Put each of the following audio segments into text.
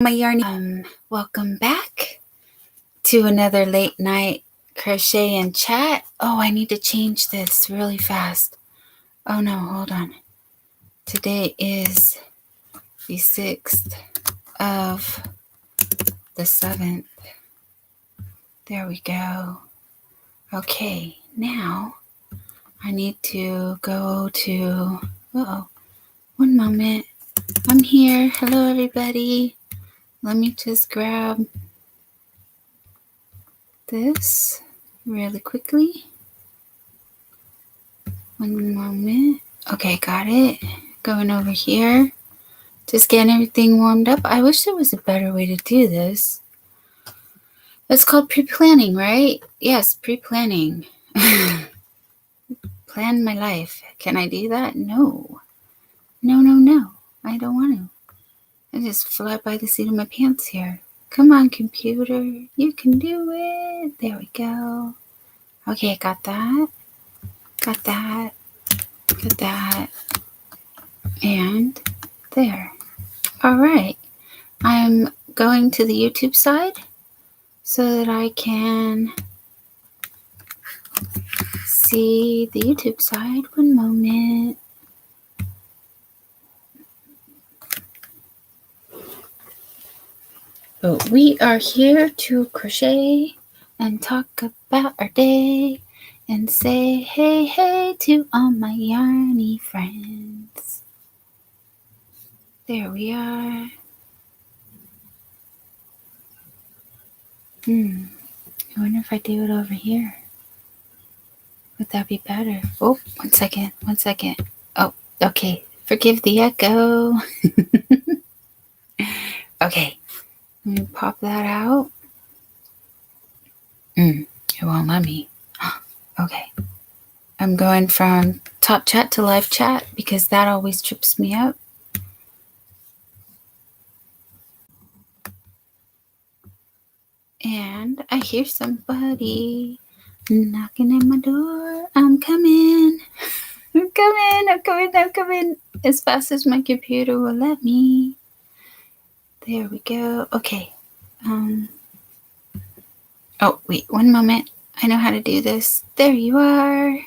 My Yarny, welcome back to another late night crochet and chat. Oh, I need to change this really fast. Oh no, hold on. Today is the 6th of the 7th. There we go. Okay, now I need to go to, one moment. I'm here. Hello, everybody. Let me just grab this really quickly. One moment. Okay, got it. Going over here. Just getting everything warmed up. I wish there was a better way to do this. It's called pre-planning, right? Yes, pre-planning. Plan my life. Can I do that? No. No. I don't want to. I just fly by the seat of my pants here. Come on, computer. You can do it. There we go. Okay, got that. Got that. Got that. And there. All right. I'm going to the YouTube side so that I can see the YouTube side. One moment. But we are here to crochet and talk about our day and say hey to all my yarny friends. There we are. I wonder if I do it over here. Would that be better? Oh, one second. Oh, okay. Forgive the echo. Okay. Let me pop that out. It won't let me. Okay. I'm going from top chat to live chat because that always trips me up. And I hear somebody knocking at my door. I'm coming. I'm coming. As fast as my computer will let me. There we go. Okay. Oh, wait, one moment. I know how to do this. There you are.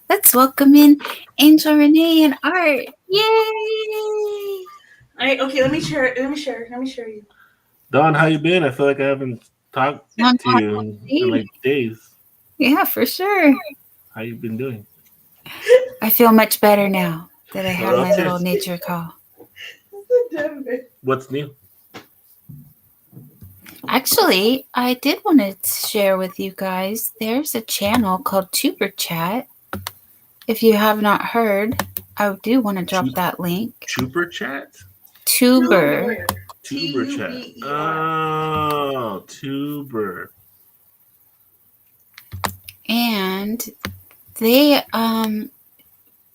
Let's welcome in Angel, Renee, and Art. Yay! Okay, let me share you. Don, how you been? I feel like I haven't talked to you in like days. Yeah, for sure. How you been doing? I feel much better now that I had my little nature call. What's new? Actually, I did want to share with you guys, there's a channel called Tuber Chat. If you have not heard, I do want to drop that link. Tuber Chat? Tuber. Tuber Chat. Oh, Tuber. And they are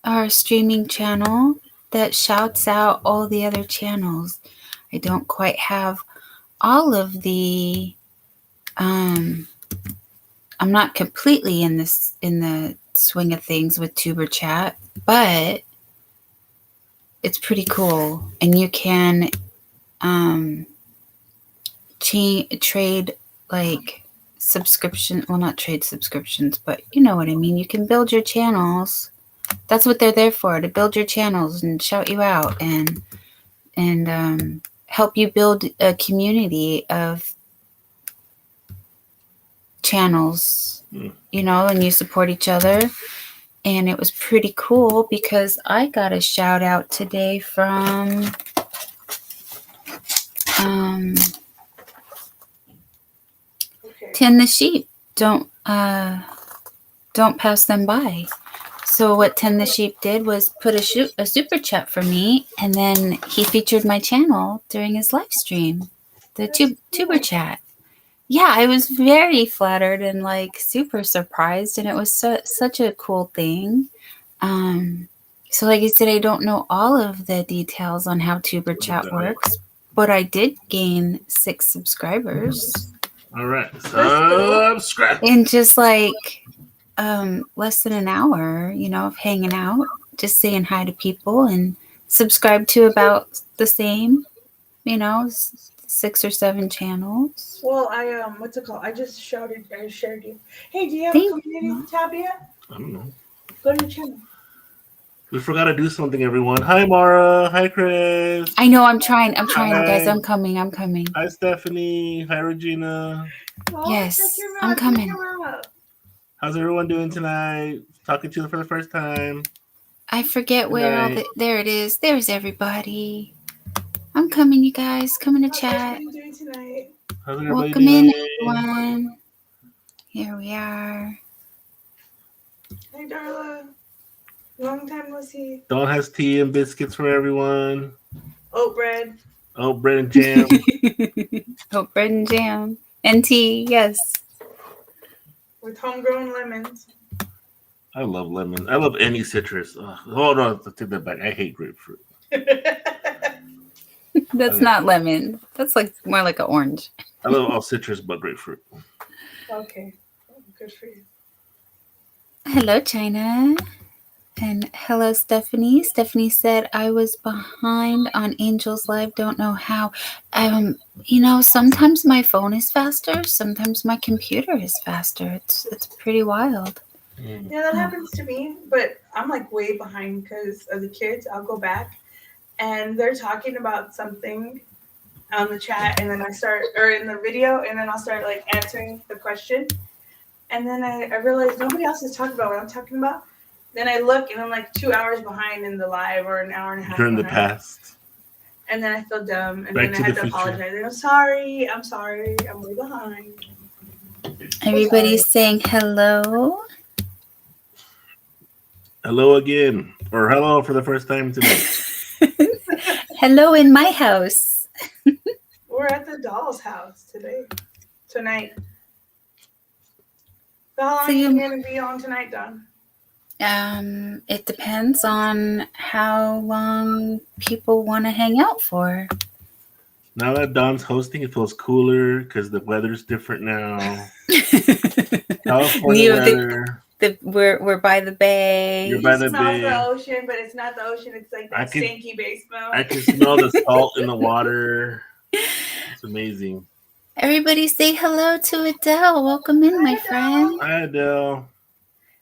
a streaming channel that shouts out all the other channels. I don't quite have all of the I'm not completely in the swing of things with Tuber Chat, but it's pretty cool, and you can trade like subscription. Well, not trade subscriptions, but you know what I mean. You can build your channels. That's what they're there for, to build your channels and shout you out and help you build a community of channels, you know, and you support each other. And it was pretty cool because I got a shout out today from Tend the Sheep. Don't pass them by. So what Tend the Sheep did was put a super chat for me, and then he featured my channel during his live stream, the Tuber Chat. Yeah, I was very flattered and like super surprised, and it was such a cool thing. So like I said, I don't know all of the details on how Tuber Chat works, but I did gain 6 subscribers. All right, subscribe. In just like less than an hour, you know, of hanging out, just saying hi to people, and subscribe to about the same, you know, 6 or 7 channels. Well, what's it called? I shared you. Hey, do you have Thank a community tab yet? I don't know. Go to your channel. We forgot to do something, everyone. Hi, Mara. Hi, Chris. I know. I'm trying, guys. Hi. I'm coming. Hi, Stephanie. Hi, Regina. Oh, Yes, check your I'm mouth, coming. check your mouth. How's everyone doing tonight? Talking to you for the first time. I forget Good where all night. there it is. There's everybody. I'm coming, you guys. Coming to How's chat. everybody doing tonight? How's everybody Welcome doing? in, everyone. Here we are. Hey, Darla. Long time no see. Dawn has tea and biscuits for everyone. Oat bread. Oh, bread and jam. Oh, bread and jam. And tea, yes. With homegrown lemons. I love lemon. I love any citrus. Hold on, I take that back. I hate grapefruit. That's not lemon. That's like more like an orange. I love all citrus but grapefruit. Okay. Good for you. Hello, China. And hello, Stephanie. Stephanie said, I was behind on Angel's Live. Don't know how. Sometimes my phone is faster. Sometimes my computer is faster. It's pretty wild. Yeah, that happens to me. But I'm like way behind because of the kids. I'll go back and they're talking about something on the chat, and then in the video, and then I'll start like answering the question. And then I realize nobody else is talking about what I'm talking about. Then I look and I'm like 2 hours behind in the live, or an hour and a half. During the behind. past. And then I feel dumb, and Back then to I had the to future. apologize. And I'm sorry, I'm way behind. Everybody's saying hello. Hello again. Or hello for the first time tonight. Hello in my house. We're at the doll's house tonight. So how long are you going to be on tonight, Dawn? It depends on how long people want to hang out for. Now that Dawn's hosting, it feels cooler because the weather's different now. California weather. We're by the bay. You're by the bay. The ocean, but it's not the ocean. It's like that stinky bay smell. I can smell the salt in the water. It's amazing. Everybody say hello to Adele. Welcome in, my friend. Hi, Adele.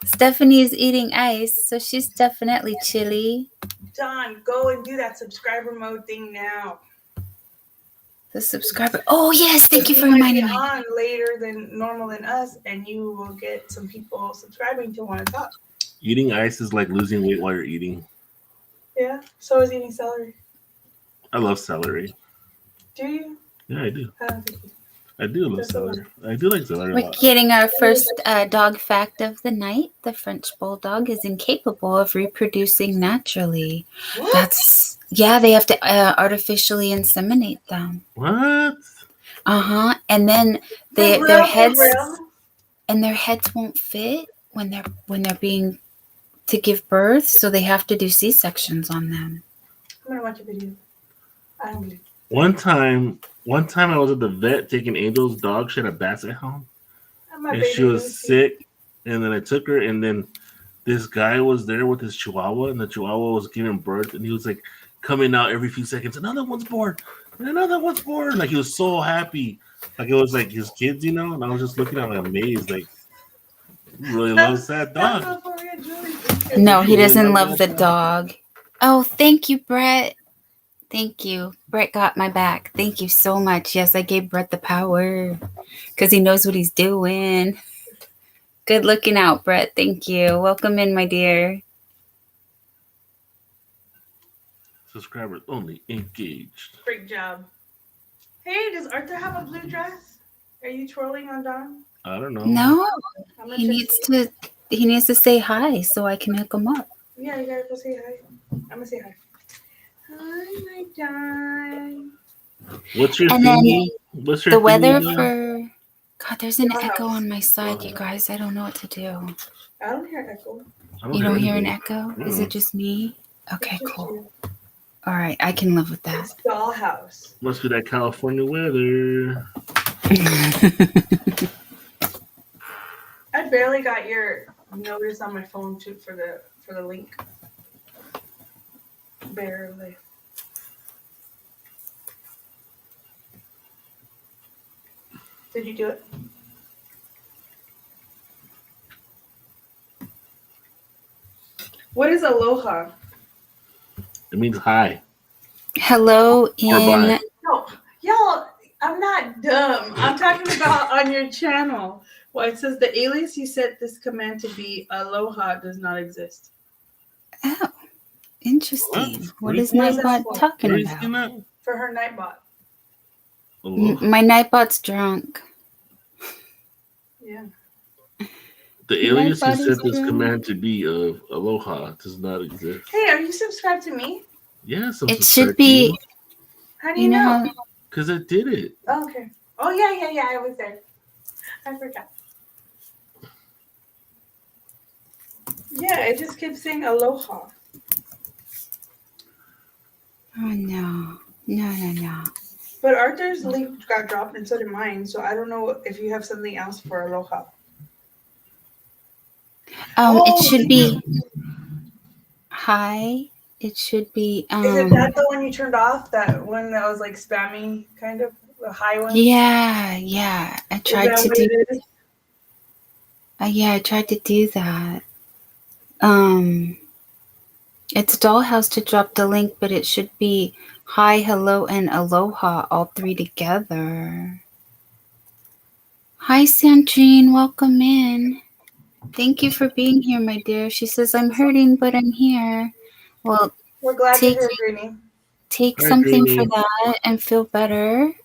Stephanie is eating ice, so she's definitely chilly. Dawn, go and do that subscriber mode thing now. The subscriber. Oh, yes. Thank you for reminding me. On later than normal than us, and you will get some people subscribing to want to talk. Eating ice is like losing weight while you're eating. Yeah, so is eating celery. I love celery. Do you? Yeah, I do. I don't think you do. I do love celery. I do like celery. We're getting our first dog fact of the night. The French Bulldog is incapable of reproducing naturally. What? They have to artificially inseminate them. What? And then their heads won't fit when they're being to give birth, so they have to do C-sections on them. I'm gonna watch a video. I don't believe. One time I was at the vet taking Angel's dog. She had a basset hound, and she was sick. And then I took her, and then this guy was there with his Chihuahua, and the Chihuahua was giving birth, and he was like coming out every few seconds. Another one's born. Like he was so happy, like it was like his kids, you know. And I was just looking at him like amazed, like he really loves that dog. No, he doesn't love the dog. Oh, thank you, Brett. Thank you. Brett got my back. Thank you so much. Yes, I gave Brett the power because he knows what he's doing. Good looking out, Brett. Thank you. Welcome in, my dear. Subscribers only engaged. Great job. Hey, does Arthur have a blue dress? Are you trolling on Dawn? I don't know. No. He needs to say hi so I can hook him up. Yeah, you gotta go say hi. I'm gonna say hi. Hi, my Dawn. What's your thingy? What's your the weather thingy? For God, there's an echo on my side, you guys. I don't know what to do. I don't hear echo. You don't hear an echo? Mm-hmm. Is it just me? Okay, cool. All right, I can live with that. It's dollhouse. Must be that California weather. I barely got your notice on my phone too for the link. Barely. Did you do it? What is aloha? It means hi. Hello Or bye. in. No, y'all, I'm not dumb. I'm talking about on your channel. Well, it says the alias you set this command to be aloha does not exist. Oh, interesting. What is What is that Nightbot for? talking Where are you about? seeing that? For her Nightbot. Aloha. My Nightbot's drunk. Yeah. The alias you Nightbot is set this drunk. command to be of aloha does not exist. Hey, are you subscribed to me? Yes, I'm It should subscribed to be. you. How do you know? How? Because I did it. Oh, okay. Oh, yeah. I was there. I forgot. Yeah, it just keeps saying aloha. Oh no. No. But Arthur's link got dropped and so did mine, so I don't know if you have something else for aloha. It should be hi. It should be. Is it that the one you turned off? That one that was like spammy, kind of the high one? Yeah. I tried to do. It is? Yeah, I tried to do that. It's Dollhouse to drop the link, but it should be hi, hello, and aloha, all three together. Hi, Sandrine, welcome in. Thank you for being here, my dear. She says, I'm hurting, but I'm here. Well, we're glad to hear, Greenie. Take Hi, something Greenie. for that and feel better.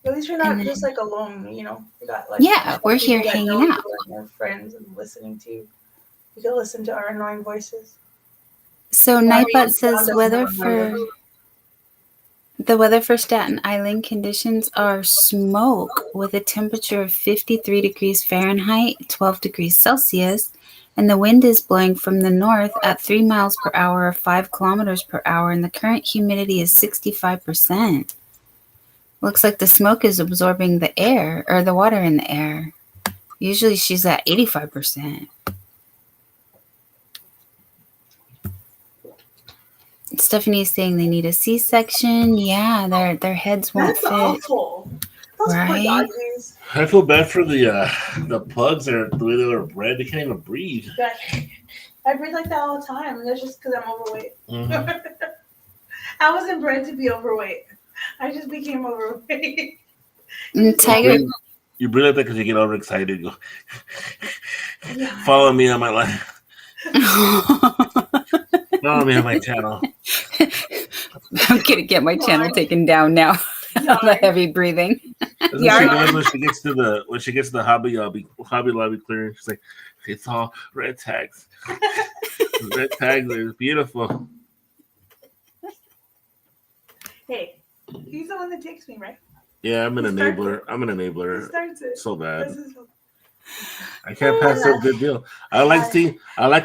At least you're not just like alone, you know. We got like we're here hanging out. Our friends and listening to you. You can listen to our annoying voices. So Nightbot says the weather for Staten Island conditions are smoke with a temperature of 53 degrees Fahrenheit, 12 degrees Celsius, and the wind is blowing from the north at 3 miles per hour or 5 kilometers per hour, and the current humidity is 65%. Looks like the smoke is absorbing the air or the water in the air. Usually she's at 85%. Stephanie's saying they need a C-section. Yeah, their heads won't fit. Awful. Those poor doggies. I feel bad for the pugs that are the way they were bred. They can't even breathe. I breathe like that all the time. That's just because I'm overweight. Mm-hmm. I wasn't bred to be overweight. I just became overweight. Tiger. You breathe like that because you get overexcited. Go. Follow me on my life. Follow me on my channel. I'm gonna get my channel taken down now. The heavy breathing. When she gets to the Hobby Lobby clearing, she's like, "It's all red tags. Red tags are beautiful." Hey, he's the one that takes me, right? Yeah, I'm an enabler. He starts it. So bad. I can't pass up good deal. I like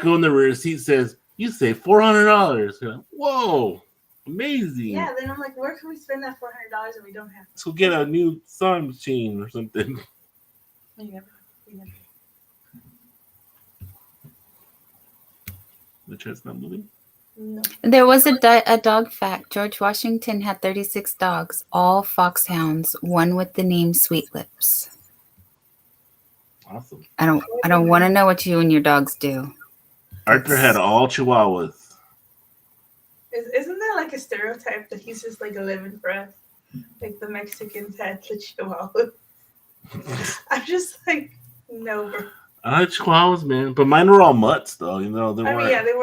when the receipt says you save $400. Whoa, amazing! Yeah, then I'm like, where can we spend that $400 and we don't have? So get a new sewing machine or something. We never. The chat's not moving. No. There was a dog fact. George Washington had 36 dogs, all foxhounds, one with the name Sweet Lips. Awesome. I don't want to know what you and your dogs do. Arthur had all Chihuahuas. Isn't that like a stereotype that he's just like a living for us? Like the Mexicans had the Chihuahuas. I'm just like, no, bro. I like Chihuahuas, man, but mine were all mutts, though. You know, they weren't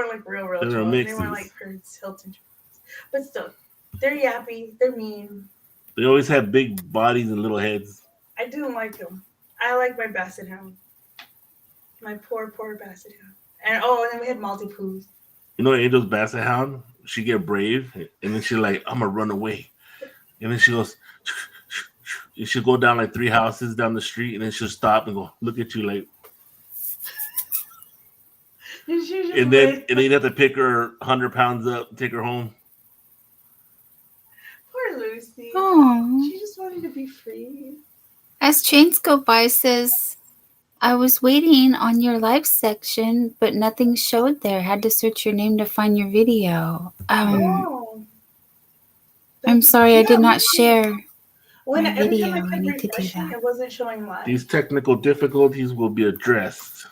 like real. They were mixes. They weren't like Hertz Hilton Chihuahuas, but still, they're yappy. They're mean. They always had big bodies and little heads. I do like them. I like my Basset Hound. My poor Basset Hound. And then we had Maltipoos. You know, Angel's Basset Hound, she get brave, and then she's like, I'm gonna run away. And then she goes, she'll go down like 3 houses down the street, and then she'll stop and go, look at you like. And then you'd have to pick her 100 pounds up and take her home. Poor Lucy. Oh. She just wanted to be free. As Chains Go By says, I was waiting on your live section, but nothing showed there. Had to search your name to find your video. I'm sorry, I did not share. When my every video. time I I kept need to do refreshing, that. it wasn't showing live. These technical difficulties will be addressed.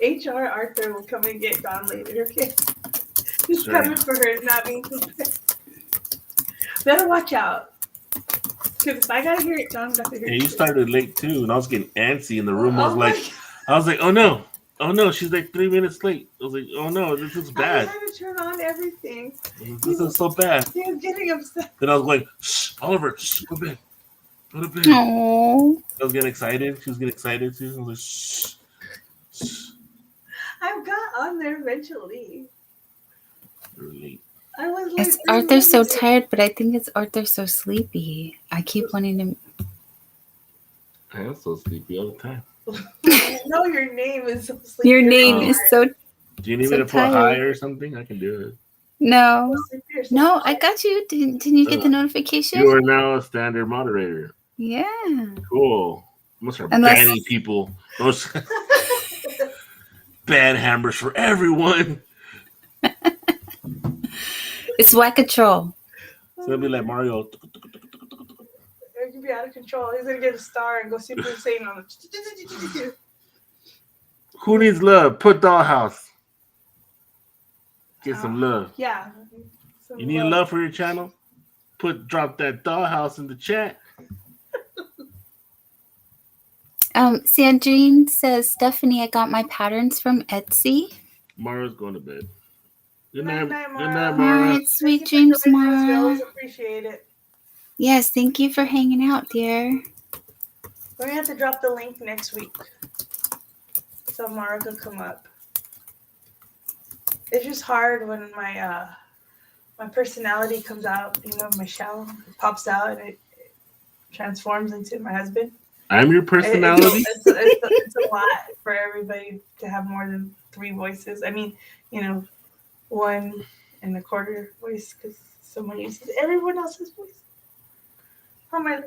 HR Arthur will come and get Dawn later. Okay, he's Sure. coming for her not being prepared. Better watch out, because if I gotta hear it, Dawn got to hear it. Yeah, you too. started late too, and I was getting antsy in the room. Oh my I was like, oh no, she's like 3 minutes late. I was like, oh no, this is I bad. had to turn on everything. This is so bad. He was getting upset. Then I was like, shh, Oliver, shh, go to bed. Go to bed. Oh. I was getting excited. She was getting excited too. I was like, shh. Shh. I got on there eventually. You're late. I was like, It's Arthur so tired, but I think it's Arthur so sleepy. I keep wanting to. I am so sleepy all the time. No, your name is so sleepy. Your name is so. Do you need So me to put tired. hi or something? I can do it. No. sleepy or so No, I tired. got you. Didn't you get the notification? You are now a standard moderator. Yeah. Cool. I'm gonna start Unless- banning people. Those bad hammers for everyone. It's Whack-A-Troll. It's gonna be like Mario. It could be out of control. He's gonna get a star and go Super Saiyan on it. Who needs love? Put Dollhouse. Get some love. Yeah. You need love for your channel? Drop that Dollhouse in the chat. Sandrine says, Stephanie, I got my patterns from Etsy. Mara's going to bed. Good Night, night, Mara. good night, All Mara. right, sweet Thank you dreams, for joining us. We Mara. always appreciate it. Yes, thank you for hanging out, dear. We're gonna have to drop the link next week, so Mara could come up. It's just hard when my personality comes out. You know, my shell pops out and it transforms into my husband. I'm your personality. It's a lot for everybody to have more than 3 voices. I mean, 1 1/4 voice because someone uses everyone else's voice. Oh my,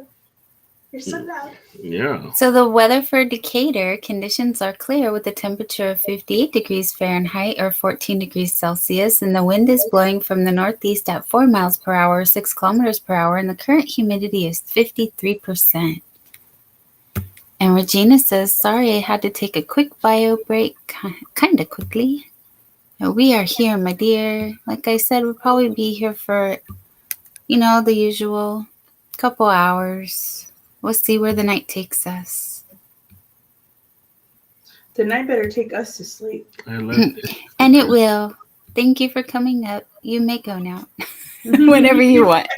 you're so loud. Yeah. So the weather for Decatur, conditions are clear with a temperature of 58 degrees Fahrenheit or 14 degrees Celsius, and the wind is blowing from the northeast at 4 miles per hour, 6 kilometers per hour, and the current humidity is 53%. And Regina says, sorry, I had to take a quick bio break, kind of quickly. We are here, my dear. Like I said, we'll probably be here for, the usual couple hours. We'll see where the night takes us. The night better take us to sleep. I left it. And it will. Thank you for coming up. You may go now. Whenever you want.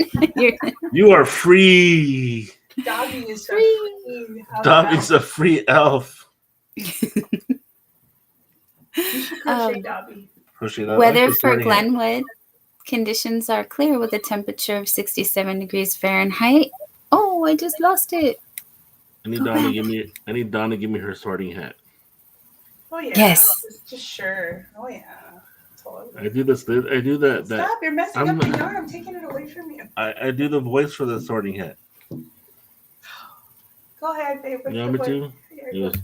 You are free. Dobby is so free. Dobby's a free elf. You should crochet Dobby. Weather for Glenwood. Conditions are clear with a temperature of 67 degrees Fahrenheit. Oh, I just lost it. I need Dawn to give me her sorting hat. Oh yeah. Yes. Just sure. Oh yeah. Totally. I do this. I do that. Stop! You're messing up the yarn. I'm taking it away from you. I do the voice for the sorting hat. Go ahead, babe. You want me to? Yes.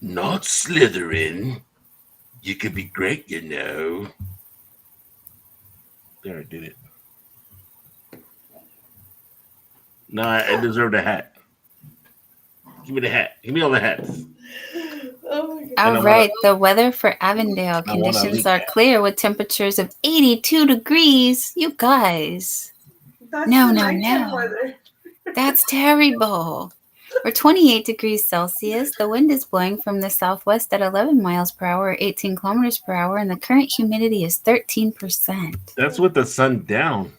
Not Slytherin. You could be great, There, I did it. No, I deserve the hat. Give me the hat. Give me all the hats. Oh my God. All right. The weather for Avondale. Conditions are clear with temperatures of 82 degrees. You guys. That's No. weather. That's terrible. Or 28 degrees Celsius. The wind is blowing from the southwest at 11 miles per hour, 18 kilometers per hour, and the current humidity is 13%. That's with the sun down.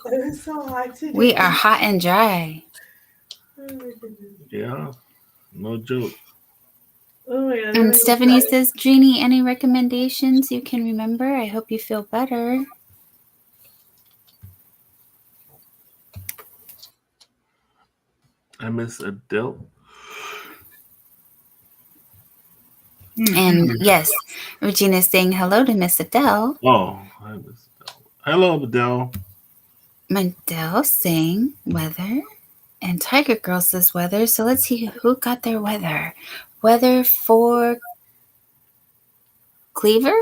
It was so hot today. We are hot and dry. Oh my goodness. Yeah, no joke. Oh my God. And Stephanie says, Jeannie, any recommendations you can remember? I hope you feel better. I miss Adele. And yes, Regina is saying hello to Miss Adele. Oh, I miss Adele. Hello, Adele. Adele saying weather. And Tiger Girl says weather. So let's see who got their weather. Weather for Cleaver?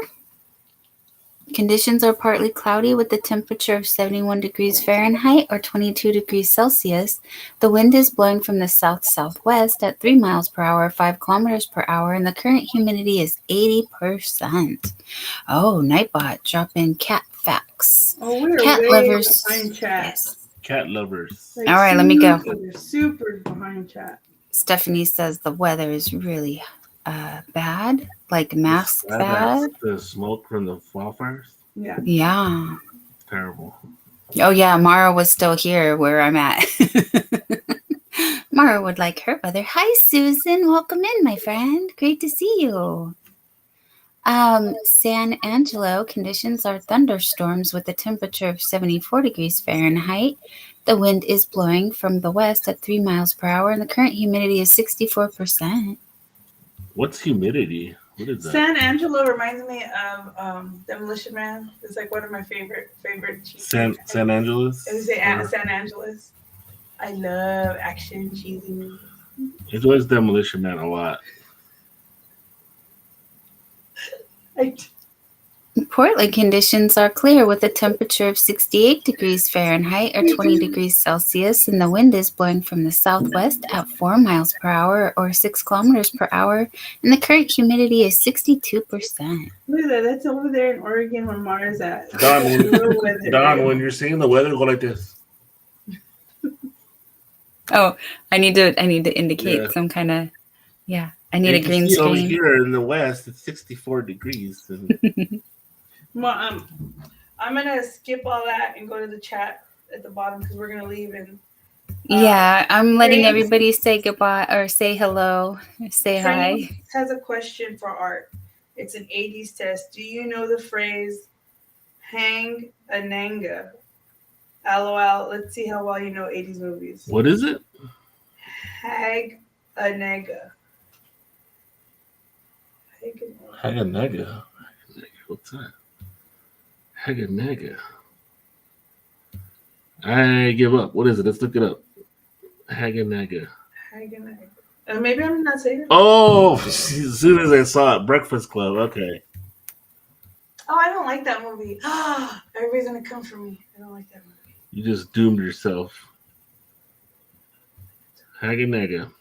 Conditions are partly cloudy with a temperature of 71 degrees Fahrenheit or 22 degrees Celsius. The wind is blowing from the south-southwest at 3 miles per hour, 5 kilometers per hour, and the current humidity is 80%. Oh, Nightbot, drop in cat facts. Oh, we're cat way lovers. behind chat. Yes. Cat lovers. Like, all right, let me go. Super behind chat. Stephanie says the weather is really bad, like mask bad. The smoke from the wildfires. Yeah. Yeah. Terrible. Oh yeah, Mara was still here where I'm at. Mara would like her weather. Hi, Susan. Welcome in, my friend. Great to see you. San Angelo, conditions are thunderstorms with a temperature of 74 degrees Fahrenheit. The wind is blowing from the west at 3 miles per hour, and the current humidity is 64%. What's humidity? What is that? San Angelo reminds me of Demolition Man. It's like one of my favorite cheese. San Angeles? It was San Angeles. I love action cheesy movies. Enjoys Demolition Man a lot. Portland conditions are clear with a temperature of 68 degrees Fahrenheit or 20 degrees Celsius, and the wind is blowing from the southwest at 4 miles per hour or 6 kilometers per hour, and the current humidity is 62%. Look at that. That's over there in Oregon where Mara's at. Don, when you're seeing the weather, go like this. Oh, I need to indicate some kind of, I need a green screen. Over here in the west, it's 64 degrees. Well, I'm going to skip all that and go to the chat at the bottom because we're going to leave. And I'm letting everybody say goodbye or say hello, or say hi. Has a question for Art. It's an 80s test. Do you know the phrase hang a nanga? LOL. Let's see how well you know 80s movies. What is it? Hag a nega. Haganega. What's that? Haganega. I give up. What is it? Let's look it up. Haganega. Maybe I'm not saying it. Oh, as soon as I saw it, Breakfast Club. Okay. Oh, I don't like that movie. Everybody's gonna come for me. I don't like that movie. You just doomed yourself. Haganega.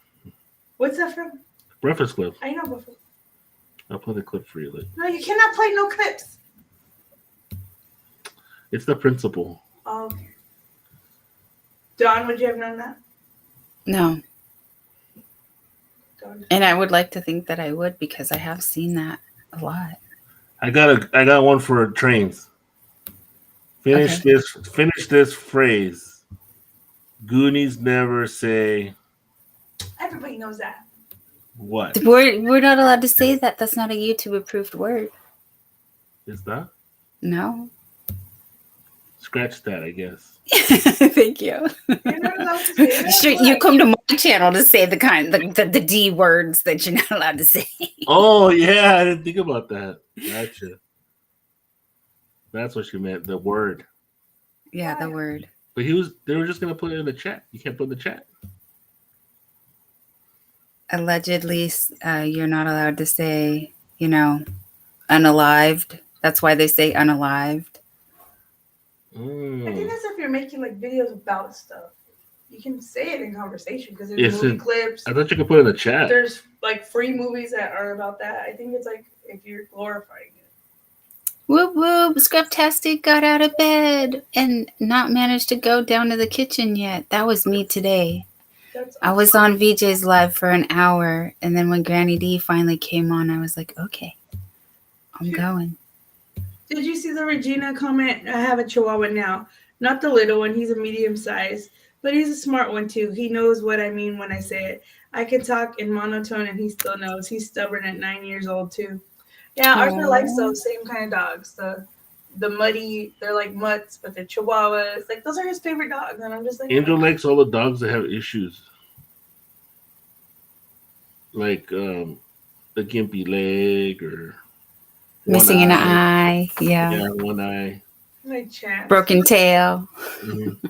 What's that from? Breakfast Club. I know before. I'll play the clip for you later. No, you cannot play no clips. It's the principle. Oh, okay. Dawn, would you have known that? No. And I would like to think that I would because I have seen that a lot. I got one for trains. Finish this phrase. Goonies never say. Everybody knows that. What? We're not allowed to say that. That's not a YouTube approved word. Is that? No. Scratch that, I guess. Thank you. Sure, you come to my channel to say the D words that you're not allowed to say. Oh yeah, I didn't think about that. Gotcha. That's what you meant. The word. Yeah, the word. But they were just gonna put it in the chat. You can't put it in the chat. Allegedly, you're not allowed to say, unalived. That's why they say unalived. I think that's if you're making like videos about stuff. You can say it in conversation because there's movie clips. I thought you could put it in the chat. There's like free movies that are about that. I think it's like if you're glorifying it. Whoop whoop! Scraptastic got out of bed and not managed to go down to the kitchen yet. That was me today. That's awesome. I was on VJ's live for an hour, and then when Granny D finally came on, I was like, okay, I'm going. Did you see the Regina comment? I have a Chihuahua now. Not the little one. He's a medium size. But he's a smart one, too. He knows what I mean when I say it. I can talk in monotone, and he still knows. He's stubborn at 9 years old, too. Yeah, Arthur likes those same kind of dogs. The muddy, they're like mutts, but they're Chihuahuas. Like, those are his favorite dogs. And I'm just like... Angel likes all the dogs that have issues. Like the gimpy leg or... Missing an eye. Yeah, one eye. My chance. Broken tail. Mm-hmm.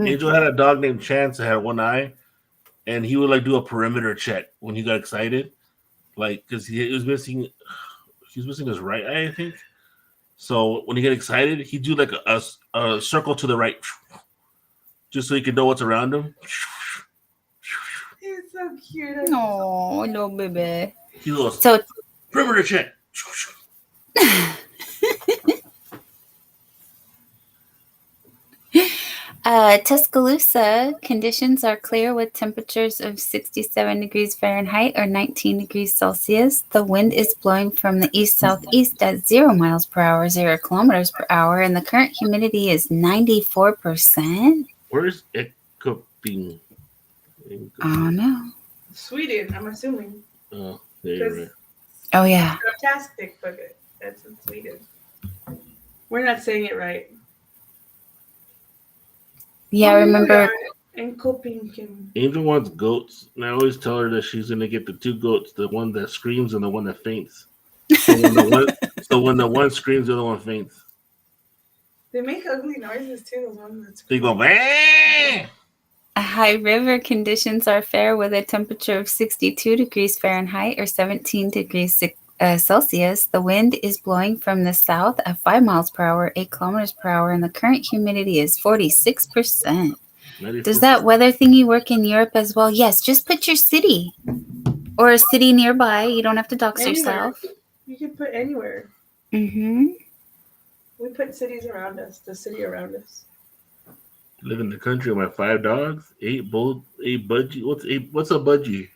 Angel had a dog named Chance that had one eye, and he would like do a perimeter check when he got excited, like because he was missing. he's missing his right eye, I think. So when he get excited, he do like a circle to the right, just so he can know what's around him. He's so cute. Oh, no, baby. He goes, So, perimeter check. Tuscaloosa, conditions are clear with temperatures of 67 degrees Fahrenheit or 19 degrees Celsius. The wind is blowing from the east-southeast at 0 miles per hour, 0 kilometers per hour, and the current humidity is 94%. Where's Ekoping? Oh, no. Sweden, I'm assuming. Oh, there you're right. Oh, yeah. Fantastic, but that's in Sweden. We're not saying it right. Yeah, I remember. In Copenhagen. Angel wants goats, and I always tell her that she's gonna get the two goats, the one that screams and the one that faints. So when the one screams, the other one faints. They make ugly noises too. Those ones that They go bang. High river conditions are fair with a temperature of 62 degrees Fahrenheit or 17 degrees Celsius. The wind is blowing from the south at 5 miles per hour, 8 kilometers per hour, and the current humidity is 46%. 94%. Does that weather thingy work in Europe as well? Yes, just put your city or a city nearby. You don't have to dox yourself. You can put anywhere. Mm-hmm. We put cities around us, the city around us. Live in the country with my 5 dogs, 8 budgie. What's a budgie?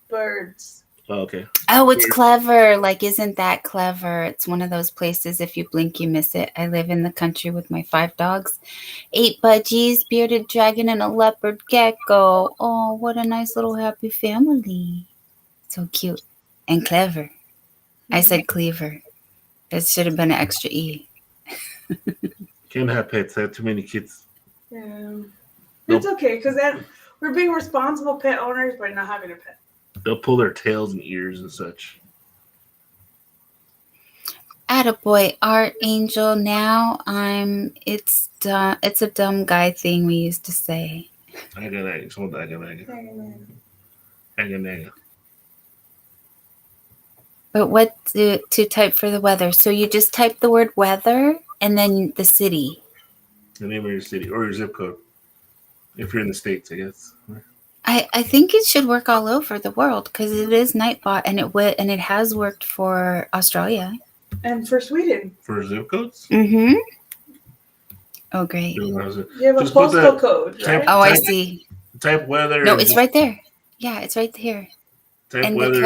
Birds. Oh, okay. Oh, it's clever. Like, isn't that clever? It's one of those places, if you blink, you miss it. I live in the country with my 5 dogs. 8 budgies, bearded dragon, and a leopard gecko. Oh, what a nice little happy family. So cute and clever. I said cleaver. There should have been an extra E. Can't have pets. I have too many kids. Yeah. It's okay, because we're being responsible pet owners by not having a pet. They'll pull their tails and ears and such. Attaboy, Art Angel. Now it's a dumb guy thing we used to say. But what to type for the weather? So you just type the word weather and then the city. The name of your city or your zip code. If you're in the States, I guess. I think it should work all over the world because it is Nightbot and it has worked for Australia. And for Sweden. For zip codes? Mm-hmm. Oh, great. You have a postal code, right? I see. Type weather. No, it's right there. Yeah, it's right here. Type weather.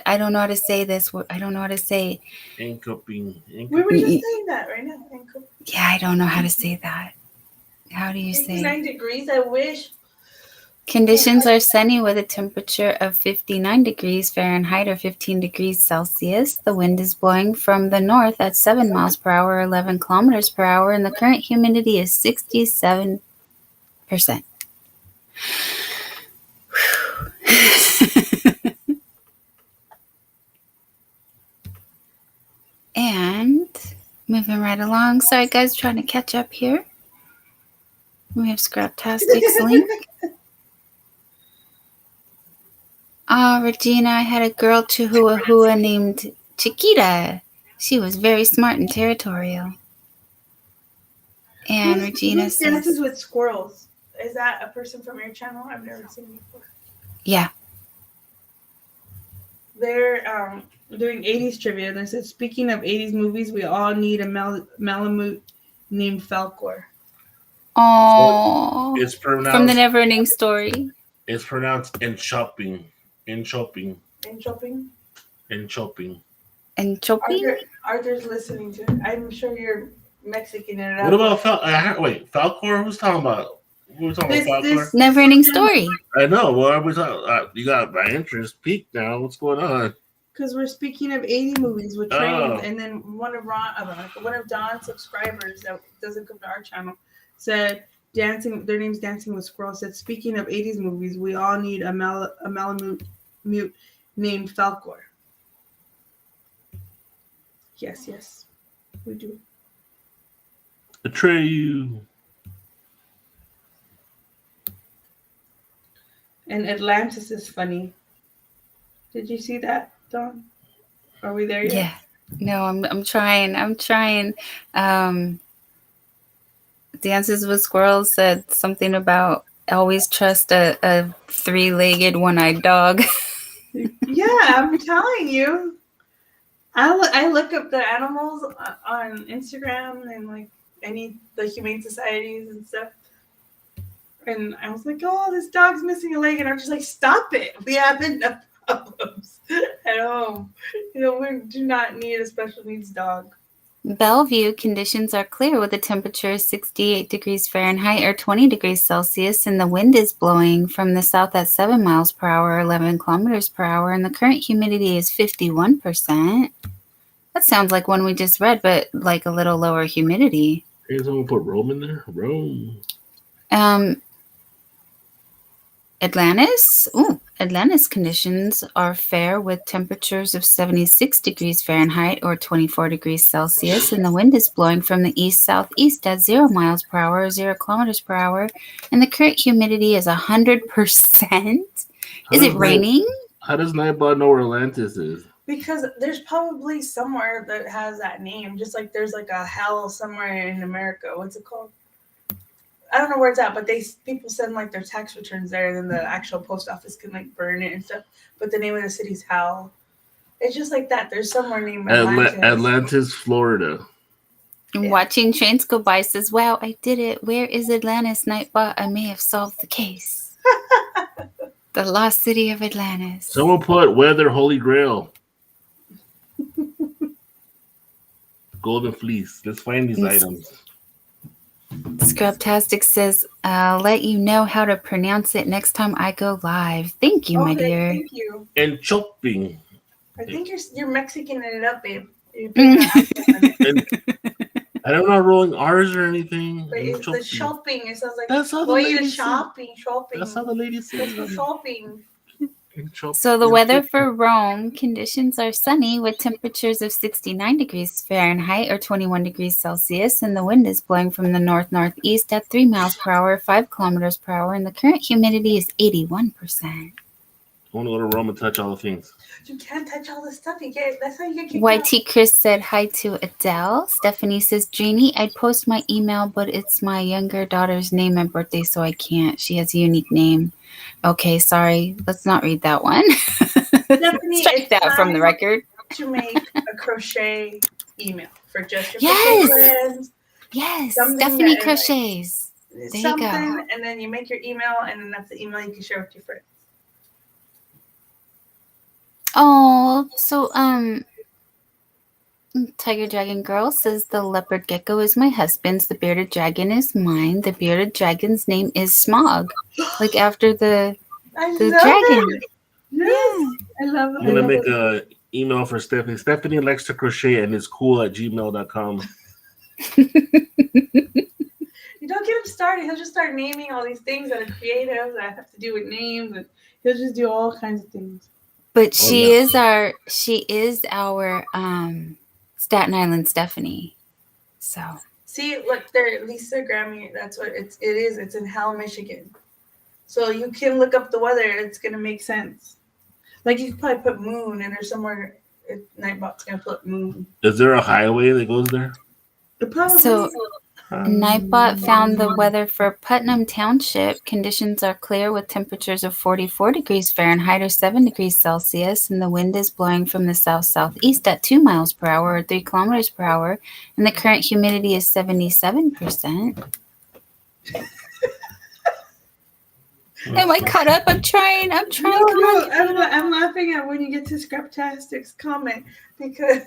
I don't know how to say this. I don't know how to say. Encoping. We were just saying that right now. Yeah, I don't know how to say that. How do you say? 89 degrees, I wish. Conditions are sunny with a temperature of 59 degrees Fahrenheit or 15 degrees Celsius. The wind is blowing from the north at 7 miles per hour, 11 kilometers per hour, and the current humidity is 67%. And moving right along. Sorry, guys, trying to catch up here. We have Scraptastic's link. Regina, I had a girl Chihuahua named Chiquita. She was very smart and territorial. And Regina says... Dances with Squirrels. Is that a person from your channel? I've never seen before. Yeah. They're doing 80s trivia. They said, speaking of 80s movies, we all need a Malamute named Falcor. Oh, it's pronounced from the Never-Ending Story. It's pronounced enchopping. Enchopping. Enchopping? Enchopping. Enchopping? Arthur's listening to it. I'm sure you're Mexican in it. What about Falcor? Who's talking about? Who was talking about Falcor? Never-Ending Story. I know. What are we talking? You got my interest peaked now. What's going on? Because we're speaking of 80 movies with trains, and then one of Don's subscribers that doesn't come to our channel said, "Dancing." Their name's Dancing with Squirrels. Said, "Speaking of 80s movies, we all need a Malamute named Falcor." Yes, we do. Atreyu. And Atlantis is funny. Did you see that, Don? Are we there yet? Yeah. No, I'm trying. Dances with Squirrels said something about always trust a three-legged, one-eyed dog. Yeah, I'm telling you. I look up the animals on Instagram and like the humane societies and stuff. And I was like, oh, this dog's missing a leg. And I'm just like, stop it. We have enough problems at home. We do not need a special needs dog. Bellevue, conditions are clear with a temperature of 68 degrees Fahrenheit or 20 degrees Celsius, and the wind is blowing from the south at 7 miles per hour, 11 kilometers per hour, and the current humidity is 51%. That sounds like one we just read, but like a little lower humidity. Hey, someone put Rome in there? Rome. Atlantis? Ooh, Atlantis conditions are fair with temperatures of 76 degrees Fahrenheit or 24 degrees Celsius, and the wind is blowing from the east-southeast at 0 miles per hour or 0 kilometers per hour, and the current humidity is 100%. Is it raining? How does Nightbot know where Atlantis is? Because there's probably somewhere that has that name, just like there's like a hell somewhere in America. What's it called? I don't know where it's at, but people send like their tax returns there, and then the actual post office can like burn it and stuff. But the name of the city's Hell. It's just like that. There's somewhere named Atlantis. Atlantis, Florida. Yeah. Watching trains go by says, wow, I did it. Where is Atlantis, Nightbot? I may have solved the case. The lost city of Atlantis. Someone put weather Holy Grail. Golden Fleece. Let's find these items. Scrubtastic says, I'll let you know how to pronounce it next time I go live. Thank you, my dear. Thank you. And chopping. I think you're Mexican it up, babe. I don't know rolling R's or anything. But it's the shopping. It sounds like that's how the lady shopping. That's how the lady says. Let's go shopping. So the weather for Rome, conditions are sunny with temperatures of 69 degrees Fahrenheit or 21 degrees Celsius, and the wind is blowing from the north-northeast at 3 miles per hour, 5 kilometers per hour, and the current humidity is 81%. I want to go to Rome and touch all the things. You can't touch all the stuff. That's how you get kicked out. YT Chris said hi to Adele. Stephanie says, Jeannie, I'd post my email, but it's my younger daughter's name and birthday, so I can't. She has a unique name. Okay, sorry. Let's not read that one. Strike that from the record. To make a crochet email for just your friends. Yes, Stephanie Crochets. There you go. And then you make your email, and then that's the email you can share with your friends. Oh, so Tiger Dragon Girl says the leopard gecko is my husband's, the bearded dragon is mine. The bearded dragon's name is Smog, like after the dragon. Yes, I love it. I'm gonna make a email for Stephanie. Stephanie likes to crochet and is cool at gmail.com. You don't get him started. He'll just start naming all these things that are creative that have to do with names, and he'll just do all kinds of things. But she is our Staten Island Stephanie. So see, look there, Lisa Grammy. That's what it is. It's in Hell, Michigan. So you can look up the weather. It's gonna make sense. Like you could probably put moon, and there's somewhere Nightbot's gonna put moon. Is there a highway that goes there? So Nightbot found the weather for Putnam Township. Conditions are clear with temperatures of 44 degrees Fahrenheit or 7 degrees Celsius, and the wind is blowing from the south-southeast at 2 miles per hour or 3 kilometers per hour, and the current humidity is 77%. Am I caught up? I'm trying. No, I'm laughing at when you get to Scraptastic's comment because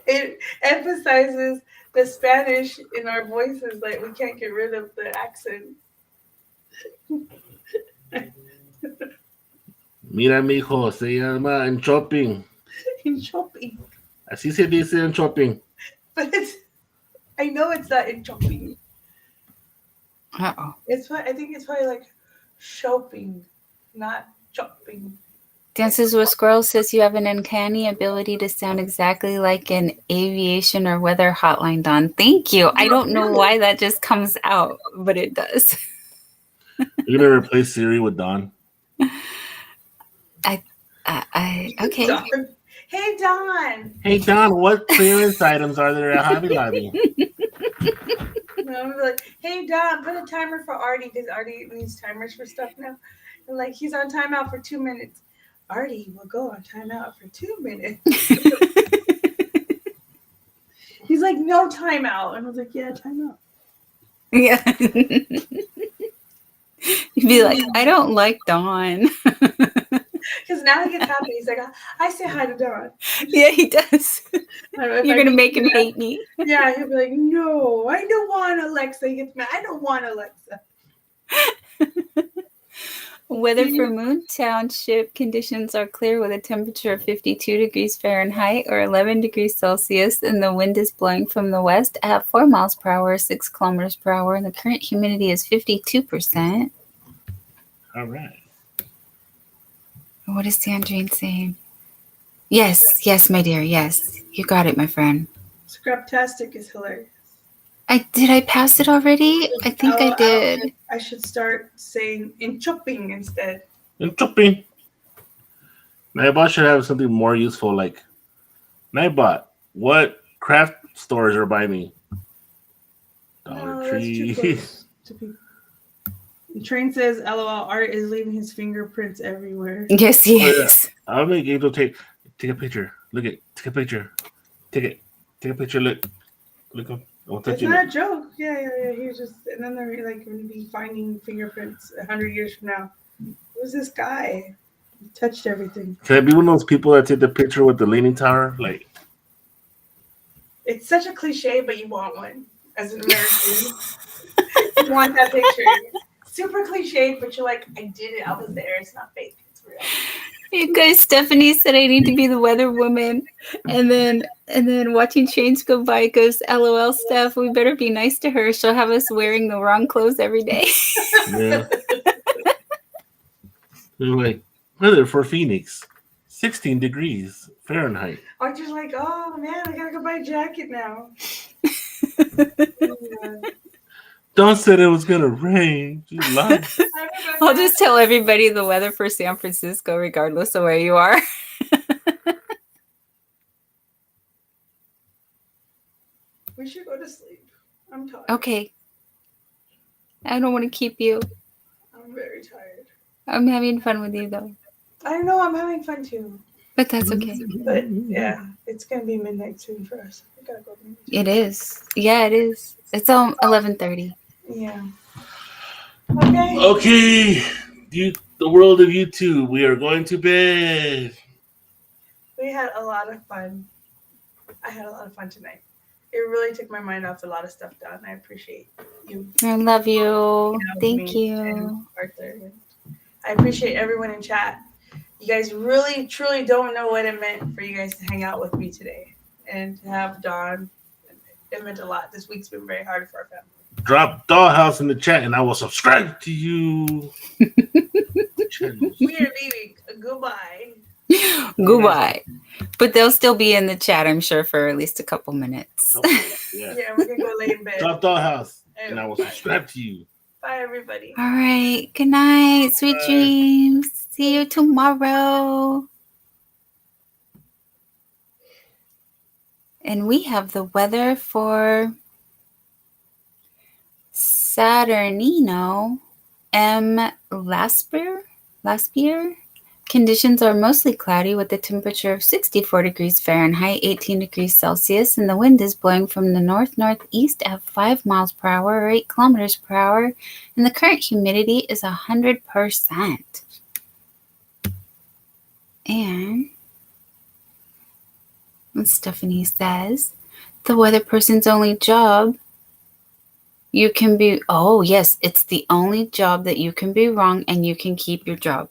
it emphasizes the Spanish in our voices, like we can't get rid of the accent. Mira, mijo, se llama en shopping. In shopping. Así se dice en shopping. But I know it's not in shopping. Uh-oh. I think it's probably like shopping, not shopping. Dances with Squirrels says you have an uncanny ability to sound exactly like an aviation or weather hotline, Don. Thank you. I don't know why that just comes out, but it does. You're gonna replace Siri with Don. Okay. Don. Hey, Don. Hey Don, what clearance items are there at Hobby Lobby? No, I'm like, hey, Don, put a timer for Artie because Artie needs timers for stuff now. And like, he's on timeout for 2 minutes. Artie will go on timeout for 2 minutes. He's like, no timeout. And I was like, yeah, timeout. Yeah. You'd be like, I don't like Dawn. Because now he gets happy. He's like, I say hi to Don. Yeah, he does. You're going to make him hate me. Yeah, he'll be like, no, I don't want Alexa. He gets mad. I don't want Alexa. Weather for Moon Township conditions are clear with a temperature of 52 degrees Fahrenheit or 11 degrees Celsius, and the wind is blowing from the west at 4 miles per hour, 6 kilometers per hour, and the current humidity is 52%. All right. What is Sandrine saying? Yes, my dear. Yes, you got it, my friend. Scraptastic is hilarious. Did I pass it already? I think I did. I should start saying in chopping instead. In chopping. Nightbot should have something more useful like Nightbot, what craft stores are by me? Dollar Tree. Train says, LOL, Art is leaving his fingerprints everywhere. Yes, he is. Yeah. I'll make Angel take a picture. Look it. Take a picture. Take a picture. Look up. It's not a joke. Yeah. He was just, and then they're like going to be finding fingerprints 100 years from now. Who's this guy? He touched everything. Can I be one of those people that take the picture with the leaning tower? Like, it's such a cliche, but you want one as an American. You want that picture. Super cliche, but you're like, I did it. I was there. It's not fake. It's real. You guys, Stephanie said I need to be the weather woman, and then watching trains go by goes, LOL, Steph, we better be nice to her. She'll have us wearing the wrong clothes every day. Yeah. They're like, weather for Phoenix, 16 degrees Fahrenheit. I'm just like, oh man, I gotta go buy a jacket now. Dawn said it was gonna rain. She lied. I'll just tell everybody the weather for San Francisco, regardless of where you are. We should go to sleep. I'm tired. Okay. I don't want to keep you. I'm very tired. I'm having fun with you, though. I know, I'm having fun too. But that's okay. But yeah, it's gonna be midnight soon for us. We gotta go. It is. Yeah, it is. It's 11:30. Yeah. Okay. Okay. The world of YouTube. We are going to bed. We had a lot of fun. I had a lot of fun tonight. It really took my mind off a lot of stuff, Don. I appreciate you. I love you. Thank you. Arthur. I appreciate everyone in chat. You guys really, truly don't know what it meant for you guys to hang out with me today and to have Dawn. It meant a lot. This week's been very hard for our family. Drop Dollhouse in the chat and I will subscribe to you. We are leaving. Goodbye. Goodbye. But they'll still be in the chat, I'm sure, for at least a couple minutes. Yeah, we're going to go lay in bed. Drop Dollhouse and I will subscribe to you. Bye, everybody. All right. Good night. Sweet dreams. See you tomorrow. And we have the weather for Saturnino M. Laspier. Conditions are mostly cloudy with a temperature of 64 degrees Fahrenheit, 18 degrees Celsius, and the wind is blowing from the north-northeast at 5 miles per hour or 8 kilometers per hour, and the current humidity is 100%. And Stephanie says, the weather person's only job you can be, oh yes, it's the only job that you can be wrong and you can keep your job.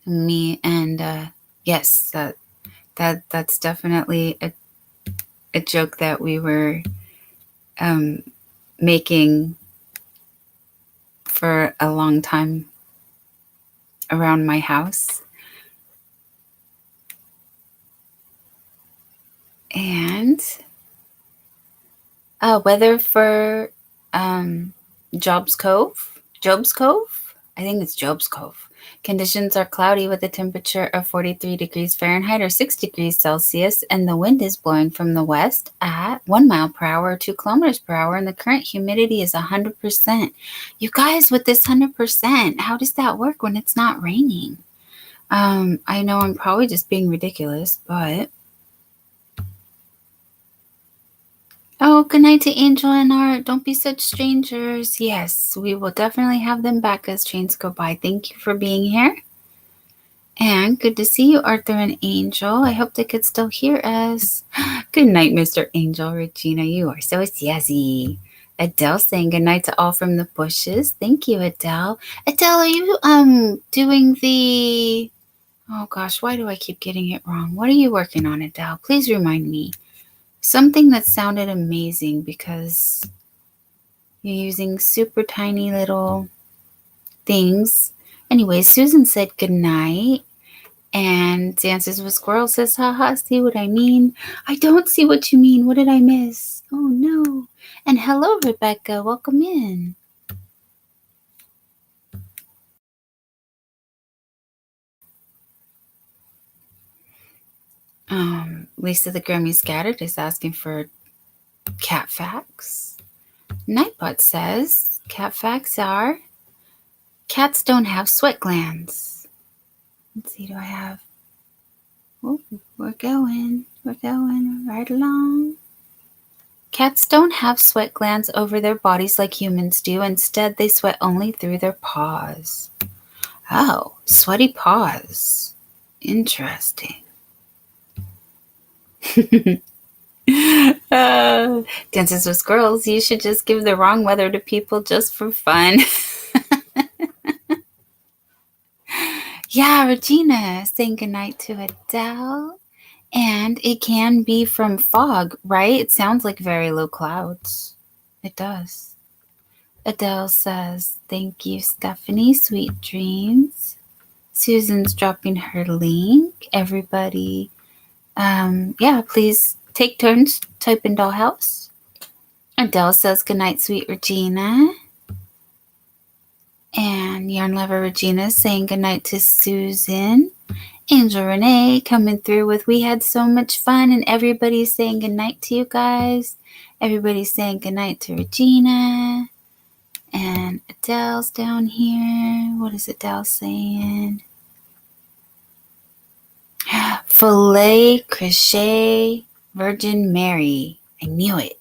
Me and yes, that's definitely a joke that we were making for a long time around my house. And weather for Job's Cove. I think it's Job's Cove. Conditions are cloudy with a temperature of 43 degrees Fahrenheit or 6 degrees Celsius, and the wind is blowing from the west at 1 mile per hour or 2 kilometers per hour, and the current humidity is 100%. You guys, with this 100%, how does that work when it's not raining? I know I'm probably just being ridiculous, but... Oh, good night to Angel and Art. Don't be such strangers. Yes, we will definitely have them back as trains go by. Thank you for being here. And good to see you, Arthur and Angel. I hope they could still hear us. Good night, Mr. Angel. Regina, you are so sassy. Adele saying good night to all from the bushes. Thank you, Adele. Adele, are you doing the... Oh gosh, why do I keep getting it wrong? What are you working on, Adele? Please remind me. Something that sounded amazing because you're using super tiny little things. Anyway, Susan said good night. And Dances with Squirrels says, haha, see what I mean? I don't see what you mean. What did I miss? Oh, no. And hello, Rebecca. Welcome in. Lisa the Grammy Scattered is asking for cat facts. Nightbot says, cat facts are, cats don't have sweat glands. Let's see, do I have... Oh, we're going right along. Cats don't have sweat glands over their bodies like humans do. Instead, they sweat only through their paws. Oh, sweaty paws. Interesting. Dances with Squirrels, you should just give the wrong weather to people just for fun. Yeah, Regina saying goodnight to Adele. And it can be from fog, right? It sounds like very low clouds. It does. Adele says, thank you, Stephanie. Sweet dreams. Susan's dropping her link. Everybody, please take turns. Type in Dollhouse. Adele says, goodnight, sweet Regina. And Yarn Lover Regina saying goodnight to Susan. Angel Renee coming through with we had so much fun, and everybody's saying goodnight to you guys. Everybody's saying goodnight to Regina. And Adele's down here. What is Adele saying? Filet, Crochet, Virgin Mary. I knew it.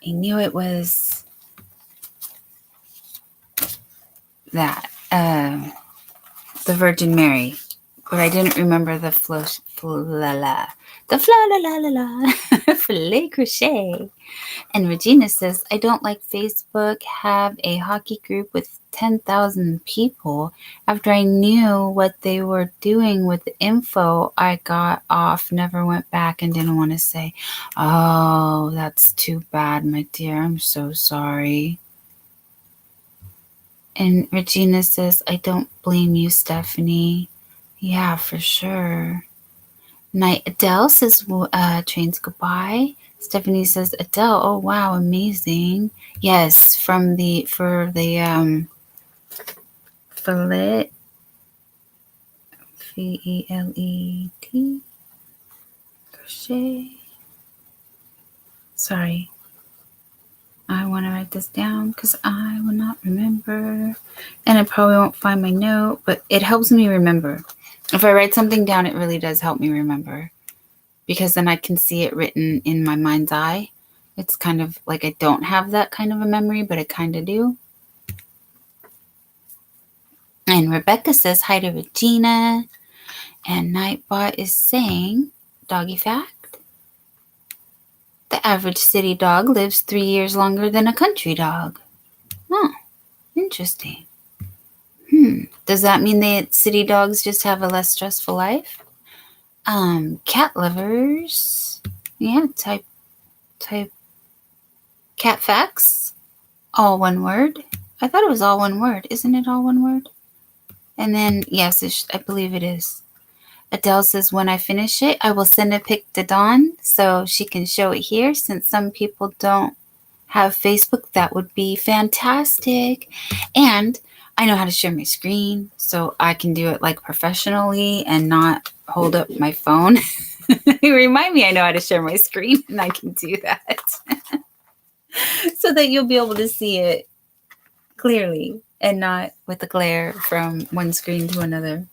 I knew it was that. The Virgin Mary. But I didn't remember the filet crochet. And Regina says, I don't like Facebook have a hockey group with 10,000 people. After I knew what they were doing with the info, I got off, never went back, and didn't want to say, oh, that's too bad, my dear. I'm so sorry. And Regina says, I don't blame you, Stephanie. Yeah, for sure. Night Adele says, trains goodbye. Stephanie says, Adele, oh wow, amazing. Yes, for the filet, Felet, crochet. Sorry. I want to write this down because I will not remember. And I probably won't find my note, but it helps me remember. If I write something down, it really does help me remember. Because then I can see it written in my mind's eye. It's kind of like I don't have that kind of a memory, but I kind of do. And Rebecca says hi to Regina. And Nightbot is saying, doggy fact. The average city dog lives 3 years longer than a country dog. Oh, interesting. Does that mean that city dogs just have a less stressful life? Cat lovers. Yeah, type cat facts. All one word. I thought it was all one word. Isn't it all one word? And then, yes, I believe it is. Adele says, when I finish it, I will send a pic to Dawn so she can show it here. Since some people don't have Facebook, that would be fantastic. And I know how to share my screen, so I can do it like professionally and not hold up my phone. You remind me I know how to share my screen, and I can do that. So that you'll be able to see it clearly and not with the glare from one screen to another.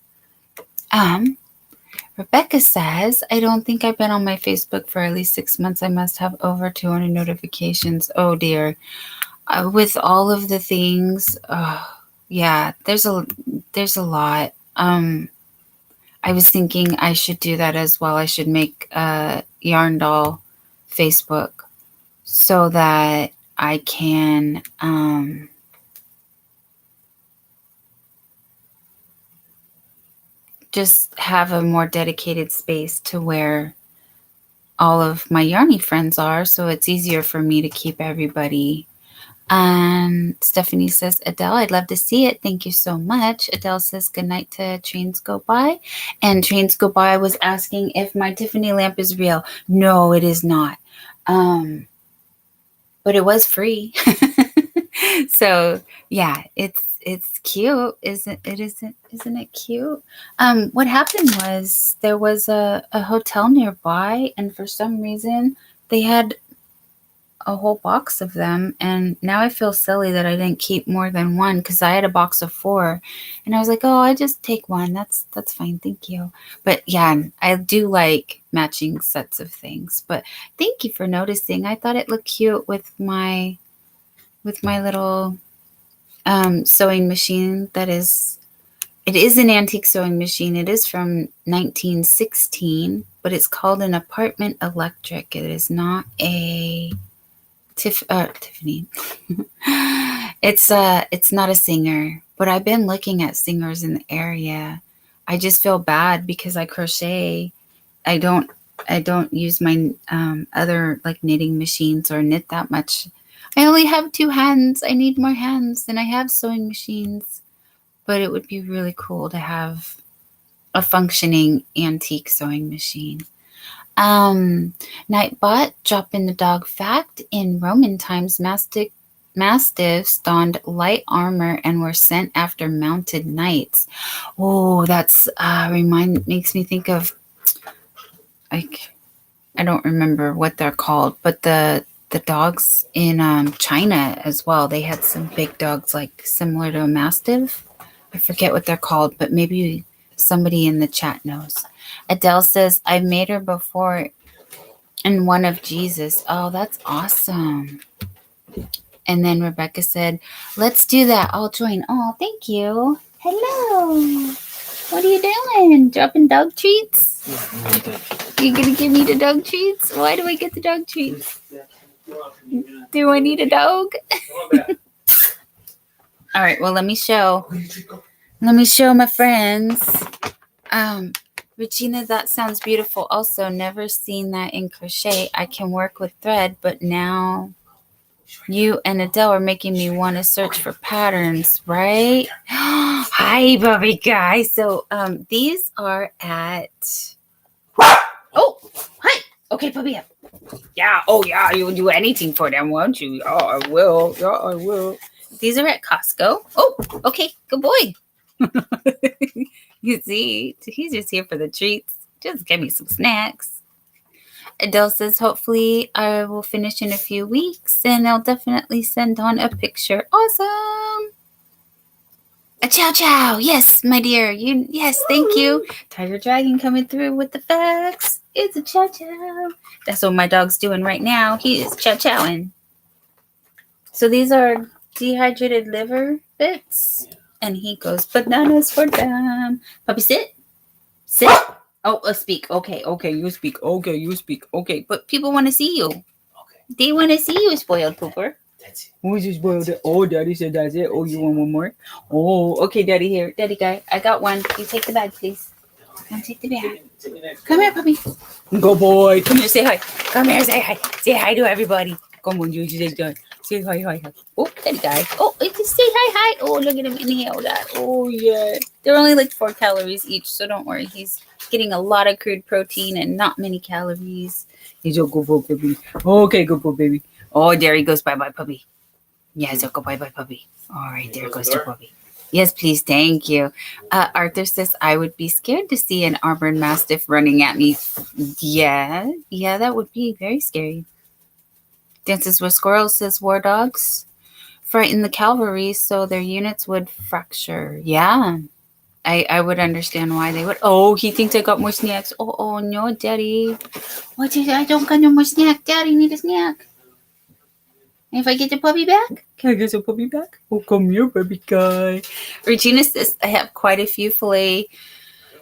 Rebecca says, I don't think I've been on my Facebook for at least 6 months. I must have over 200 notifications. Oh dear. With all of the things, yeah, there's a lot. I was thinking I should do that as well. I should make a Yarn Doll Facebook so that I can just have a more dedicated space to where all of my Yarny friends are, so it's easier for me to keep everybody. And Stephanie says, Adele, I'd love to see it. Thank you so much. Adele says, good night to Trains Go By. And Trains Go By was asking if my Tiffany lamp is real. No, it is not. But it was free. So yeah, it's cute. Isn't it cute? What happened was there was a hotel nearby, and for some reason they had a whole box of them, and now I feel silly that I didn't keep more than one, because I had a box of 4, and I was like, oh, I just take one. That's fine, thank you. But yeah, I do like matching sets of things. But thank you for noticing. I thought it looked cute with my little sewing machine. It is an antique sewing machine. It is from 1916, but it's called an Apartment Electric. It is not a Tiffany. It's not a Singer, but I've been looking at Singers in the area. I just feel bad because I crochet. I don't use my other like knitting machines or knit that much. I only have 2 hands. I need more hands, and I have sewing machines, but it would be really cool to have a functioning antique sewing machine. Nightbot, drop in the dog fact. In Roman times, mastiffs donned light armor and were sent after mounted knights. Oh, that's makes me think of, like, I don't remember what they're called, but the dogs in China as well. They had some big dogs, like similar to a mastiff. I forget what they're called, but maybe somebody in the chat knows. Adele says, I've made her before in one of Jesus. Oh, that's awesome. And then Rebecca said, let's do that. I'll join. Oh, thank you. Hello. What are you doing? Dropping dog treats? You gonna give me the dog treats? Why do I get the dog treats? Do I need a dog? All right, well, let me show my friends. Regina, that sounds beautiful. Also, never seen that in crochet. I can work with thread, but now you and Adele are making me want to search for patterns, right? Hi, Bobby guy. So these are at... Oh, hi. Okay, puppy. Yeah, oh yeah, you'll do anything for them, won't you? Yeah, I will. Yeah, I will. These are at Costco. Oh, okay, good boy. You see, he's just here for the treats. Just give me some snacks. Adele says, hopefully I will finish in a few weeks, and I'll definitely send on a picture. Awesome. A chow chow. Yes, my dear. Yes, thank you. Tiger Dragon coming through with the facts. It's a chow chow. That's what my dog's doing right now. He is chow chowing. So these are dehydrated liver bits. And he goes, bananas for them. Puppy, sit. Sit. Oh, speak. Okay, you speak. Okay, you speak. Okay, but people want to see you. Okay. They want to see you, spoiled pooper. That's it. Who's you spoiled? Oh, Daddy said that's it. Oh, you want one more? Oh, okay, Daddy here. Daddy guy, I got one. You take the bag, please. Come take the bag. Come here, puppy. Go, boy. Come here, say hi. Come here, say hi. Say hi to everybody. Come on, you say that. Say hi. Oh, Daddy guy. Oh, just say hi. Oh, look at him inhale that. Oh, yeah. They're only like 4 calories each, so don't worry. He's getting a lot of crude protein and not many calories. He's a good boy, baby. Okay, good boy, baby. Oh, there he goes. Bye-bye, puppy. Yeah, so go bye-bye, puppy. All right, there goes the puppy. Yes, please. Thank you. Arthur says, I would be scared to see an armored mastiff running at me. Yeah, that would be very scary. Dances with Squirrels says, war dogs frighten the cavalry so their units would fracture. Yeah, I would understand why they would. Oh, he thinks I got more snacks. Oh, no, Daddy. What is I don't got no more snack. Daddy need a snack. If I get the puppy back? Can I get the puppy back? Oh, come here, baby guy. Regina says, I have quite a few filet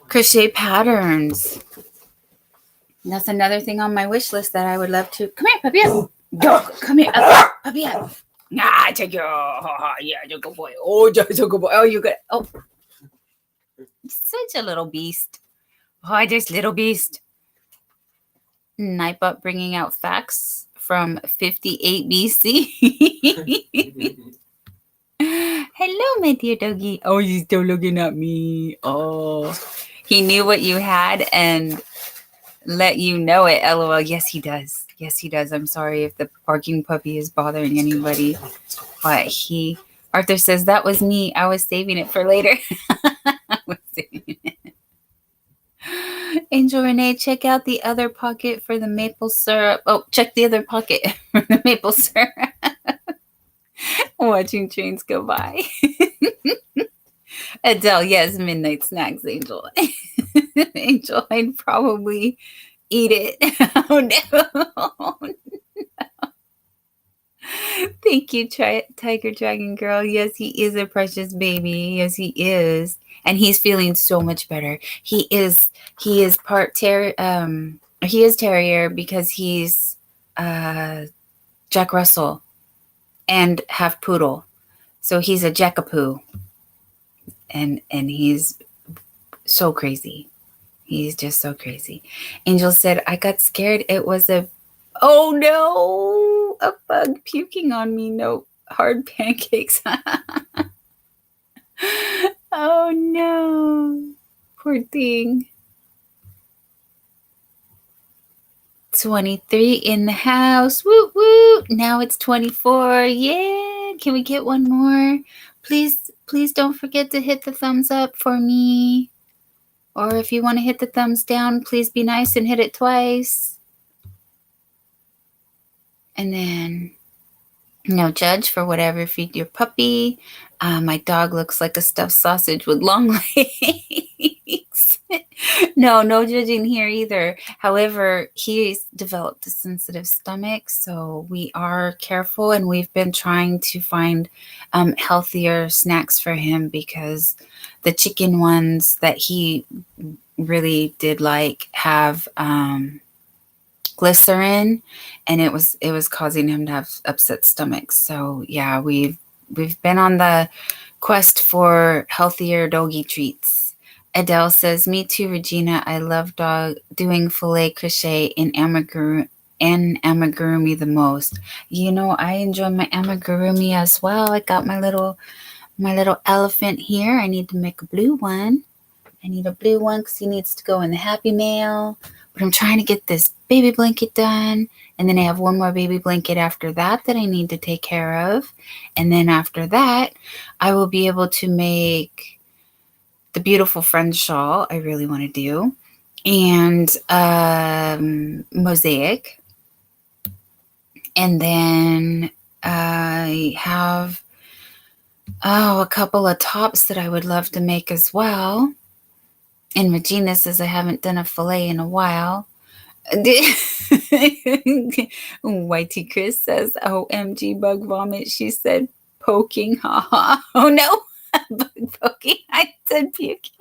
crochet patterns. That's another thing on my wish list that I would love to. Come here, puppy. Go. Come here. Puppy. Ah, take you. Yeah, you're a good boy. Oh, you're a good boy. Oh, you good. Oh, such a little beast. Oh, this little beast. Nightbot bringing out facts from 58 BC. Hello, my dear doggy. Oh, he's still looking at me. Oh, he knew what you had and let you know it. LOL. Yes, he does. Yes, he does. I'm sorry if the barking puppy is bothering anybody. But Arthur says, that was me. I was saving it for later. I was saving it. Angel Renee, check out the other pocket for the maple syrup. Oh, check the other pocket for the maple syrup. Watching trains go by. Adele, yes, midnight snacks, Angel. Angel, I'd probably eat it. Oh, no. Thank you, Tiger Dragon Girl. Yes, he is a precious baby. Yes, he is. And he's feeling so much better. He is part terrier. He is terrier because he's Jack Russell and half poodle. So he's a jackapoo. And he's so crazy. He's just so crazy. Angel said, I got scared. It was oh no, a bug puking on me. No, hard pancakes. Oh no, poor thing. 23 in the house. Woo woo. Now it's 24. Yeah. Can we get one more? Please don't forget to hit the thumbs up for me. Or if you want to hit the thumbs down, please be nice and hit it twice. And then no judge for whatever feed your puppy. My dog looks like a stuffed sausage with long legs. No judging here either. However, he's developed a sensitive stomach, so we are careful, and we've been trying to find healthier snacks for him because the chicken ones that he really did like have glycerin, and it was causing him to have upset stomach. So yeah, we've been on the quest for healthier doggy treats. Adele says, me too, Regina. I love doing filet crochet in amigurumi the most. You know, I enjoy my amigurumi as well. I got my little elephant here. I need to make a blue one. I need a blue one because he needs to go in the Happy Mail. But I'm trying to get this baby blanket done. And then I have one more baby blanket after that I need to take care of. And then after that, I will be able to make the beautiful friend shawl I really want to do. And mosaic. And then I have a couple of tops that I would love to make as well. And Regina says, I haven't done a fillet in a while. Whitey Chris says, OMG, bug vomit. She said, poking. Haha. Oh, no. Bug poking. I said puking.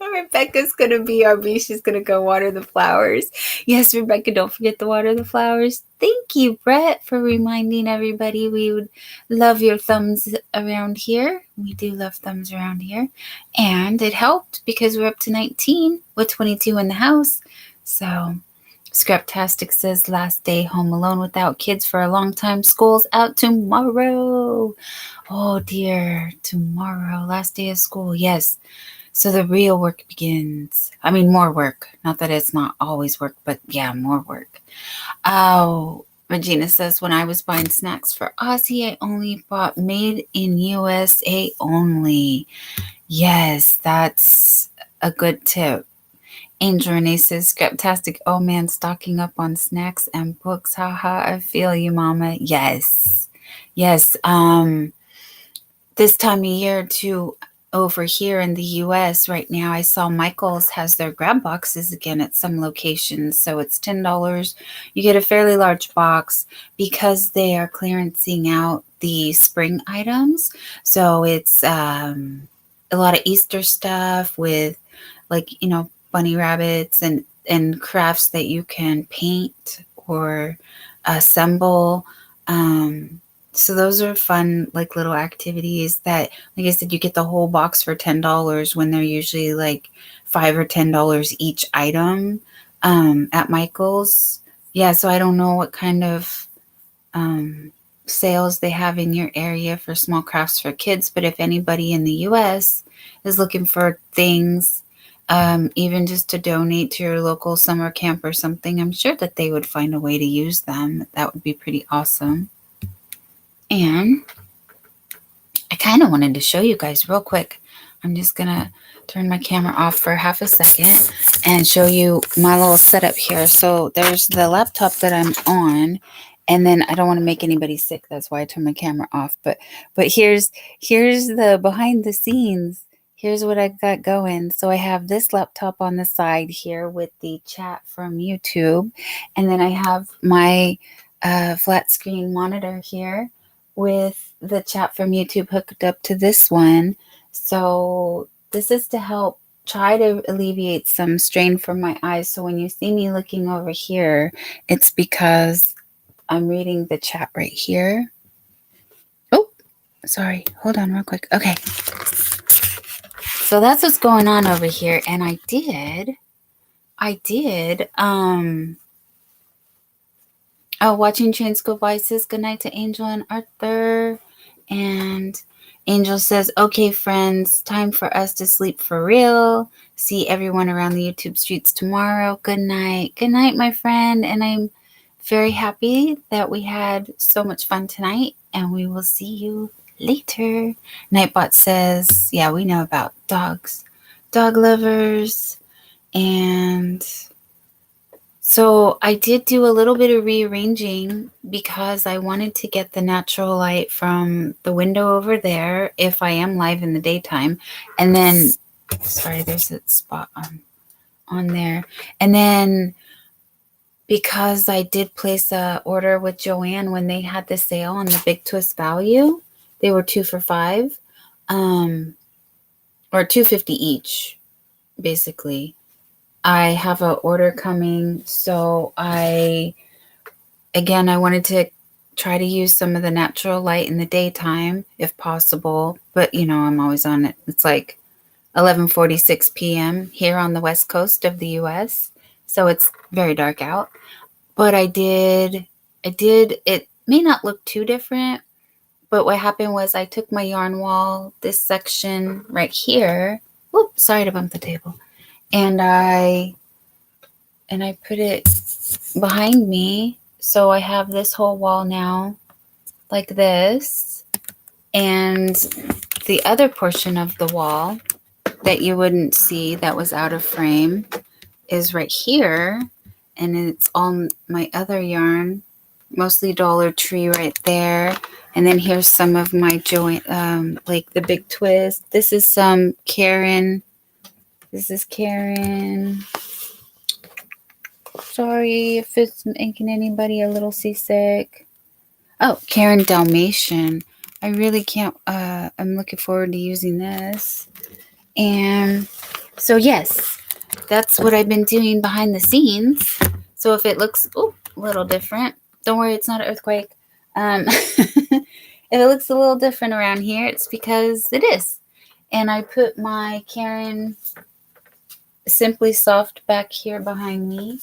Rebecca's going to be our bee. She's going to go water the flowers. Yes, Rebecca, don't forget to water the flowers. Thank you, Brett, for reminding everybody. We would love your thumbs around here. We do love thumbs around here. And it helped because we're up to 19 with 22 in the house. So Scraptastic says, last day home alone without kids for a long time. School's out tomorrow. Oh, dear. Tomorrow. Last day of school. Yes. So the real work begins. I mean, more work. Not that it's not always work, but yeah, more work. Oh, Regina says, when I was buying snacks for Aussie, I only bought made in USA only. Yes, that's a good tip. Angel Renee says, Scraptastic, oh man, stocking up on snacks and books. Haha, I feel you, mama. Yes. Yes. This time of year too, over here in the US right now, I saw Michael's has their grab boxes again at some locations. So it's $10. You get a fairly large box because they are clearancing out the spring items. So it's a lot of Easter stuff with, like, bunny rabbits and crafts that you can paint or assemble. So those are fun, like, little activities that, like I said, you get the whole box for $10 when they're usually like $5 or $10 each item at Michael's. Yeah, so I don't know what kind of sales they have in your area for small crafts for kids, but if anybody in the US is looking for things, even just to donate to your local summer camp or something, I'm sure that they would find a way to use them. That would be pretty awesome. And I kind of wanted to show you guys real quick. I'm just going to turn my camera off for half a second and show you my little setup here. So there's the laptop that I'm on, and then I don't want to make anybody sick. That's why I turned my camera off. But here's the behind the scenes. Here's what I got going. So I have this laptop on the side here with the chat from YouTube. And then I have my flat screen monitor here with the chat from YouTube hooked up to this one. So this is to help try to alleviate some strain from my eyes. So when you see me looking over here, it's because I'm reading the chat right here. Oh, sorry. Hold on real quick. Okay. So that's what's going on over here. And I did, watching trains go by says good night to Angel and Arthur. And Angel says, okay, friends, time for us to sleep for real. See everyone around the YouTube streets tomorrow. Good night. Good night, my friend. And I'm very happy that we had so much fun tonight. And we will see you later. Nightbot says, yeah, we know about dogs. Dog lovers. And so I did do a little bit of rearranging because I wanted to get the natural light from the window over there if I am live in the daytime. And then, sorry, there's a spot on there. And then because I did place a order with Joanne when they had the sale on the Big Twist Value, they were 2 for $5, or $2.50 each, basically. I have an order coming, so I wanted to try to use some of the natural light in the daytime if possible, but I'm always on it. It's like 11:46 p.m. here on the west coast of the US, so it's very dark out. But I did, it may not look too different, but what happened was I took my yarn wall, this section right here, whoops, sorry to bump the table, and I put it behind me. So I have this whole wall now like this. And the other portion of the wall that you wouldn't see that was out of frame is right here. And it's all my other yarn, mostly Dollar Tree right there. And then here's some of my joint, like the Big Twist. This is some Karen. This is Karen. Sorry if it's making anybody a little seasick. Oh, Karen Dalmatian. I really can't, I'm looking forward to using this. And so yes, that's what I've been doing behind the scenes. So if it looks a little different, don't worry, it's not an earthquake. If it looks a little different around here, it's because it is. And I put my Karen Simply Soft back here behind me.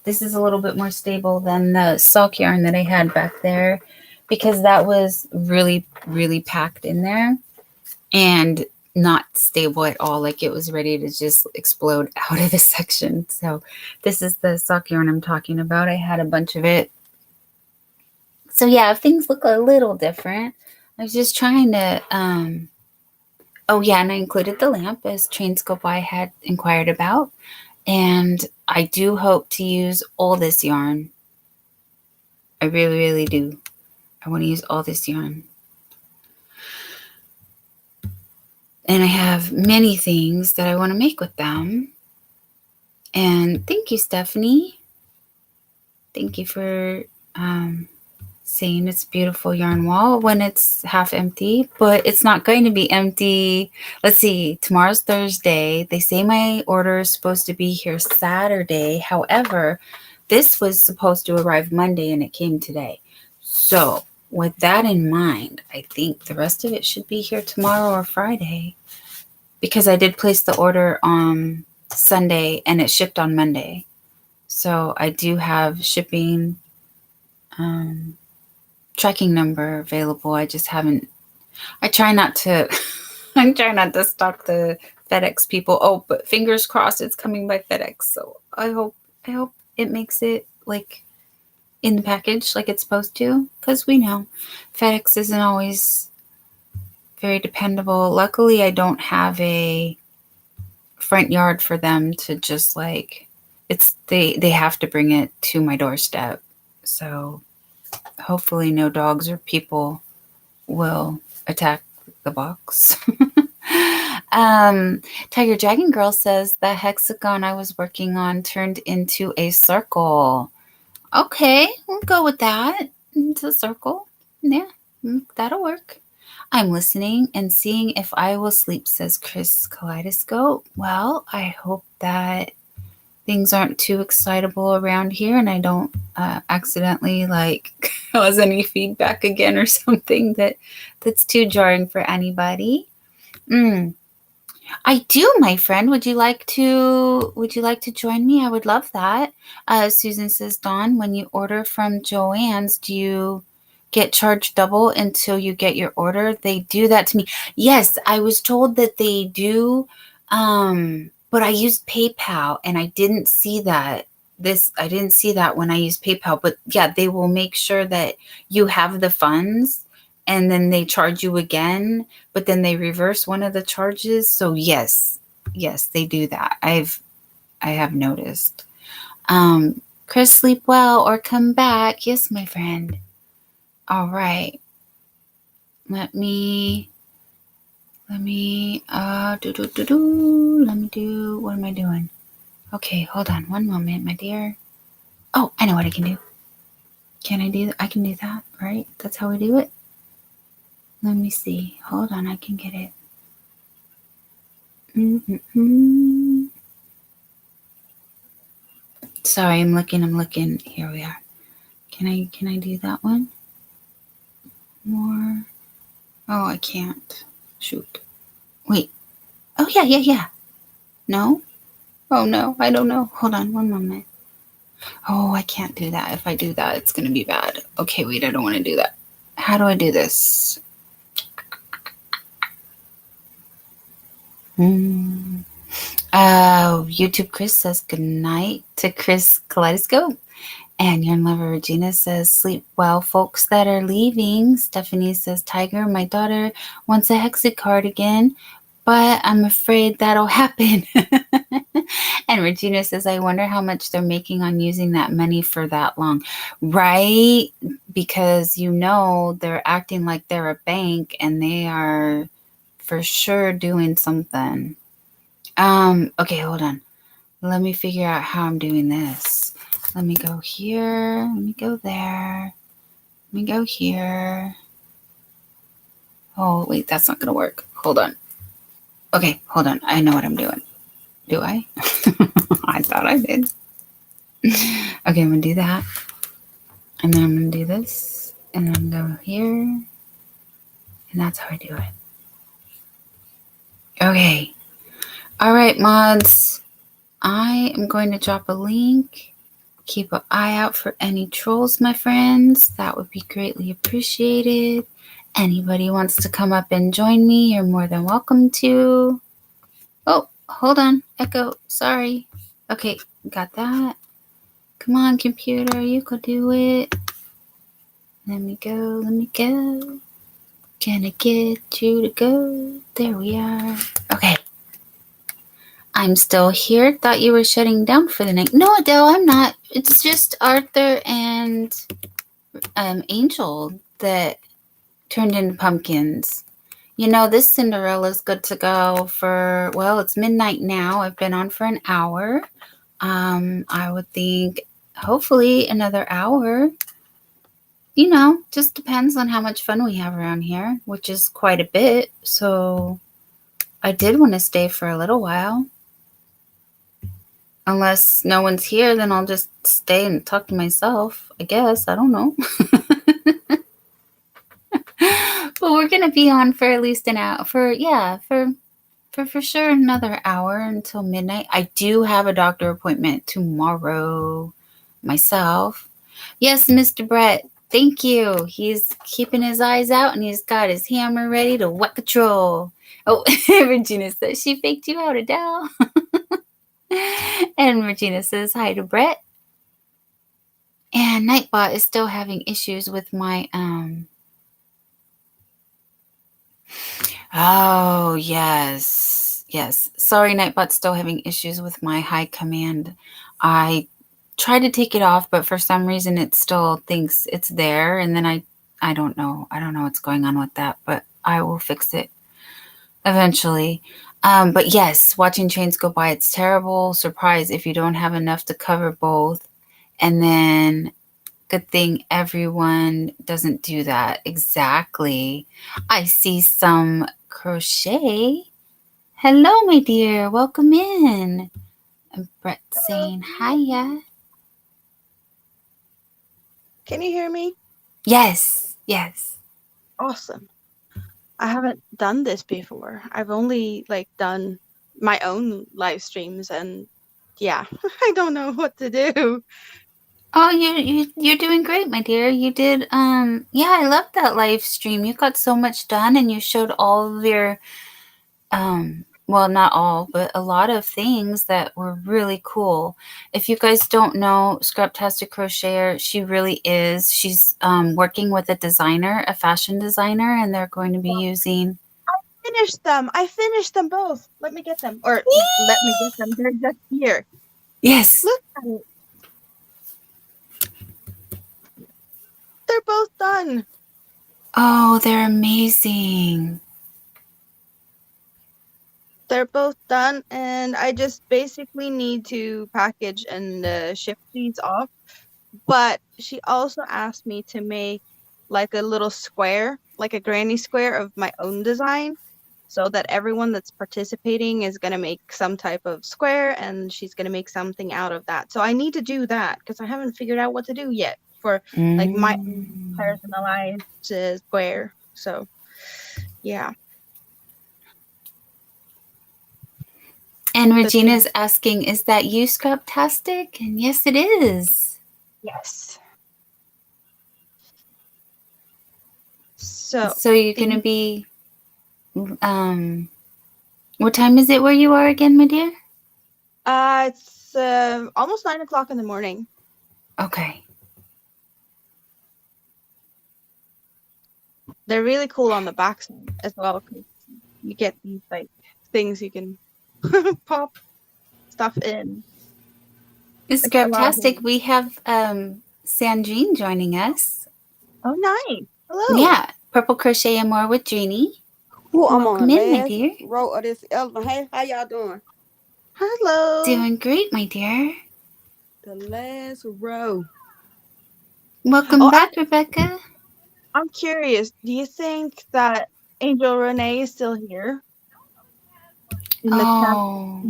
This is a little bit more stable than the sock yarn that I had back there because that was really, really packed in there. And not stable at all. Like it was ready to just explode out of the section. So this is the sock yarn I'm talking about. I had a bunch of it. So yeah, things look a little different. I was just trying to, oh yeah, and I included the lamp as Train Scope I had inquired about. And I do hope to use all this yarn. I really, really do. I want to use all this yarn. And I have many things that I want to make with them. And thank you, Stephanie. Thank you for saying it's beautiful yarn wall when it's half empty, but it's not going to be empty. Let's see, tomorrow's Thursday. They say my order is supposed to be here Saturday. However, this was supposed to arrive Monday and it came today. So with that in mind, I think the rest of it should be here tomorrow or Friday, because I did place the order on Sunday and it shipped on Monday. So I do have shipping tracking number available. I just haven't. I try not to. I try not to stalk the FedEx people. Oh, but fingers crossed, it's coming by FedEx. So I hope it makes it like in the package like it's supposed to. Because we know FedEx isn't always very dependable. Luckily, I don't have a front yard for them to just like. They have to bring it to my doorstep. So hopefully no dogs or people will attack the box. Tiger Dragon Girl says the hexagon I was working on turned into a circle. Okay, we'll go with that. It's a circle. Yeah, that'll work. I'm listening and seeing if I will sleep, says Chris Kaleidoscope. Well, I hope that things aren't too excitable around here and I don't accidentally like cause any feedback again or something that's too jarring for anybody. I do, my friend. Would you like to join me? I would love that. Susan says, Dawn, when you order from Joann's, do you get charged double until you get your order? They do that to me. Yes, I was told that they do. But I used PayPal and I didn't see that. I didn't see that when I used PayPal. But yeah, they will make sure that you have the funds and then they charge you again, but then they reverse one of the charges. So yes, they do that. I have noticed. Chris, sleep well or come back. Yes, my friend. All right. Let me what am I doing? Okay, hold on one moment, my dear. Oh, I know what I can do. I can do that, right? That's how we do it. Let me see. Hold on, I can get it. Sorry, I'm looking. Here we are. Can I do that one? More. Oh, I can't. Shoot. Wait. Oh, yeah. No? Oh, no. I don't know. Hold on one moment. Oh, I can't do that. If I do that, it's going to be bad. Okay, wait. I don't want to do that. How do I do this? YouTube Chris says good night to Chris Kaleidoscope. And Yarn Lover Regina says, sleep well, folks that are leaving. Stephanie says, Tiger, my daughter wants a Hexi cardigan, but I'm afraid that'll happen. And Regina says, I wonder how much they're making on using that money for that long. Right? Because they're acting like they're a bank and they are for sure doing something. Okay, hold on. Let me figure out how I'm doing this. Let me go here. Let me go there. Let me go here. Oh, wait, that's not going to work. Hold on. Okay, hold on. I know what I'm doing. Do I? I thought I did. Okay, I'm going to do that. And then I'm going to do this. And then go here. And that's how I do it. Okay. All right, mods. I am going to drop a link Keep an eye out for any trolls, my friends. That would be greatly appreciated. Anybody wants to come up and join me, you're more than welcome to. Oh, hold on. Echo. Sorry. Okay, got that. Come on, computer. You could do it. Let me go. Can I get you to go? There we are. Okay. I'm still here. Thought you were shutting down for the night. No, Adele, I'm not. It's just Arthur and Angel that turned into pumpkins. You know, this Cinderella's good to go for, well, it's midnight now. I've been on for an hour. I would think hopefully another hour. You know, just depends on how much fun we have around here, which is quite a bit. So I did want to stay for a little while. Unless no one's here, then I'll just stay and talk to myself, I guess. I don't know. But we're going to be on for at least an hour. For sure another hour until midnight. I do have a doctor appointment tomorrow myself. Yes, Mr. Brett. Thank you. He's keeping his eyes out and he's got his hammer ready to whack a troll. Oh, Regina says she faked you out, Adele. And Regina says hi to Brett. And Nightbot is still having issues with my Oh, yes. Sorry, Nightbot's still having issues with my high command. I tried to take it off, but for some reason it still thinks it's there. And then I don't know. I don't know what's going on with that, but I will fix it eventually. But yes, watching trains go by, it's terrible surprise if you don't have enough to cover both. And then good thing everyone doesn't do that. Exactly. I see some Crochet. Hello, my dear. Welcome in. And Brett saying hiya. Can you hear me? Yes. Awesome. I haven't done this before. I've only done my own live streams, and yeah, I don't know what to do. Oh, you're doing great, my dear. You did yeah, I love that live stream. You got so much done and you showed all of your well, not all, but a lot of things that were really cool. If you guys don't know Scraptastic Crocheter, she really is. She's working with a designer, a fashion designer, and they're going to be using. I finished them both. Let me get them. Or let me get them. They're just here. Yes. Look at it. They're both done. Oh, they're amazing. They're both done, and I just basically need to package and ship these off. But she also asked me to make like a little square, like a granny square of my own design, so that everyone that's participating is going to make some type of square, and she's going to make something out of that. So I need to do that because I haven't figured out what to do yet for like my personalized square. So yeah. And Regina's asking, is that you, Scraptastic? And yes, it is. Yes. So you're going to be, what time is it where you are again, my dear? It's almost 9 o'clock in the morning. Okay. They're really cool on the back side as well, because you get these like things you can pop stuff in. It's Scraptastic. We have Sandrine joining us. Oh, nice. Hello. Yeah, Purple Crochet and More with Jeannie. Well, I'm Welcome on in, the my dear. row of this elephant. Hey, how y'all doing? Hello. Doing great, my dear. The last row. Welcome back, Rebecca. I'm curious. Do you think that Angel Renee is still here? In the chat,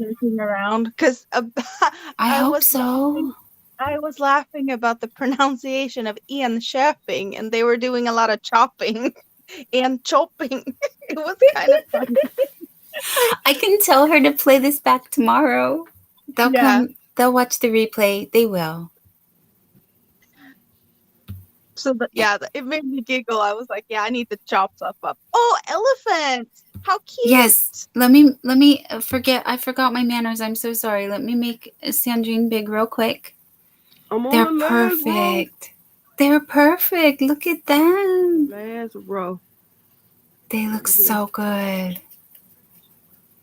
looking around, because I hope so. I was laughing about the pronunciation of Ian Scheffing, and they were doing a lot of chopping and chopping. It was kind of funny. I can tell her to play this back tomorrow. They'll watch the replay. They will. So it made me giggle. I was like, yeah, I need to chop stuff up. Oh, elephants! How cute! Yes. Let me forget. I forgot my manners. I'm so sorry. Let me make Sandrine big real quick. I'm on They're the last row. perfect. They're perfect. Look at them. Last row. They look so good.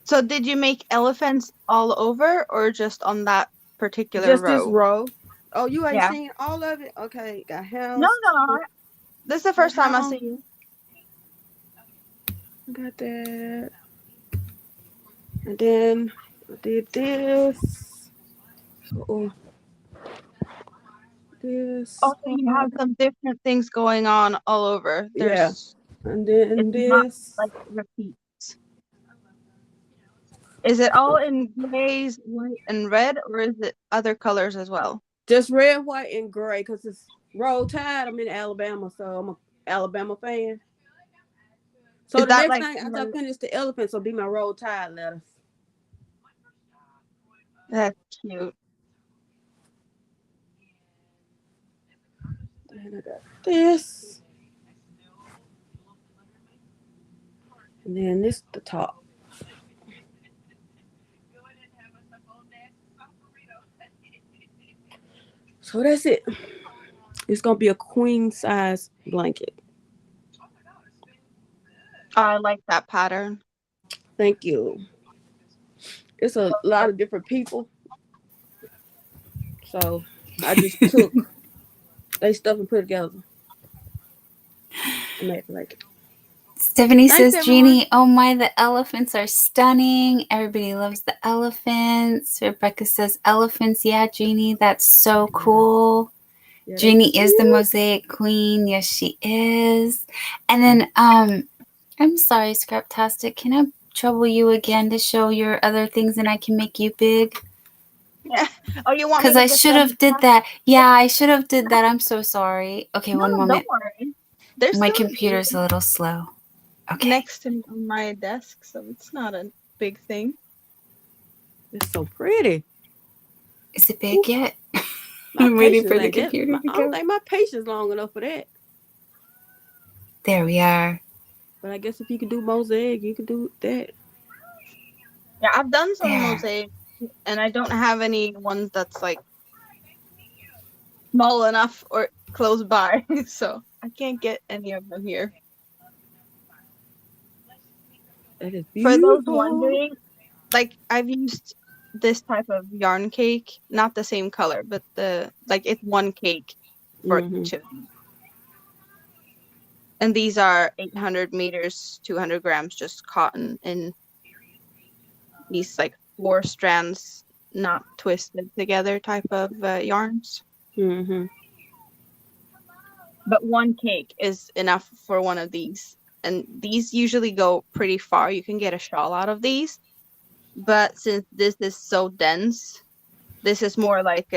So did you make elephants all over or just on that particular Just row? this row. Oh, you ain't Yeah. seen all of it? Okay, got hounds. No. This is the first time I see you. Got that. And then I did this. Oh, this. Also, you have some different things going on all over. There's And then it's not this. like repeats. Is it all in grays, white, and red, or is it other colors as well? Just red, white, and gray because it's Roll Tide. I'm in Alabama, so I'm an Alabama fan. So Is the that next like thing after I finish the elephants will be my Roll Tide letters. That's cute. And I got this. And then this the top. So that's it. It's gonna be a queen size blanket. I like that pattern. Thank you. It's a lot of different people. So I just took they stuff and put it together. I made it like it. Stephanie Thanks, says, everyone. Jeannie, oh my, the elephants are stunning. Everybody loves the elephants. Rebecca says, elephants. Yeah, Jeannie, that's so cool. Yeah, Jeannie is the mosaic queen. Yes, she is. And then, I'm sorry, Scraptastic. Can I trouble you again to show your other things and I can make you big? Yeah. Oh, you want me Because to I get should have did that. Yeah, I should have did that. I'm so sorry. Okay, one moment. Don't worry. There's My still computer's a little slow. Okay. next to me on my desk, so it's not a big thing. It's so pretty. Is it big yet? My I'm waiting for the patience ain't computer that. to I don't go. think my patience long enough for that. There we are. But I guess if you could do mosaic, you could do that. Yeah, I've done some There. mosaic, and I don't have any ones that's like small enough or close by, so I can't get any of them here. That is For those beautiful. wondering, like I've used this type of yarn cake, not the same color, but it's one cake for each of these. And these are 800 meters, 200 grams, just cotton in these like 4 strands, not twisted together type of yarns. But one cake is enough for one of these. And these usually go pretty far. You can get a shawl out of these. But since this is so dense, this is more like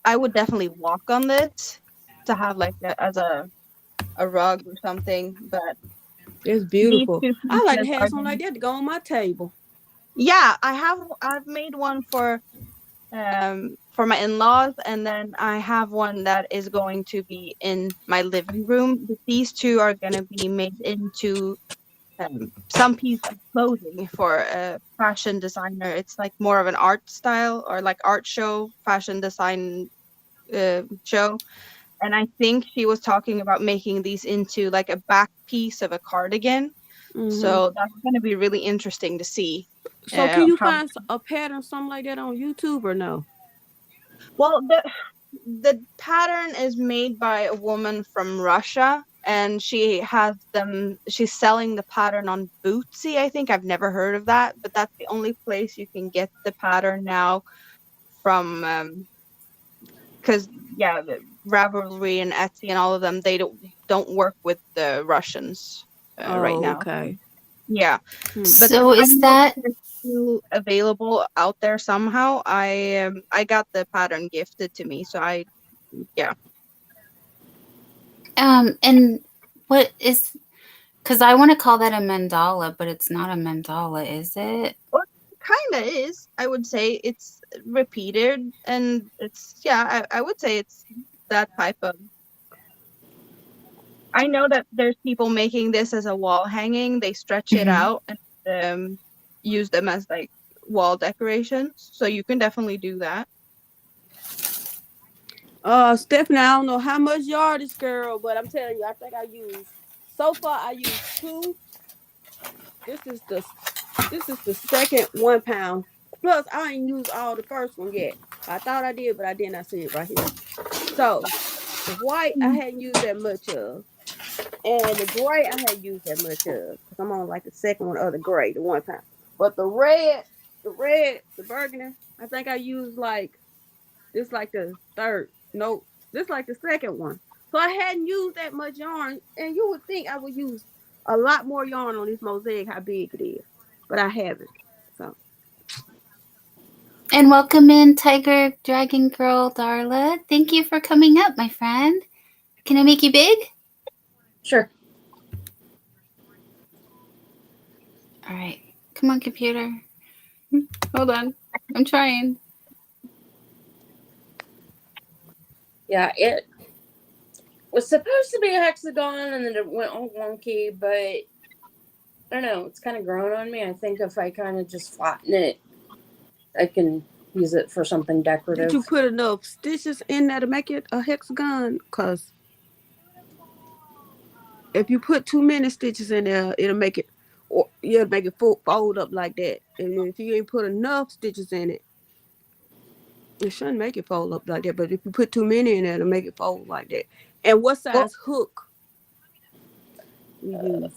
I would definitely walk on this to have like as a rug or something. But it's beautiful. these two I like to pieces have are something like that to go on my table. Yeah, I've made one for my in-laws, and then I have one that is going to be in my living room. But these two are going to be made into some piece of clothing for a fashion designer. It's like more of an art style or like art show, fashion design show. And I think she was talking about making these into like a back piece of a cardigan. So that's going to be really interesting to see. So can you how find a pattern, something like that on YouTube or no? Well, the pattern is made by a woman from Russia, and she has them. She's selling the pattern on Bootsy. I think I've never heard of that, but that's the only place you can get the pattern now from. Because the Ravelry and Etsy and all of them, they don't work with the Russians right now. Okay. Yeah. So is that still available out there somehow? I got the pattern gifted to me, so and what is, because I want to call that a mandala, but it's not a mandala, is it? Well, it kind of is. I would say it's repeated, and it's I would say it's that type of I know that there's people making this as a wall hanging. They stretch it out and use them as like wall decorations. So you can definitely do that. Stephanie, I don't know how much yard this girl, but I'm telling you, I think so far I used two. This is the second 1 pound. Plus, I ain't used all the first one yet. I thought I did, but I did not see it right here. So the white I hadn't used that much of. And the gray I hadn't used that much of. Because I'm on like the second one of the gray, the 1 pound. But the burgundy, I think I used like the third. No, this like the second one. So I hadn't used that much yarn. And you would think I would use a lot more yarn on this mosaic, how big it is. But I haven't. So And welcome in, Tiger Dragon Girl Darla. Thank you for coming up, my friend. Can I make you big? Sure. All right. Come on, computer. Hold on. I'm trying. Yeah, it was supposed to be a hexagon and then it went all wonky, but I don't know. It's kind of grown on me. I think if I kind of just flatten it, I can use it for something decorative. did you put enough stitches in there to make it a hexagon? Because if you put too many stitches in there, it'll make it fold up like that. And if you ain't put enough stitches in it, it shouldn't make it fold up like that. But if you put too many in there, it'll make it fold like that. And what size hook you use?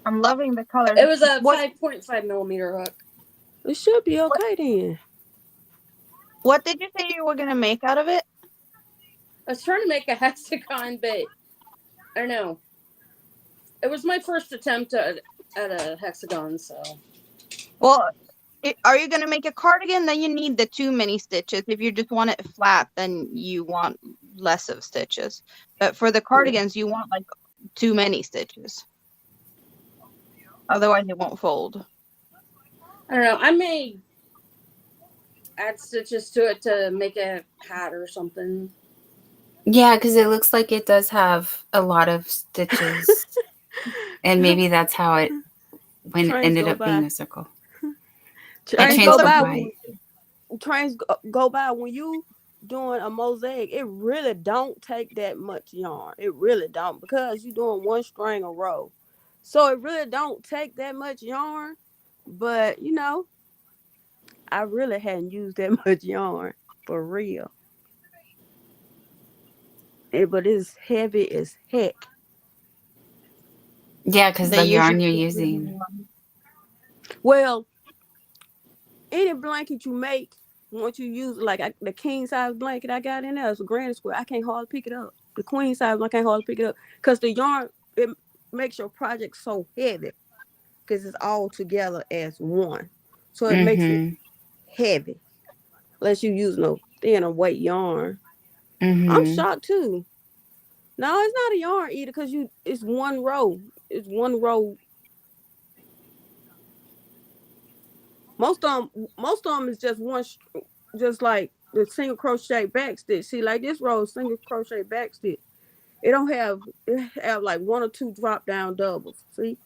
I'm loving the color. It was a 5.5 millimeter hook. It should be okay then. What did you say you were gonna make out of it? I was trying to make a hexagon, but I don't know. It was my first attempt at a hexagon, so. Well, are you gonna make a cardigan? Then you need the too many stitches. If you just want it flat, then you want less of stitches. But for the cardigans, you want like too many stitches. Otherwise, it won't fold. I don't know. I may add stitches to it to make a hat or something. Yeah, because it looks like it does have a lot of stitches. And maybe that's how it ended up being a circle. Trains go by when you doing a mosaic. It really don't take that much yarn. It really don't, because you're doing one string a row. So it really don't take that much yarn. But I really hadn't used that much yarn for real. But it's heavy as heck. Yeah, because the yarn you're using. Well, any blanket you make, once you use like the king size blanket I got in there, it's a granny square. I can't hardly pick it up. The queen size one, I can't hardly pick it up because the yarn, it makes your project so heavy because it's all together as one. So it makes it heavy unless you use no thinner weight yarn. I'm shocked too. No, it's not a yarn either because it's one row. It's one row. Most of them is just one, just like the single crochet back stitch. See, like this row is single crochet back stitch. It have like one or two drop down doubles. See,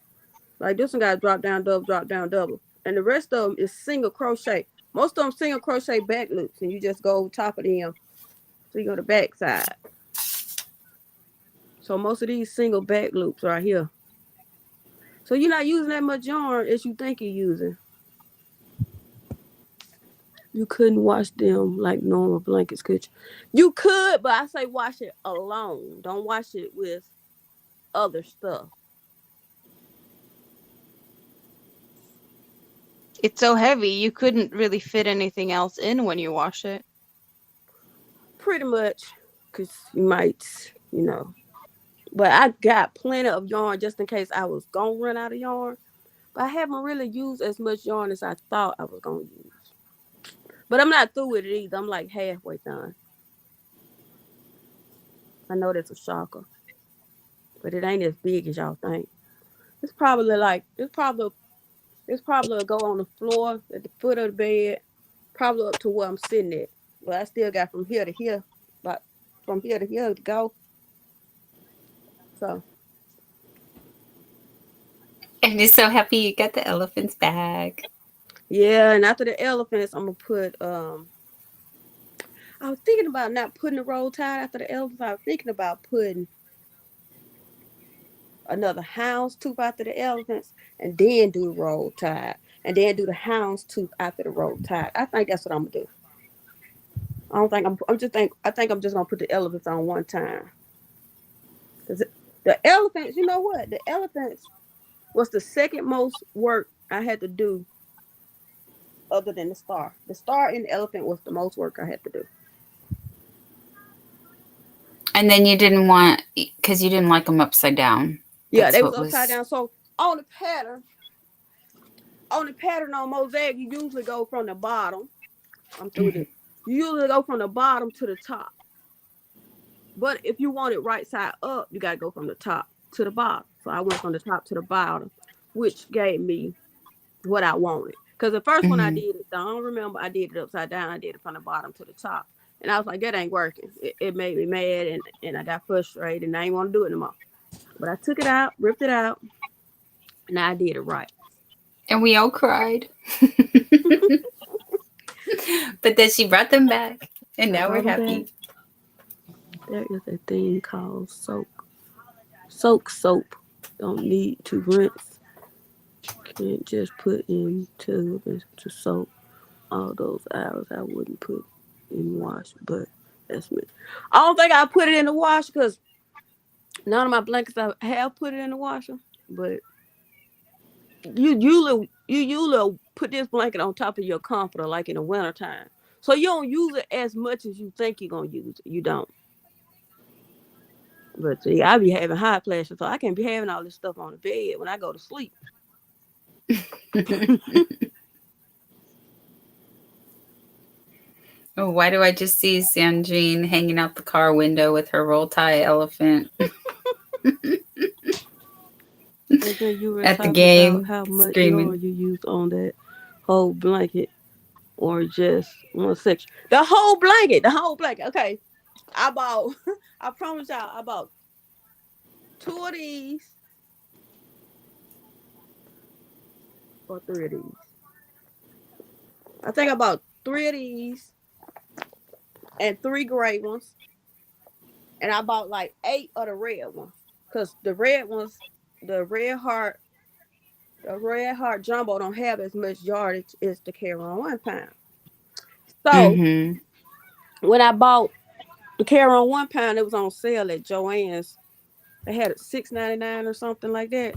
like this one got drop down double, and the rest of them is single crochet. Most of them single crochet back loops, and you just go over top of them. So you go to the back side. So most of these single back loops right here. So you're not using that much yarn as you think you're using. You couldn't wash them like normal blankets, could you? You could, but I say wash it alone. Don't wash it with other stuff. It's so heavy, you couldn't really fit anything else in when you wash it. Pretty much, because you might, But I got plenty of yarn just in case I was going to run out of yarn. But I haven't really used as much yarn as I thought I was going to use. But I'm not through with it either. I'm like halfway done. I know that's a shocker. But it ain't as big as y'all think. It's probably go on the floor at the foot of the bed. Probably up to where I'm sitting at. But I still got from here to here about from here to here to go. So I'm just so happy you got the elephants back. yeah, and after the elephants, I'm gonna put I was thinking about not putting the roll tide after the elephants. I was thinking about putting another houndstooth after the elephants, and then do the roll tide, and then do the houndstooth after the roll tide. I think that's what I'm gonna do. I don't think I think I'm just gonna put the elephants on one time. Cause the elephants, you know what? The elephants was the second most work I had to do, other than the star. The star and the elephant was the most work I had to do. And then you didn't want, because you didn't like them upside down. Yeah, That's they was what upside down. So on the pattern on mosaic, you usually go from the bottom. I'm through this. You usually go from the bottom to the top. But if you want it right side up, you gotta go from the top to the bottom. So I went from the top to the bottom, which gave me what I wanted. Because the first one I did it, I don't remember, I did it upside down. I did it from the bottom to the top. And I was like, that ain't working. It made me mad, and I got frustrated, and I didn't want to do it anymore. But I took it out, ripped it out, and I did it right. And we all cried. But then she brought them back, and now we're happy. There is a thing called soak. Soak soap. Don't need to rinse. Can't just put in tub to soak. All those hours I wouldn't put in wash, but that's me. I don't think I put it in the wash because none of my blankets I have put it in the washer. But you usually put this blanket on top of your comforter like in the wintertime. So you don't use it as much as you think you're gonna use it. You don't. But see, I be having hot flashes, so I can't be having all this stuff on the bed when I go to sleep. Oh, why do I just see Sandrine hanging out the car window with her roll tie elephant? And then you were At the talking game, about how much screaming. yarn you use on that whole blanket or just one section. The whole blanket. Okay. I promise y'all, I bought 2 of these or 3 of these. I think I bought 3 of these and 3 gray ones. And I bought like 8 of the red ones. Because the red ones, the red heart jumbo don't have as much yardage as the carry on 1 pound. So when I bought the carry on 1 pound, it was on sale at Joann's. They had it $6.99 or something like that.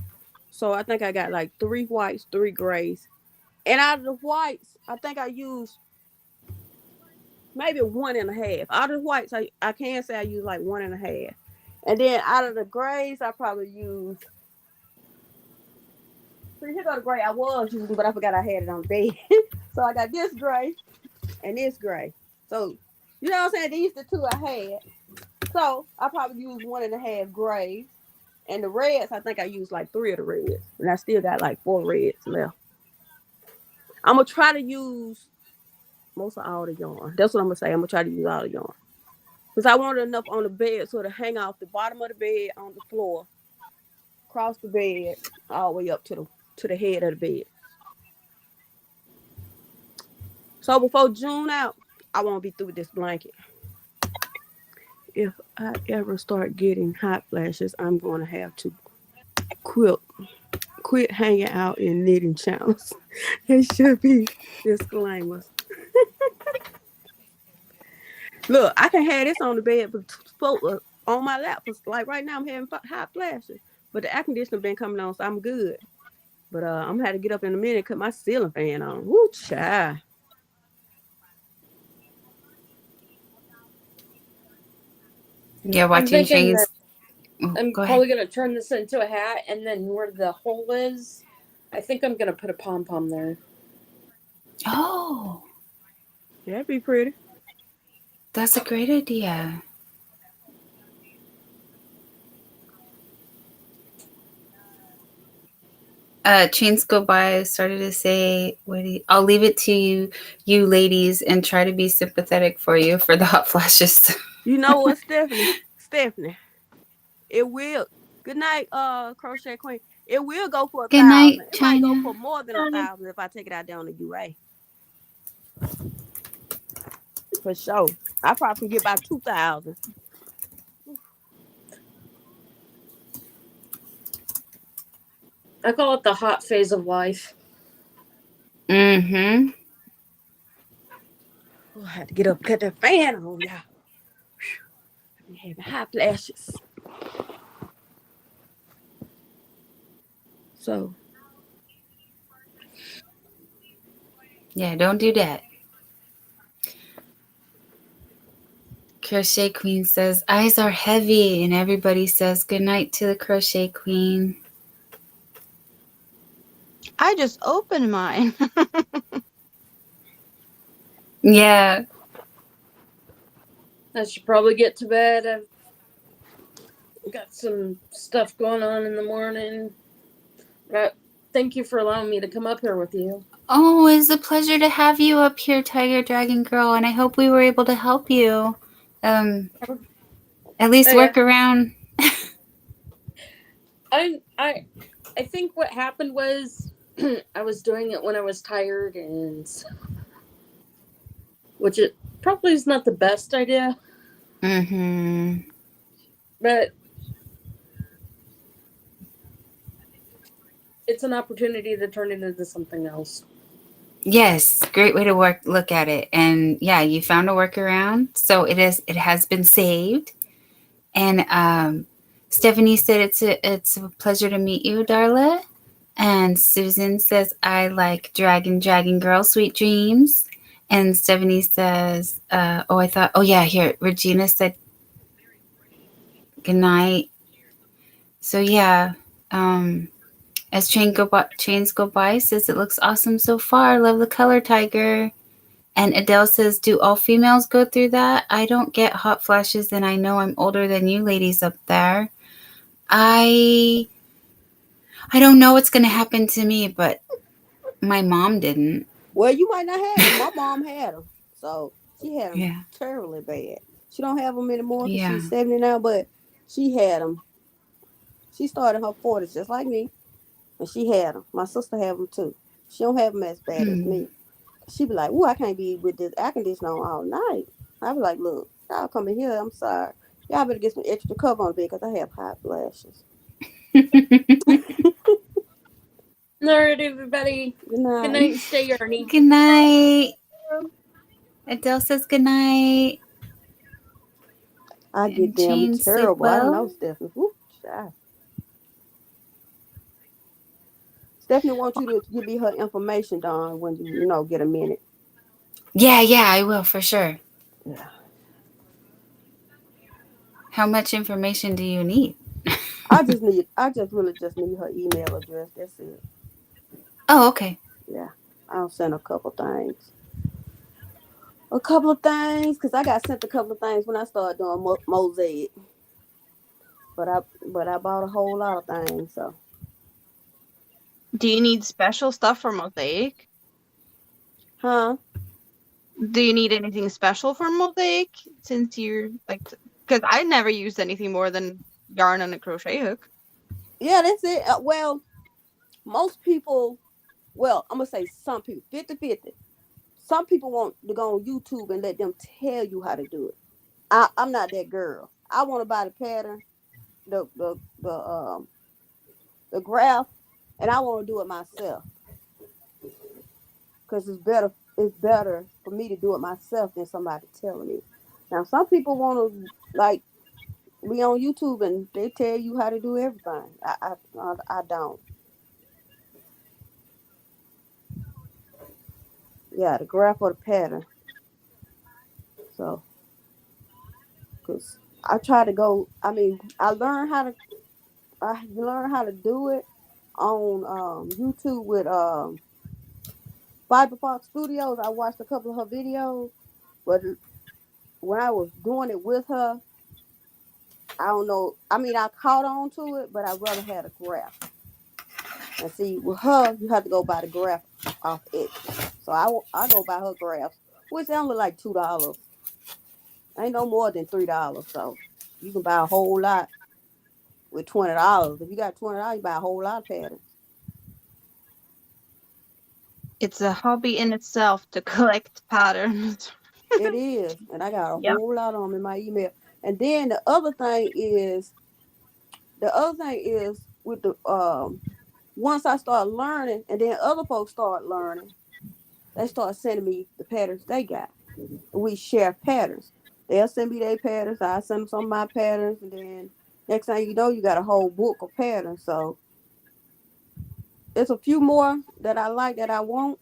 So I think I got like 3 whites, 3 grays. And out of the whites, I think I used maybe 1.5. Out of the whites, I can say I used like 1.5. And then out of the grays, I probably used. So here go the gray I was using, but I forgot I had it on the bed. So I got this gray and this gray. So, you know what I'm saying? These the 2 I had. So I probably used 1.5 grays. And the reds, I think I used like 3 of the reds. And I still got like 4 reds left. I'm going to try to use most of all the yarn. That's what I'm going to say. I'm going to try to use all the yarn. Because I wanted enough on the bed so to hang off the bottom of the bed on the floor, across the bed, all the way up to the head of the bed. So before June out, I won't be through with this blanket. If I ever start getting hot flashes, I'm going to have to quit hanging out in knitting channels. There should be disclaimers. Look, I can have this on the bed, but on my lap. Like right now, I'm having hot flashes, but the air conditioner been coming on, so I'm good. But I'm gonna have to get up in a minute and cut my ceiling fan on. Woo, child. Yeah, watching Shane's. I'm probably going to turn this into a hat, and then where the hole is, I think I'm going to put a pom-pom there. Oh. That'd be pretty. That's a great idea. Chains Go By started to say, I'll leave it to you ladies, and try to be sympathetic for you for the hot flashes. You know what, Stephanie? Stephanie, it will. Good night, Crochet Queen. It will go for Good 1,000. night, It might go China. for more than 1,000 if I take it out down to UA. For sure. I probably can get about 2,000. I call it the hot phase of life. Mm-hmm. Oh, I had to get up, cut that fan on, y'all. I'm having hot flashes. So, Yeah, don't do that. Crochet Queen says, eyes are heavy. And everybody says, good night to the Crochet Queen. I just opened mine. Yeah. I should probably get to bed. I've got some stuff going on in the morning. Thank you for allowing me to come up here with you. Oh, it's a pleasure to have you up here, Tiger Dragon Girl, and I hope we were able to help you. At least work around. I think what happened was I was doing it when I was tired, and which it probably is not the best idea. Mm-hmm. But it's an opportunity to turn it into something else. Yes, great way to look at it. And yeah, you found a workaround. So it has been saved. And Stephanie said it's a pleasure to meet you, Darla. And Susan says, I like Dragon Girl, sweet dreams. And Stephanie says, here, Regina said good night. So yeah, as trains go by, says it looks awesome so far. Love the color, Tiger. And Adele says, do all females go through that? I don't get hot flashes, and I know I'm older than you ladies up there. I don't know what's going to happen to me, but my mom didn't. well, you might not have them. My mom had them. So she had them terribly bad. She don't have them anymore because she's 70 now, but she had them. She started in her 40s just like me, and she had them. My sister have them too. She don't have them as bad as me. She be like, "Ooh, I can't be with this air conditioner on all night." I be like, "Look, y'all come in here. I'm sorry. Y'all better get some extra cover on the bed because I have hot flashes." All right, everybody. Good night. Good night and stay yarny. Good night. Adele says good night. I get them terrible. I know, Stephanie. Woo, child. Stephanie wants you to give me her information, Dawn, when you get a minute. Yeah, I will for sure. Yeah. How much information do you need? I just really just need her email address. That's it. Oh, okay. Yeah. I'll send a couple things. Because I got sent a couple of things when I started doing mosaic. But I bought a whole lot of things, so. Do you need special stuff for mosaic? Huh? Do you need anything special for mosaic? Since you're because I never used anything more than yarn and a crochet hook. Yeah, that's it. Well, most people, I'm going to say some people, 50-50. Some people want to go on YouTube and let them tell you how to do it. I'm not that girl. I want to buy the pattern, the graph, and I want to do it myself. Because it's better for me to do it myself than somebody telling me. Now, some people want to be on YouTube and they tell you how to do everything. I don't. Yeah, the graph or the pattern. So, because I try to go. I mean, I learned how to do it on YouTube with Fiber Fox Studios. I watched a couple of her videos, but when I was doing it with her, I don't know. I mean, I caught on to it, but I rather had a graph. And see, with her, you have to go by the graph off Etsy. So I go by her graphs, which they only like $2. Ain't no more than $3, so you can buy a whole lot with $20. If you got $20, you buy a whole lot of patterns. It's a hobby in itself to collect patterns. It is, and I got a Yep. whole lot of them in my email. And then the other thing is with the once I start learning, and then other folks start learning, they start sending me the patterns they got. We share patterns. They'll send me their patterns. I send them some of my patterns, and then next thing you know, you got a whole book of patterns. So there's a few more that I like that I want,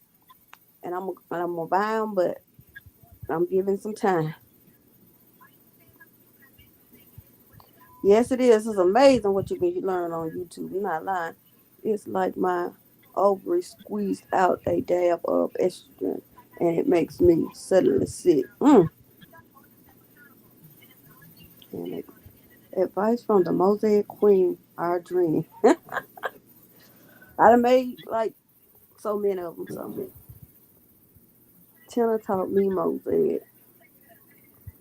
and I'm gonna buy them, but I'm giving some time. Yes, it is. It's amazing what you can learn on YouTube. I'm not lying. It's like my ovaries squeezed out a dab of estrogen, and it makes me suddenly sick. And advice from the Mosaic Queen, our dream. I done made like so many of them. So Tina taught me Mosaic.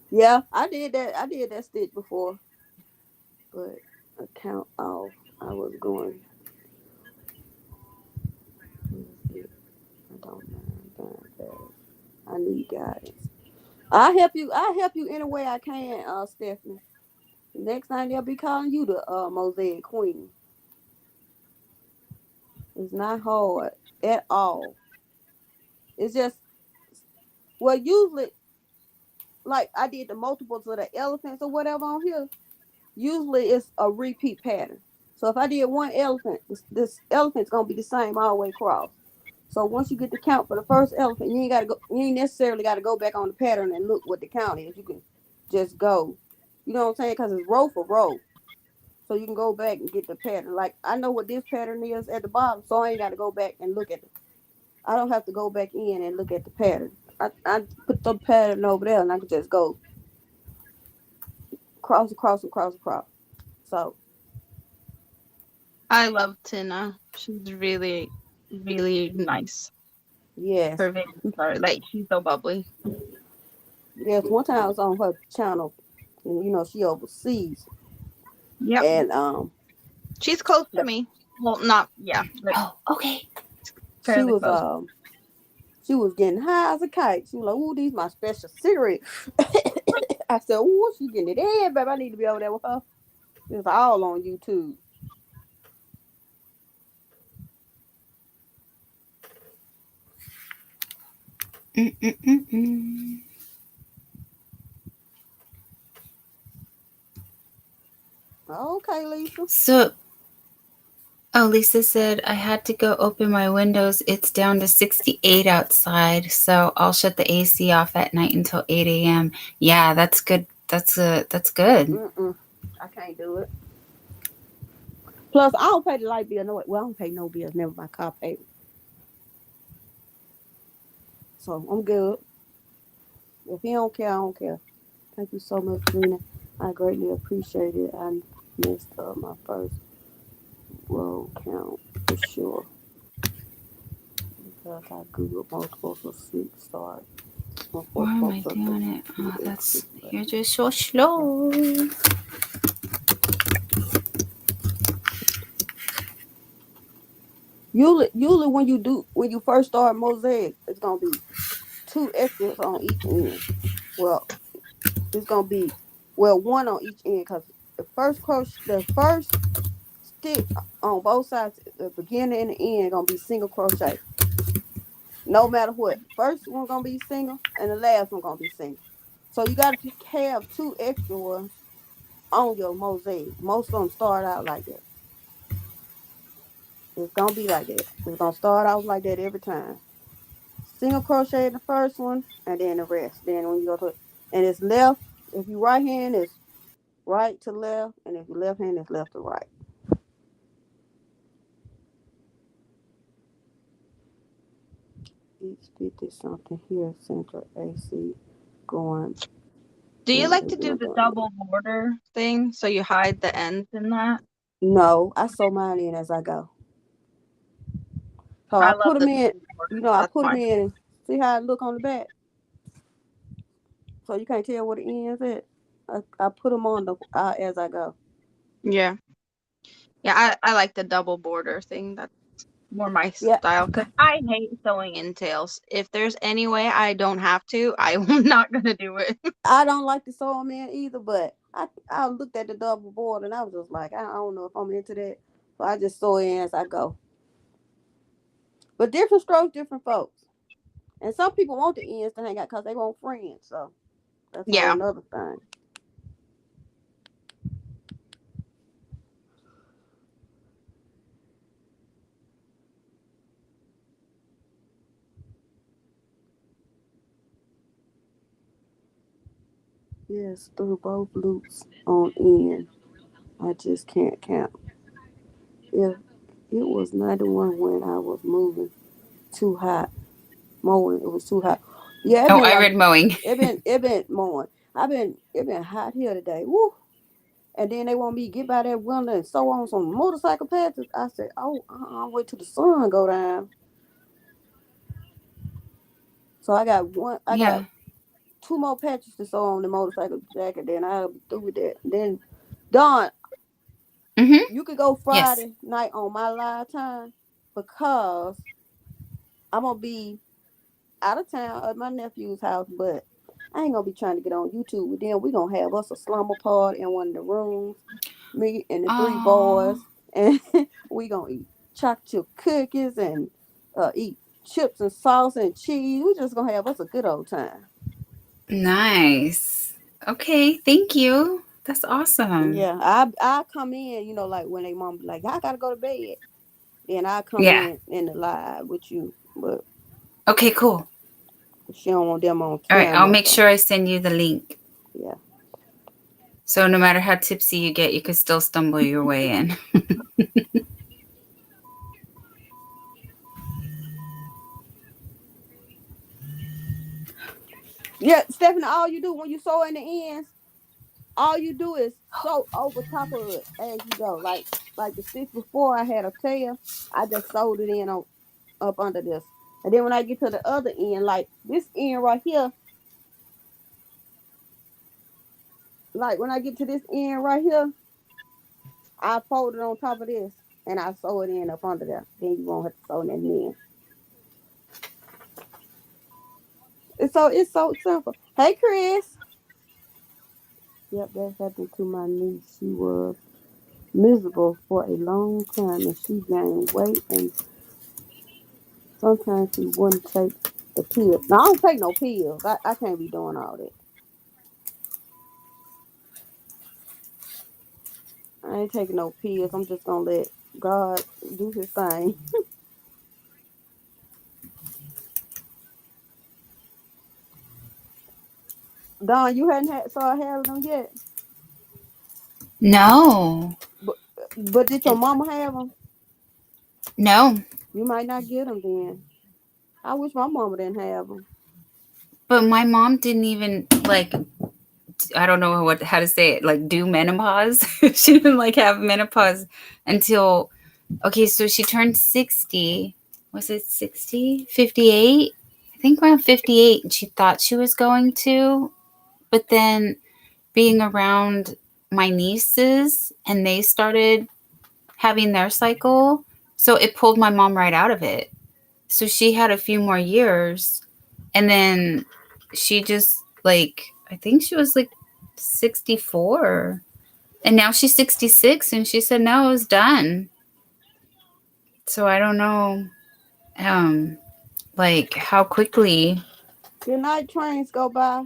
Yeah, I did that. I did that stitch before, but account off. I was going. I don't know. I need guidance. I help you any way I can, Stephanie. Next time they'll be calling you the Mosaic Queen. It's not hard at all. It's just usually like I did the multiples of the elephants or whatever on here. Usually it's a repeat pattern. So if I did one elephant, this elephant's gonna be the same all the way across. So once you get the count for the first elephant, you ain't necessarily gotta go back on the pattern and look what the count is. You can just go. You know what I'm saying? Because it's row for row. So you can go back and get the pattern. Like I know what this pattern is at the bottom, so I ain't gotta go back and look at it. I don't have to go back in and look at the pattern. I put the pattern over there and I can just go cross, across. So I love Tina. She's really, really nice. yes. Her videos are like she's so bubbly. Yes, one time I was on her channel and she overseas. Yep. And she's close to me. Well, not but Oh, okay. fairly close. She was getting high as a kite. She was like, "Ooh, these my special cereal." I said, "Ooh, she getting it in, babe. I need to be over there with her." It's all on YouTube. Okay, Lisa. So, Lisa said I had to go open my windows. It's down to 68 outside, so I'll shut the AC off at night until 8 a.m. Yeah, that's good. That's good. I can't do it. Plus, I don't pay the light bill. No, well, I don't pay no bills. Never my car paid. So I'm good. If he don't care, I don't care. Thank you so much, Trina. I greatly appreciate it. I messed up my first roll count for sure. Because I Googled multiples of 6 start. Why am I doing it? Oh, you're just so slow. Usually when you first start mosaic, it's gonna be 2 extras on each end. Well, it's gonna be one on each end because the first stitch on both sides, the beginning and the end, gonna be single crochet. No matter what, first one gonna be single and the last one gonna be single. So you gotta have 2 extra ones on your mosaic. Most of them start out like that. It's gonna be like that. It's gonna start out like that every time. Single crochet in the first one, and then the rest. Then when you go to it, and it's left. If you right hand, it's right to left, and if you left hand, it's left to right. Each 50 something here, center AC going. Do you like to do the double border thing so you hide the ends in that? No, I sew mine in as I go. So I put them in. I put them in. See how it look on the back. So you can't tell where the ends at. I put them on the as I go. Yeah. Yeah, I like the double border thing. That's more my Yeah, style because I hate sewing in tails. If there's any way I don't have to, I'm not gonna do it. I don't like to sew them in either, but I looked at the double board and I was just like, I don't know if I'm into that. So I just sew in as I go. But different strokes, different folks. And some people want the ends to hang out because they want friends. So that's a whole Yeah. nother thing. Yes, through both loops on end. I just can't count. If it was 91 when I was moving too hot, mowing, it was too hot. Yeah, it Oh, been I like read mowing. it been mowing. It been hot here today. Woo! And then they want me to get by that window and sew on some motorcycle patches. I said, oh, I'll wait till the sun go down. So I got one. I got Yeah. two more patches to sew on the motorcycle jacket. Then I'll be through with that. Then, Dawn, Mm-hmm. you could go Yes. Friday night on my live time because I'm gonna be out of town at my nephew's house, but I ain't gonna be trying to get on YouTube with them. We gonna have us a slumber party in one of the rooms, me and the three Oh, boys, and we gonna eat chocolate chip cookies and eat chips and sauce and cheese. We just gonna have us a good old time. nice. Okay, thank you. That's awesome. Yeah, I come in, like when they mom be like, I gotta go to bed. Then I come Yeah. in the live with you, but Okay, cool. she don't want them on All right, I'll camera, make so sure I send you the link. yeah. So no matter how tipsy you get, you could still stumble your way in. Yeah, Stephanie, all you do when you sew in the ends, all you do is sew over top of it as you go. Like the stitch before I had a tail, I just sewed it in on up under this. And then when I get to the other end, like this end right here, like when I get to this end right here, I fold it on top of this and I sew it in up under there. Then you won't have to sew that in. It's so simple. Hey Chris. Yep, that happened to my niece. She was miserable for a long time and she gained weight and sometimes she wouldn't take the pills. Now, I don't take no pills. I can't be doing all that. I ain't taking no pills. I'm just gonna let God do his thing. Don, you hadn't started having them yet, No, but did your mama have them? no. You might not get them then. I wish my mama didn't have them. But my mom didn't even like. I don't know how to say it. Like do menopause. She didn't like have menopause until okay. So she turned 60. Was it 60? 58? I think around 58. And she thought she was going to, but then being around my nieces and they started having their cycle, so it pulled my mom right out of it. So she had a few more years and then she just like I think she was like 64 and now she's 66 and she said no, it was done. So I don't know um like how quickly. Good night, trains go by.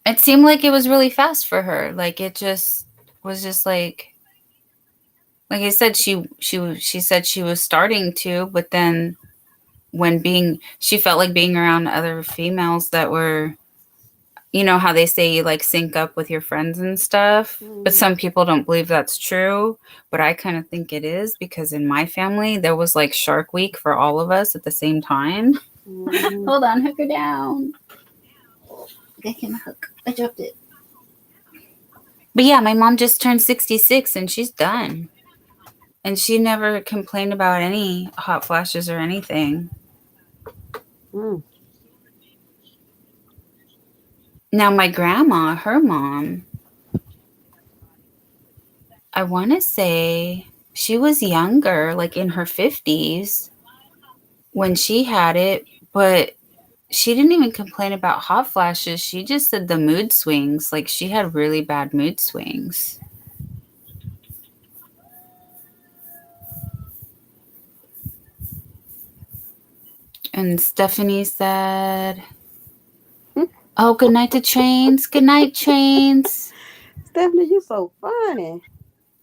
It seemed like it was really fast for her. Like it just was just like I said, she said she was starting to, but then when she felt like being around other females that were, you know how they say you like sync up with your friends and stuff, but Mm-hmm. some people don't believe that's true. But I kind of think it is because in my family there was like Shark Week for all of us at the same time. Mm-hmm. Hold on, hook her down. Get him a hook. I dropped it. But yeah, my mom just turned 66 and she's done. And she never complained about any hot flashes or anything. Mm. Now, my grandma, her mom, I want to say she was younger, like in her 50s when she had it, but she didn't even complain about hot flashes. She just said the mood swings. Like she had really bad mood swings. And Stephanie said, oh, good night to Trains. Good night, Trains. Stephanie, you so funny.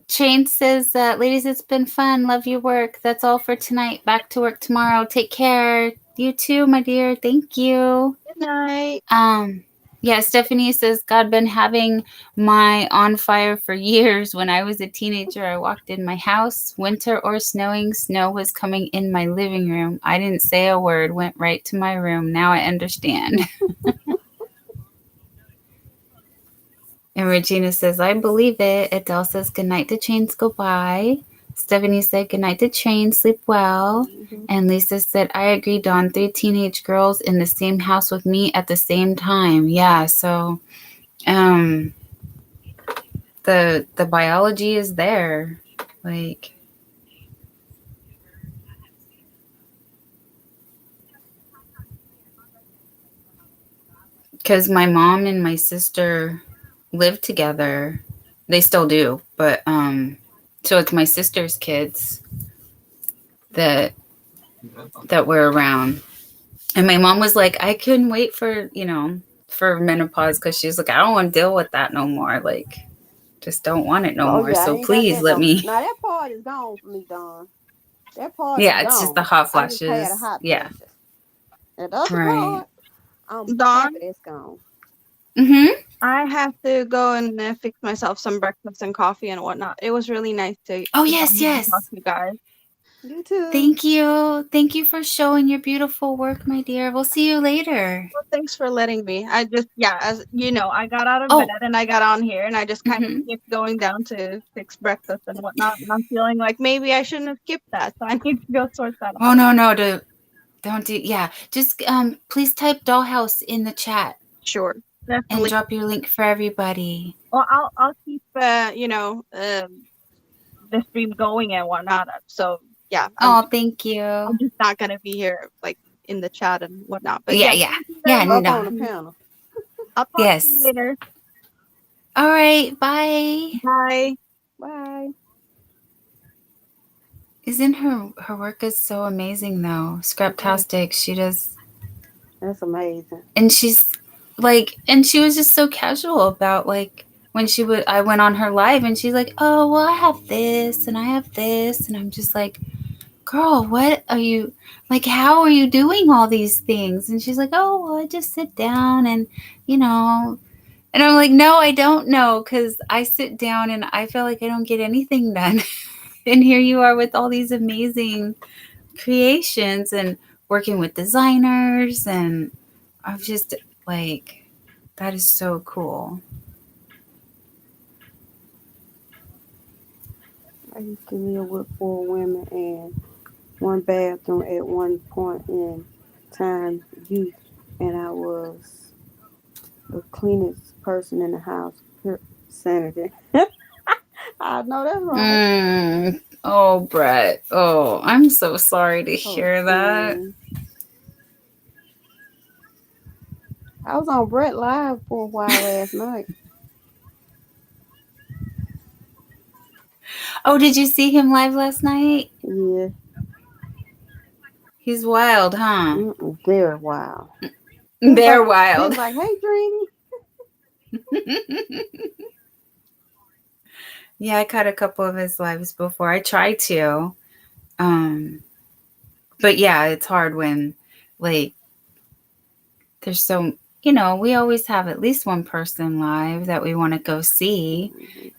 Train says, ladies, it's been fun. Love your work. That's all for tonight. Back to work tomorrow. Take care. You too, my dear. Thank you. Good night. Yeah, Stephanie says, God been having my on fire for years. When I was a teenager, I walked in my house, winter or snowing. Snow was coming in my living room. I didn't say a word, went right to my room. Now I understand. And Regina says, I believe it. Adele says, good night to Chains, go bye. Stephanie said, good night to Chains, sleep well. Mm-hmm. And Lisa said, I agree, Dawn. 3 teenage girls in the same house with me at the same time. Yeah, so the biology is there. Like, because my mom and my sister live together. They still do, but so it's my sister's kids that we're around. And my mom was like, I couldn't wait for, for menopause, because she's like, I don't want to deal with that no more. Like, just don't want it no more. Yeah, So please let me. Now that part is gone for me, Dawn. That part Yeah, is it's gone. just the hot flashes. I just had a hot flashes. And the other Right. part, I'm Dawn? happy it's gone. I have to go and fix myself some breakfast and coffee and whatnot. It was really nice to Oh, yes, yes. talk to you guys. You too. Thank you. Thank you for showing your beautiful work, my dear. We'll see you later. Well, thanks for letting me. I just, as you know, I got out of bed and I got on here and I just kind of kept going down to fix breakfast and whatnot. And I'm feeling like maybe I shouldn't have skipped that. So I need to go sort that out. Oh, no. Don't do. Yeah. Just please type Dollhouse in the chat. Sure. Definitely. And drop your link for everybody. Well, I'll keep, the stream going and whatnot. So, yeah. Thank you. I'm just not going to be here, like, in the chat and whatnot. But yeah. No. On the panel. I'll talk to you later. All right. Bye. Bye. Bye. Isn't her work is so amazing though? Scraptastic. She does. That's amazing. And she's like, and she was just so casual about like when I went on her live and she's like, oh well, I have this and I have this, and I'm just like, girl, what are you like? How are you doing all these things? And she's like, oh well, I just sit down and And I'm like, no, I don't know, because I sit down and I feel like I don't get anything done. And here you are with all these amazing creations and working with designers. And I'm just like, that is so cool. I used to live with 4 women and 1 bathroom at one point in time, youth, and I was the cleanest person in the house. Sanity. I know that's right. Oh, Brett. Oh, I'm so sorry to hear that. I was on Brett Live for a while last night. Oh, did you see him live last night? Yeah. He's wild, huh? Very wild. They're wild. He's like, hey, Dreamy. Yeah, I caught a couple of his lives before. I tried to. But yeah, it's hard when like there's so, we always have at least one person live that we want to go see.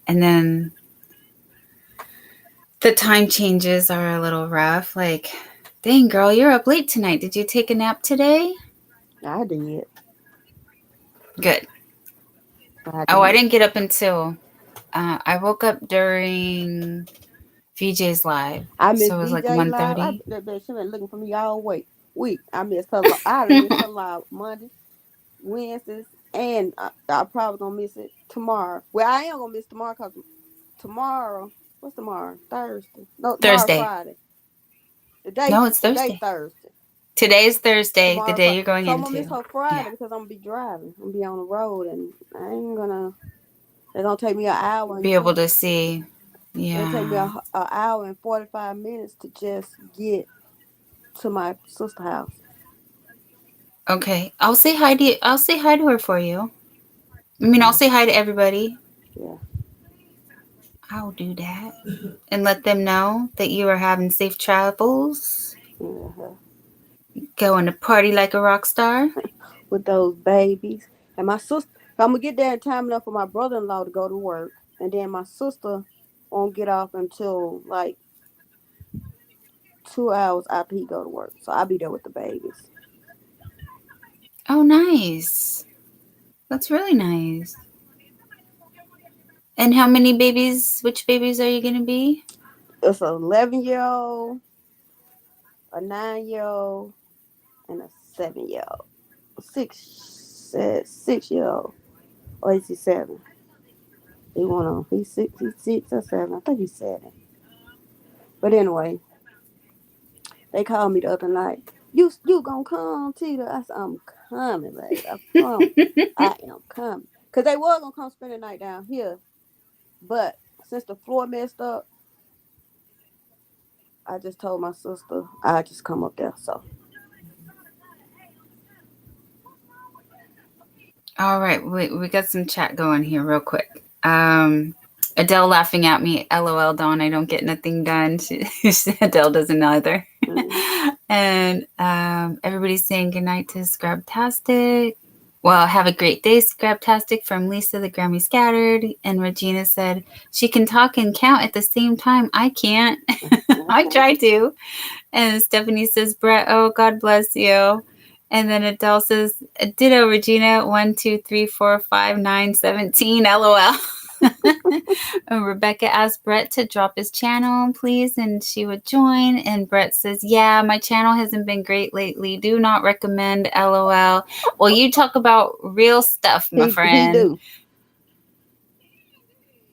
And then the time changes are a little rough. Like, dang, girl, you're up late tonight. Did you take a nap today? I did. Good. I didn't get up until I woke up during VJ's live. I missed so it was VJ like 1:30. She been looking for me all week. I missed her. I missed her live Monday, Wednesdays, And I probably gonna miss it tomorrow. Well, I am gonna miss tomorrow because tomorrow, what's tomorrow? Thursday. No, tomorrow Thursday. Friday. No, it's Today Thursday. Thursday. Today's Thursday, the Tomorrow day Friday. you're going So I'm gonna miss into. her Friday Yeah. because I'm gonna be driving. I'm gonna be on the road, and I ain't gonna. It's gonna take me an hour. Be able to see. It'll take me Yeah. an hour and 45 minutes to just get to my sister's house. Okay. I'll say hi to her for you. I mean, I'll say hi to everybody. Yeah. I'll do that. And let them know that you are having safe travels. Uh-huh. Going to party like a rock star. With those babies. And my sister, I'm gonna get there in time enough for my brother-in-law to go to work, and then my sister won't get off until like 2 hours after he go to work. So I'll be there with the babies. Oh, nice. That's really nice. And how many babies, which babies are you going to be? It's an 11-year-old, a 9-year-old, and a 7-year-old. 6-year-old. Or is he 7? He's 6 or 7. I think he's 7. But anyway, they called me the other night. You gonna come, Tita? I said, I'm coming, baby. I promise. I am coming. Because they were gonna come spend the night down here. But since the floor messed up, I just told my sister I just come up there. So All right, we got some chat going here real quick. Adele laughing at me. LOL, Dawn, I don't get nothing done. Adele doesn't either. And everybody's saying goodnight to Scrubtastic. Well, have a great day, Scrubtastic, from Lisa the Grammy Scattered. And Regina said, she can talk and count at the same time. I can't. I try to. And Stephanie says, Brett, oh, God bless you. And then Adele says, ditto, Regina, 1, 2, 3, 4, 5, 9, 17, LOL. And Rebecca asked Brett to drop his channel, please, and she would join. And Brett says, yeah, my channel hasn't been great lately. Do not recommend, LOL. Well, you talk about real stuff, my friend.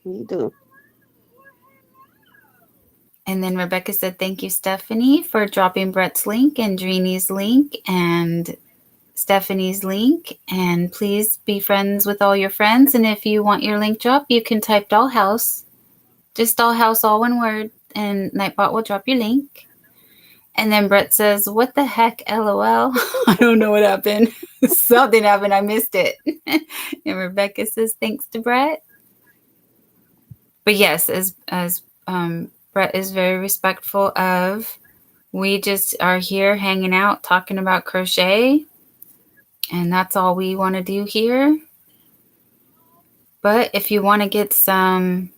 He do. And then Rebecca said, thank you, Stephanie, for dropping Brett's link and Dreenie's link and Stephanie's link. And please be friends with all your friends. And if you want your link drop, you can type Dollhouse. Just Dollhouse, all one word. And Nightbot will drop your link. And then Brett says, what the heck, LOL? I don't know what happened. Something happened. I missed it. And Rebecca says, thanks to Brett. But yes, as Brett is very respectful of, we just are here hanging out, talking about crochet. And that's all we want to do here. But if you want to get some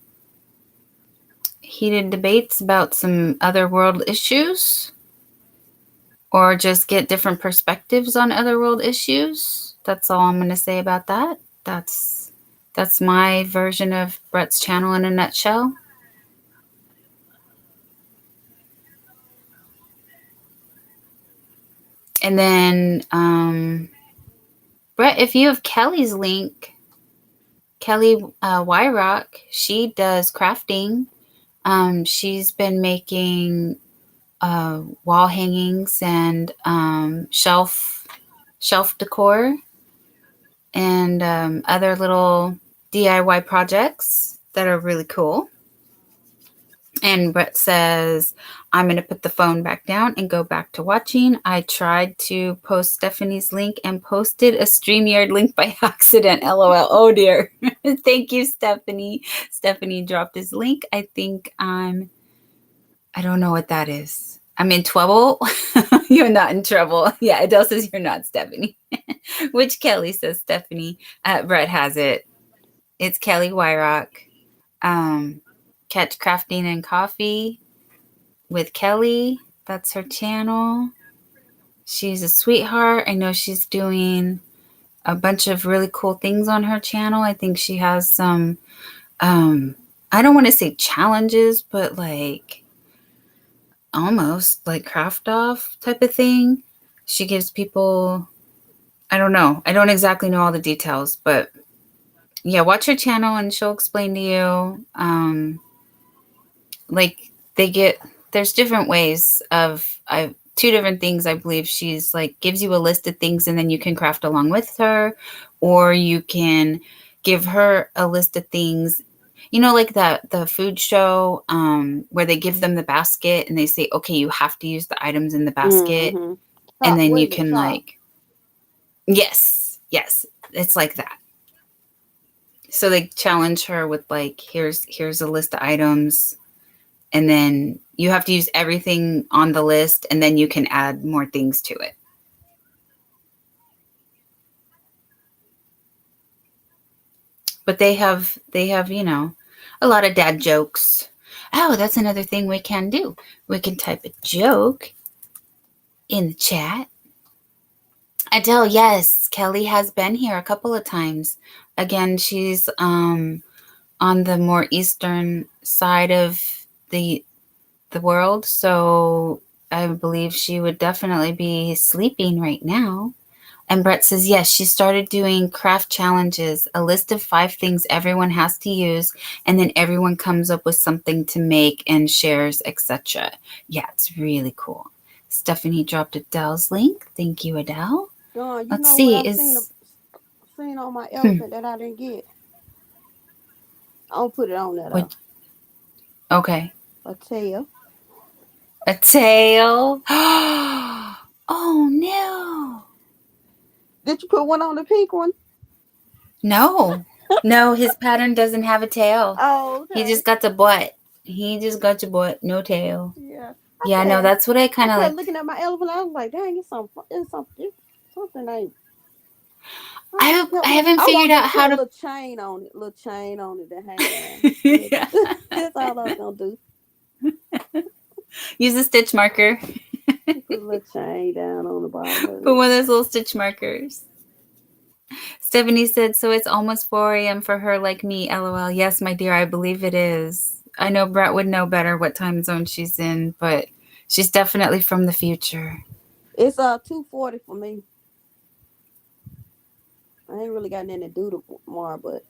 heated debates about some other world issues, or just get different perspectives on other world issues, that's all I'm going to say about that. That's my version of Brett's channel in a nutshell. And then, Brett, if you have Kelly's link, Kelly Wyrock, she does crafting. She's been making wall hangings and shelf decor and other little DIY projects that are really cool. And Brett says, I'm going to put the phone back down and go back to watching. I tried to post Stephanie's link and posted a StreamYard link by accident. LOL. Oh, dear. Thank you, Stephanie. Stephanie dropped his link. I think I don't know what that is. I'm in trouble. You're not in trouble. Yeah, Adele says you're not, Stephanie. Which Kelly says Stephanie. Brett has it. It's Kelly Wyrock. Catch Crafting and Coffee with Kelly. That's her channel. She's a sweetheart. I know she's doing a bunch of really cool things on her channel. I think she has some, I don't want to say challenges, but like almost like craft off type of thing. She gives people I don't know. I don't exactly know all the details, but yeah, watch her channel and she'll explain to you. Like there's different ways of two different things. I believe she's like gives you a list of things and then you can craft along with her, or you can give her a list of things. You know, like the food show where they give them the basket and they say, okay, you have to use the items in the basket, Mm-hmm. and then What you is it, can chop? like, yes, it's like that. So they challenge her with like, here's a list of items, and then you have to use everything on the list, and then you can add more things to it. But they have, you know, a lot of dad jokes. Oh, that's another thing we can do. We can type a joke in the chat. Adele, yes, Kelly has been here a couple of times. Again, she's on the more eastern side of the world, so I believe she would definitely be sleeping right now. And Brett says, yes, she started doing craft challenges, a list of 5 things everyone has to use, and then everyone comes up with something to make and shares, etc. Yeah, it's really cool. Stephanie dropped Adele's link. Thank you, Adele. You Let's know see. what I seen on my elephant that I didn't get? I'll put it on there though. Okay. A tail. A tail. Oh no. Did you put one on the pink one? No. No, his pattern doesn't have a tail. Oh, okay. He just got the butt. He just got your butt, no tail. Yeah. Yeah, no, that's what I kind of like. Looking at my elephant, I was like, dang, it's something ain't. I haven't figured out how to. Little chain on it to hang. Yeah. That's all I was gonna do. Use a stitch marker. Put a little chain down on the bottom. Put one of those little stitch markers. Stephanie said, so it's almost 4 a.m. for her like me, LOL. Yes, my dear, I believe it is. I know Brett would know better what time zone she's in, but she's definitely from the future. It's 2:40 for me. I ain't really got nothing to do tomorrow, but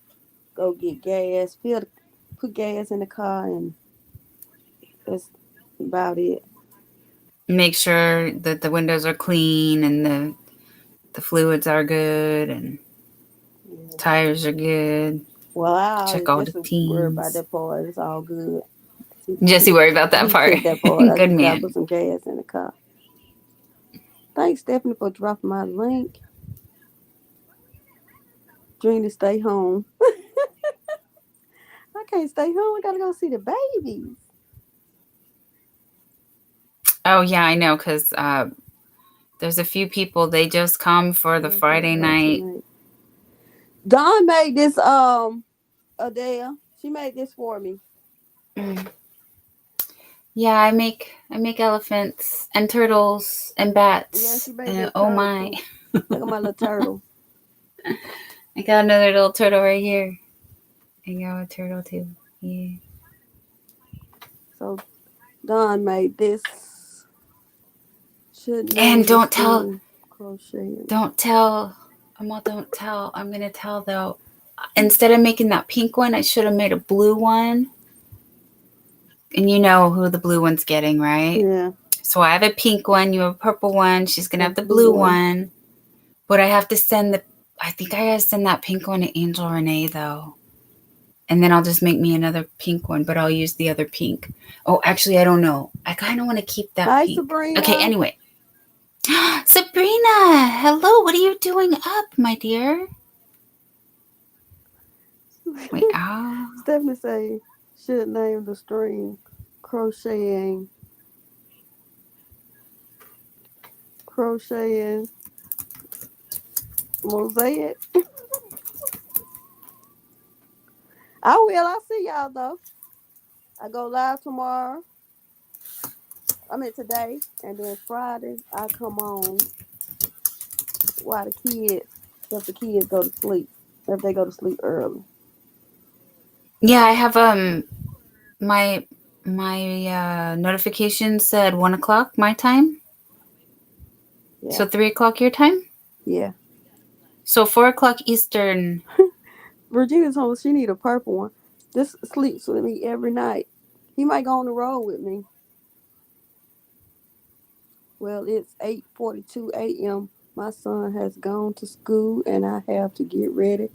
go get gas, put gas in the car, and that's about it. Make sure that the windows are clean and the fluids are good and tires are good. Well, I check all the teams. Worry about that part. It's all good. Jesse worry about that part. That part. Good man. Put some gas in the car. Thanks, Stephanie, for dropping my link. Dream to stay home. I can't stay home. I gotta go see the babies. Oh yeah, I know, because there's a few people, they just come for the Friday night. Dawn made this Adele. She made this for me. Yeah, I make elephants and turtles and bats. Yeah, she made and oh my. Look at my little turtle. I got another little turtle right here. I got a turtle too. Yeah. So Dawn made this. And don't tell. Crochet. Don't tell. I'm gonna tell though. Instead of making that pink one, I should have made a blue one. And you know who the blue one's getting, right? Yeah. So I have a pink one, you have a purple one, she's gonna have the blue one. But I have to I think I gotta send that pink one to Angel Renee though. And then I'll just make me another pink one, but I'll use the other pink. Oh, actually, I don't know. I kind of want to keep that pink. Sabrina. Okay, anyway. Sabrina, hello. What are you doing up, my dear? Wait, Stephanie say should name the stream crocheting mosaic. I will. I'll see y'all though. I go live tomorrow. I mean today, and then Friday I come on while if the kids go to sleep, if they go to sleep early. Yeah, I have my notification said 1 o'clock my time. Yeah. So 3 o'clock your time? Yeah. So 4 o'clock Eastern. Virginia told me she need a purple one. This sleeps with me every night. He might go on the road with me. Well, it's 8:42 a.m. My son has gone to school, and I have to get ready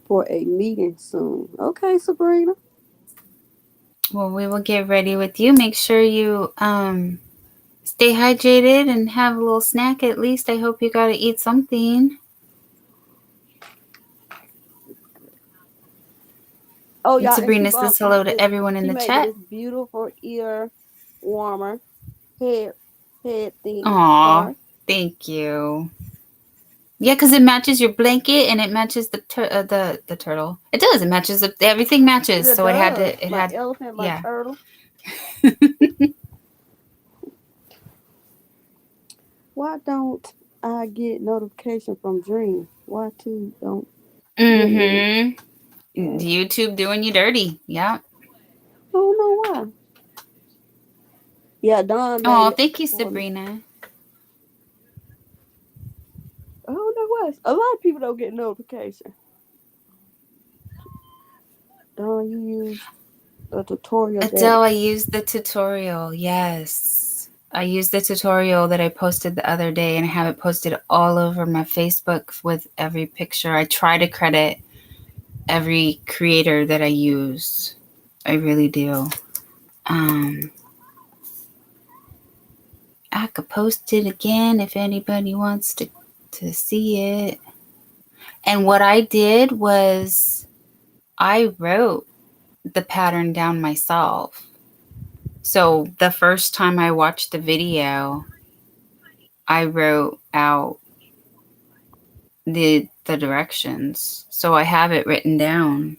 for a meeting soon. Okay, Sabrina. Well, we will get ready with you. Make sure you stay hydrated and have a little snack at least. I hope you got to eat something. Oh, And y'all, and Sabrina says hello to everyone in the chat. This beautiful ear warmer, head thing Aw, scarf. thank you. Yeah, because it matches your blanket and it matches the turtle. It does. It matches everything matches. It so does. it had to. My elephant, my turtle. Why don't I get notification from Dream? Why too don't? YouTube doing you dirty. Yeah. I don't know why. Yeah, Don. Oh, thank you, Sabrina. I don't know why. A lot of people don't get notification. Don, you use a tutorial. Adele, I used the tutorial. Yes. I used the tutorial that I posted the other day and I have it posted all over my Facebook with every picture. I try to credit every creator that I use. I really do. I could post it again if anybody wants to see it. And what I did was I wrote the pattern down myself. So the first time I watched the video, I wrote out the directions. So I have it written down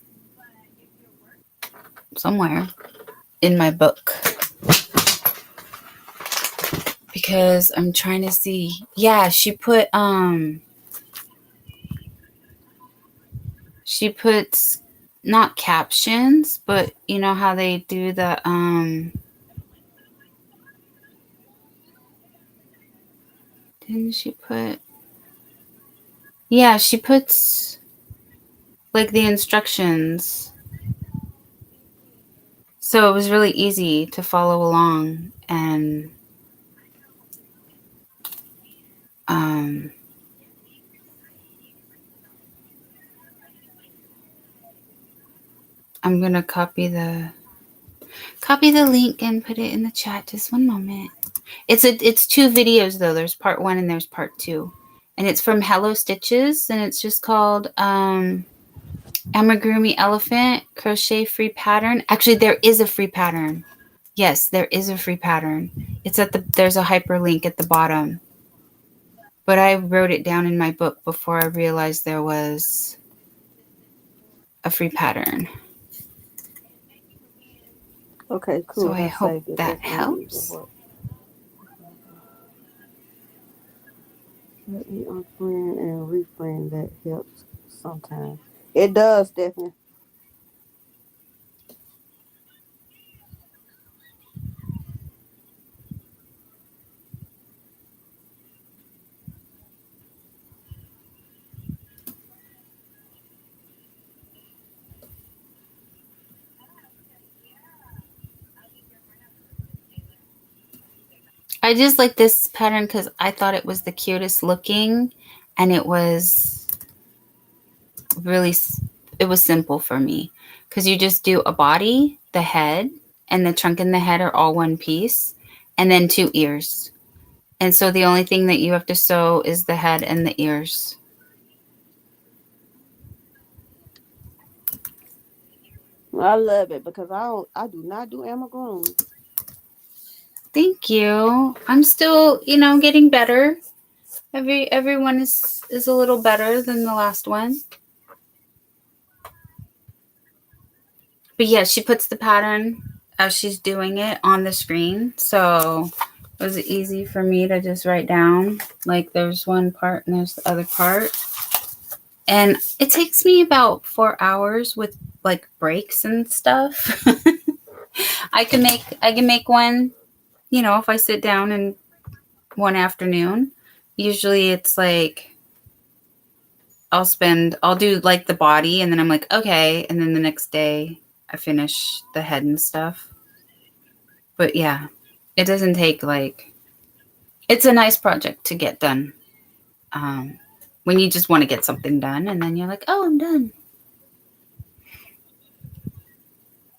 somewhere in my book. Because I'm trying to see. Yeah, she puts not captions, but you know how they do the didn't she put? Yeah, she puts like the instructions. So it was really easy to follow along and I'm gonna copy the link and put it in the chat. Just one moment. It's 2 videos though. There's part 1 and there's part 2. And it's from Hello Stitches and it's just called Amigurumi Elephant Crochet Free Pattern. Actually, there is a free pattern. Yes, there is a free pattern. It's there's a hyperlink at the bottom. But I wrote it down in my book before I realized there was a free pattern. Okay, cool. So I hope that helps. Let me unfriend and refriend. That helps sometimes. It does, Stephanie. I just like this pattern because I thought it was the cutest looking and it was simple for me because you just do a body, the head, and the trunk and the head are all one piece and then 2 ears. And so the only thing that you have to sew is the head and the ears. I love it because I do not do amigurumi. Thank you. I'm still, getting better. Everyone is a little better than the last one. But yeah, she puts the pattern as she's doing it on the screen. So it was easy for me to just write down. Like there's one part and there's the other part. And it takes me about 4 hours with like breaks and stuff. I can make one, if I sit down in one afternoon. Usually it's like I'll do like the body, and then I'm like, okay, and then the next day I finish the head and stuff. But yeah, it doesn't take like, it's a nice project to get done. When you just want to get something done, and then you're like, oh, I'm done.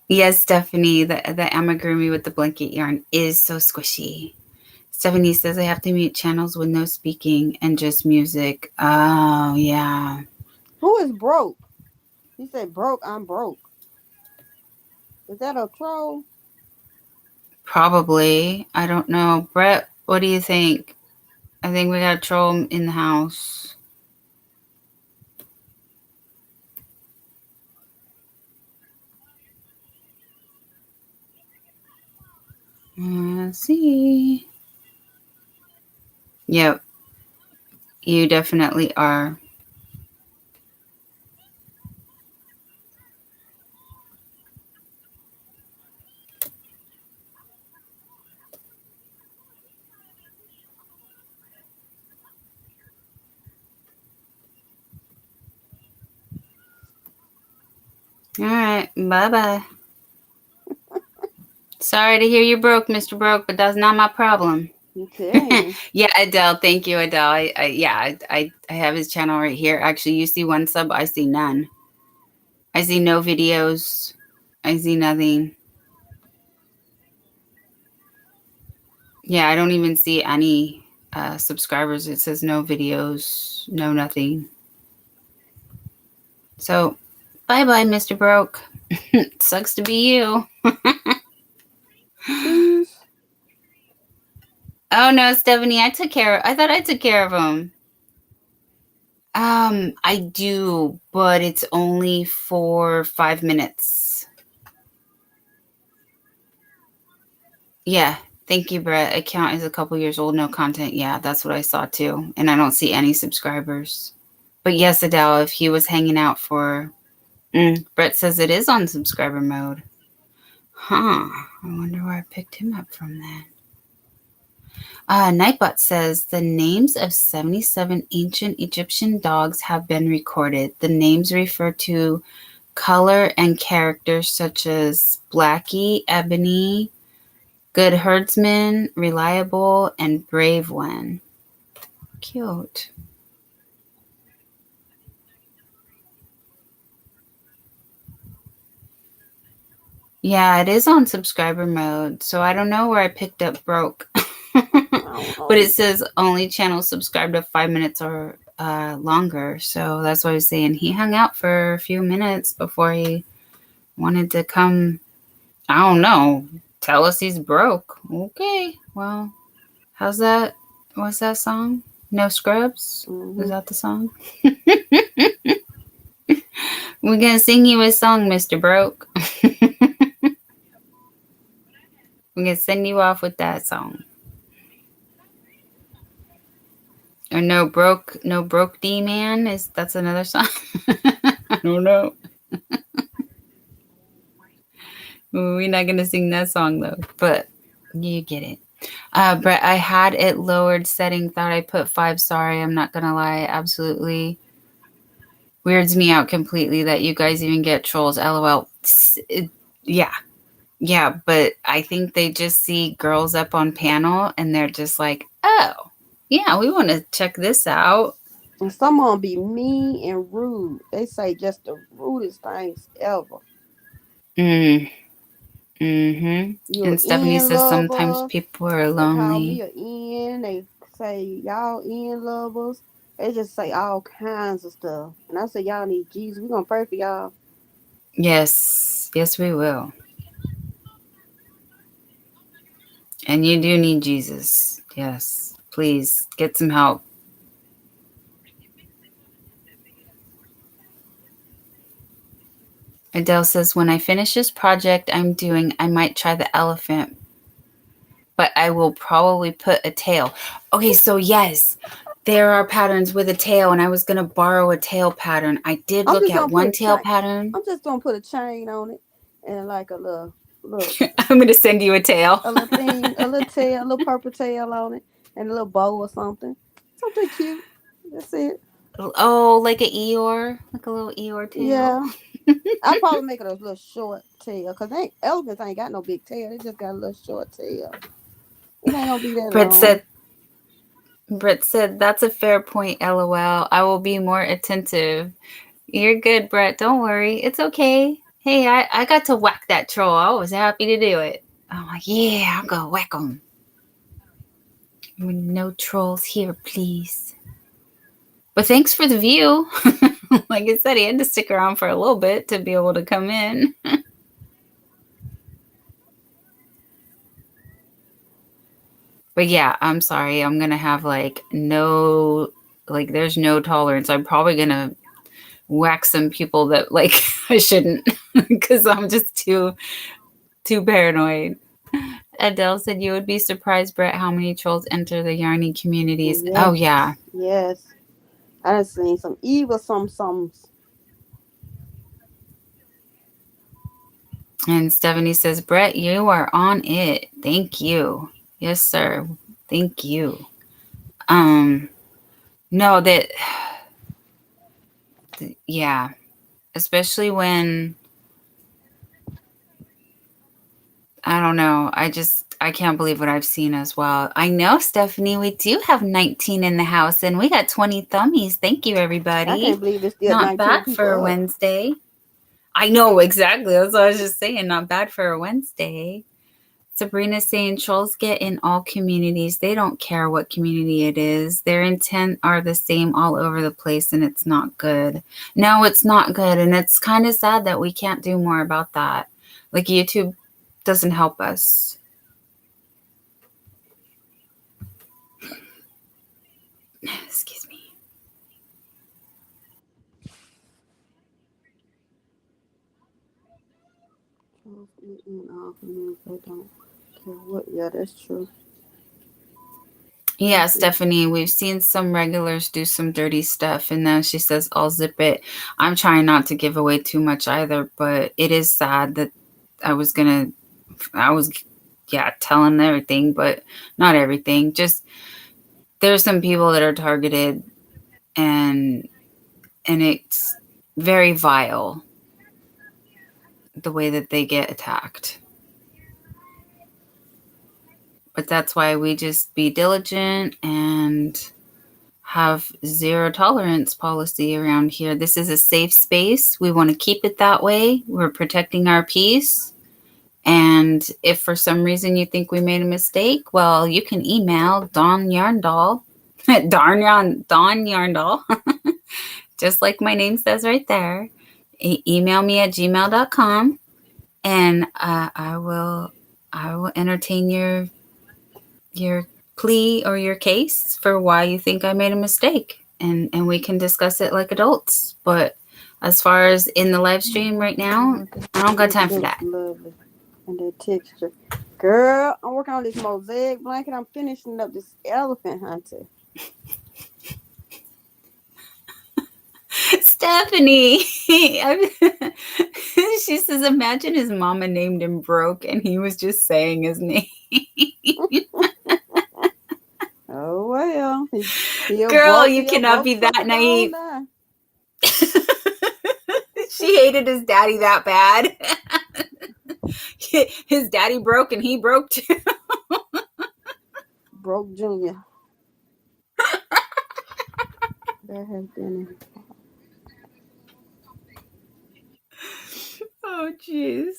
Yes, Stephanie, the amigurumi with the blanket yarn is so squishy. Stephanie says I have to mute channels with no speaking and just music. Oh, yeah. Who is broke? He said broke, I'm broke. Is that a troll? Probably. I don't know. Brett, what do you think? I think we got a troll in the house. Let's see. Yep. You definitely are. All right. Bye-bye. Sorry to hear you broke, Mr. Broke, but that's not my problem. Okay. Yeah, Adele. Thank you, Adele. I have his channel right here. Actually, you see one sub. I see none. I see no videos. I see nothing. Yeah, I don't even see any subscribers. It says no videos, no nothing. So, bye-bye, Mr. Broke. Sucks to be you. Please. Oh, no, Stephanie, I thought I took care of him. I do, but it's only for 5 minutes. Yeah, thank you, Brett. Account is a couple years old, no content. Yeah, that's what I saw too. And I don't see any subscribers. But yes, Adele, if he was hanging out for... Brett says it is on subscriber mode. Huh. I wonder where I picked him up from then. Nightbot says the names of 77 ancient Egyptian dogs have been recorded. The names refer to color and characters such as Blackie, Ebony, Good Herdsman, Reliable, and Brave One. Cute. Yeah, it is on subscriber mode, so I don't know where I picked up Broke. But it says only channel subscribed to 5 minutes or longer, so that's what I was saying. He hung out for a few minutes before he wanted to come, I don't know, tell us he's broke. Okay, well, how's that? What's that song? No Scrubs? Is that the song? We're gonna sing you a song, Mr. Broke. We're gonna send you off with that song. Or no broke D man, that's another song? I don't know. We're not gonna sing that song though, but you get it. Brett, I had it lowered setting, thought I put 5. Sorry, I'm not gonna lie. Absolutely weirds me out completely that you guys even get trolls. LOL. Yeah, but I think they just see girls up on panel and they're just like, oh, yeah, we want to check this out. And some of them be mean and rude. They say just the rudest things ever. And Stephanie says sometimes people are lonely. They call me an in. They say y'all in lovers. They just say all kinds of stuff. And I say y'all need Jesus. We're gonna pray for y'all. Yes, we will. And you do need Jesus. Yes, please get some help. Adele says, when I finish this project I'm doing, I might try the elephant, but I will probably put a tail. Okay, so yes, there are patterns with a tail, and I was going to borrow a tail pattern. I did look at one tail pattern. I'm just going to put a chain on it and like a little I'm going to send you a tail. A little thing, a little tail, a little purple tail on it, and a little bow or something. Something cute. That's it. Oh, like a Eeyore, like a little Eeyore tail. Yeah. I'll probably make it a little short tail because elephants ain't got no big tail. They just got a little short tail. It ain't gonna be that Britt long. said, that's a fair point, LOL. I will be more attentive. You're good, Brett. Don't worry. It's okay. Hey, I got to whack that troll. I was happy to do it. I'm like, yeah, I'll go whack him. No trolls here, please. But thanks for the view. Like I said, he had to stick around for a little bit to be able to come in. But yeah, I'm sorry. I'm going to have there's no tolerance. I'm probably going to whack some people that I shouldn't because I'm just too paranoid. Adele said you would be surprised, Brett, how many trolls enter the Yarny communities. Yes. Oh, yeah. Yes. I done seen some evil some. And Stephanie says, Brett, you are on it. Thank you. Yes, sir. Thank you. No, yeah. Especially when, I don't know. I can't believe what I've seen as well. I know, Stephanie, we do have 19 in the house and we got 20 thummies. Thank you, everybody. I can't believe it's still not 19 bad people for a up. Wednesday. I know, exactly. That's what I was just saying. Not bad for a Wednesday. Sabrina's saying trolls get in all communities. They don't care what community it is. Their intent are the same all over the place and it's not good. No, it's not good. And it's kind of sad that we can't do more about that. Like YouTube doesn't help us. Excuse me. Yeah, that's true. Yeah, Stephanie, we've seen some regulars do some dirty stuff, and then she says, I'll zip it. I'm trying not to give away too much either, but it is sad that I was telling everything, but not everything. Just there's some people that are targeted, and it's very vile the way that they get attacked. But that's why we just be diligent and have zero tolerance policy around here. This is a safe space. We want to keep it that way. We're protecting our peace. And if for some reason you think we made a mistake, well, you can email Dawn Yarndall, Dawn Yarndall, just like my name says right there. Email me at gmail.com and I will entertain your plea or your case for why you think I made a mistake, and we can discuss it like adults. But as far as in the live stream right now, I don't got time for that. Lovely. And that texture. Girl, I'm working on this mosaic blanket. I'm finishing up this elephant hunter. Stephanie, she says, imagine his mama named him Broke and he was just saying his name. Oh, well. Girl, you cannot be that naive. She hated his daddy that bad. His daddy broke and he broke too. Broke Junior. There has been Oh, jeez.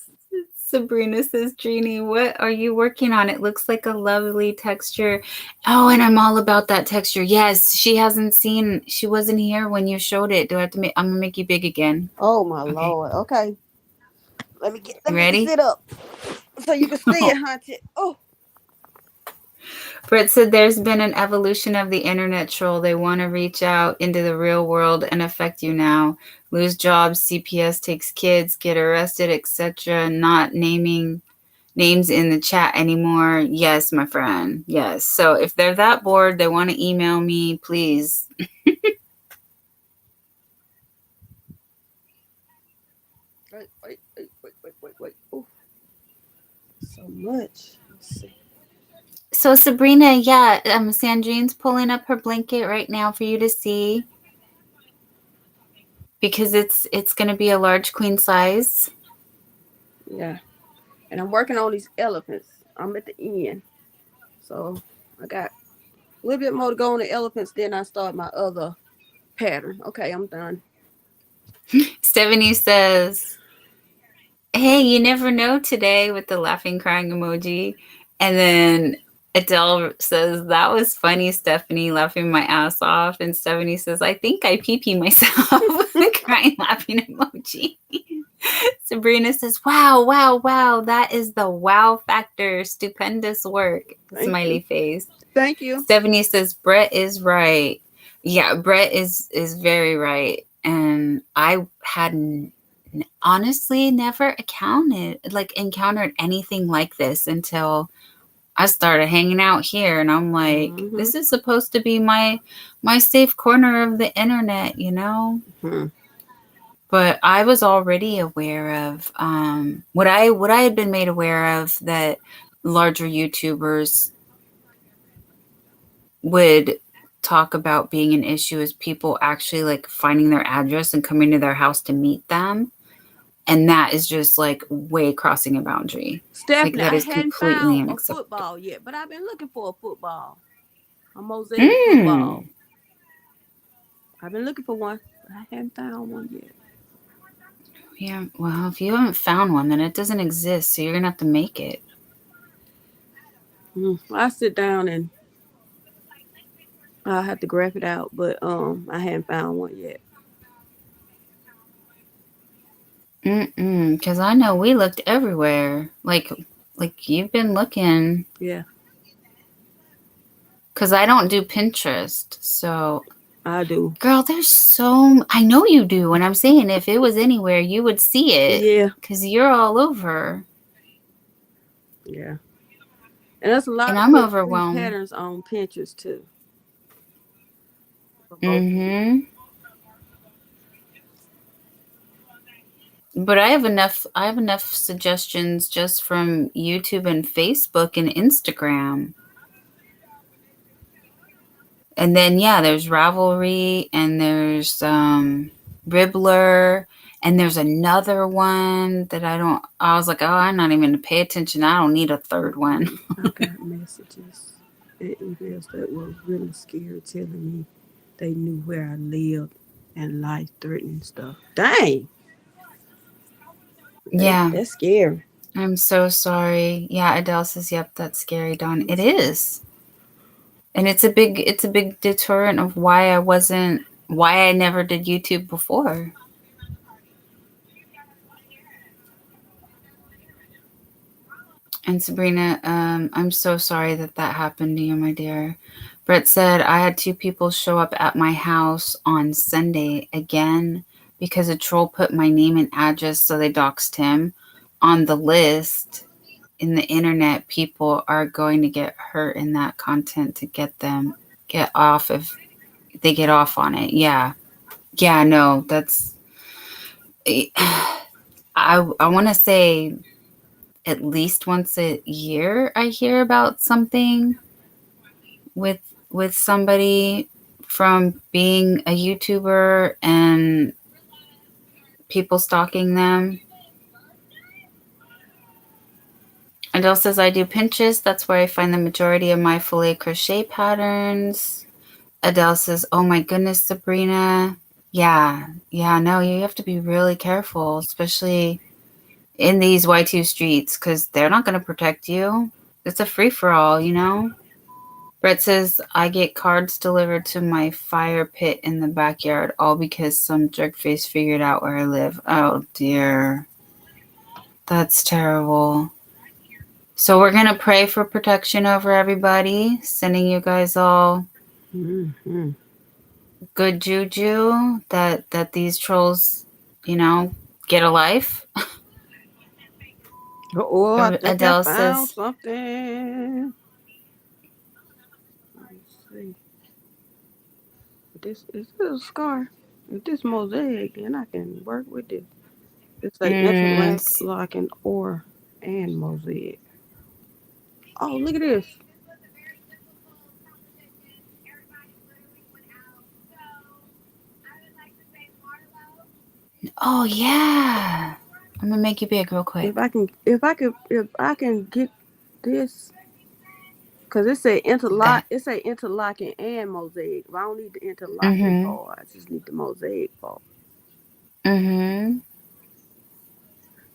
Sabrina says, Jeannie, what are you working on? It looks like a lovely texture. Oh, and I'm all about that texture. Yes, she wasn't here when you showed it. I'm going to make you big again. Oh, my Lord. Okay. Let me ready? Sit up so you can see it, Hunted. Oh. Britt said there's been an evolution of the internet troll. They want to reach out into the real world and affect you now. Lose jobs, CPS takes kids, get arrested, etc. Not naming names in the chat anymore. Yes, my friend. Yes. So if they're that bored, they want to email me, please. Wait. Ooh. So much. Let's see. So Sabrina, yeah, Sandrine's pulling up her blanket right now for you to see. because it's going to be a large queen size. Yeah. And I'm working on these elephants. I'm at the end. So I got a little bit more to go on the elephants. Then I start my other pattern. Okay, I'm done. Stephanie says, "Hey, you never know today," with the laughing crying emoji. And then Adele says, "That was funny, Stephanie, laughing my ass off." And Stephanie says, "I think I pee myself." Crying laughing emoji. Sabrina says, "Wow, wow, wow. That is the wow factor. Stupendous work." Thank Smiley you. face. Thank you. Stephanie says, "Brett is right." Yeah, Brett is very right. And I hadn't honestly never encountered anything like this until I started hanging out here, and I'm like, this is supposed to be my safe corner of the internet, you know? But I was already aware of what I had been made aware of, that larger YouTubers would talk about being an issue, is people actually like finding their address and coming to their house to meet them. And that is just like way crossing a boundary. Stephanie, Like, that I is hadn't completely found a unacceptable. football yet, but I've been looking for a football. A mosaic football. I've been looking for one, but I haven't found one yet. Yeah, well, if you haven't found one, then it doesn't exist, so you're gonna have to make it. I sit down and I'll have to graph it out, but I haven't found one yet. Because I know we looked everywhere. Like you've been looking. Yeah. Because I don't do Pinterest, so I do. Girl, there's I know you do, and I'm saying if it was anywhere, you would see it. Yeah. Because you're all over. Yeah. And there's a lot and of I'm good overwhelmed. patterns on Pinterest too. But I have enough suggestions just from YouTube and Facebook and Instagram. And then there's Ravelry, and there's Ribbler, and there's another one that I was like, oh, I'm not even to pay attention. I don't need a third one. I got messages and emails that were really scary, telling me they knew where I lived and life-threatening stuff. Dang. Yeah. That's scary. I'm so sorry. Yeah, Adele says, yep, that's scary, Dawn. It is. And it's a big deterrent of why I never did YouTube before. And Sabrina, I'm so sorry that happened to you, my dear. Brett said, I had 2 people show up at my house on Sunday again because a troll put my name and address, so they doxed him on the list. In the internet, people are going to get hurt in that content to get off if they get off on it. Yeah, no, that's I want to say at least once a year I hear about something with somebody from being a YouTuber and people stalking them. Adele says, I do Pinterest. That's where I find the majority of my filet crochet patterns. Adele says, oh my goodness, Sabrina. Yeah, no, you have to be really careful, especially in these Y2 streets, because they're not going to protect you. It's a free-for-all, you know? Brett says, I get cards delivered to my fire pit in the backyard, all because some jerkface figured out where I live. Oh, dear. That's terrible. So we're going to pray for protection over everybody, sending you guys all good juju, that these trolls, get a life. Oh, I think Adele I found says, something. Let's see. This is a scar. With this mosaic, and I can work with it. It's like interlocking ore and mosaic. Oh, look at this. Oh yeah. I'm gonna make you big real quick. If I can get this, cause it say interlocking and mosaic. But I don't need the interlocking part. I just need the mosaic part. Mm-hmm.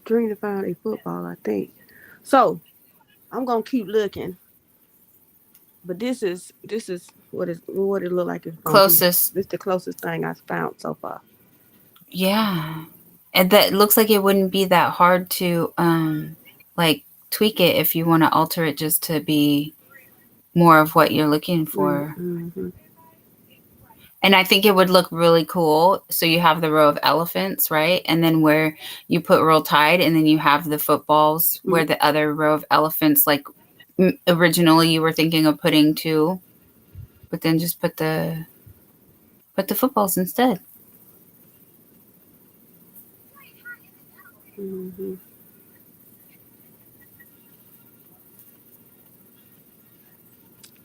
Dream to find a football, I think. So I'm gonna keep looking. But this is what it look like it's gonna Closest. be. This is the closest thing I've found so far. Yeah. And that looks like it wouldn't be that hard to like tweak it if you want to alter it just to be more of what you're looking for. Mm-hmm. And I think it would look really cool. So you have the row of elephants, right? And then where you put Roll Tide, and then you have the footballs where the other row of elephants, like originally you were thinking of putting two, but then just put the footballs instead. Mm-hmm.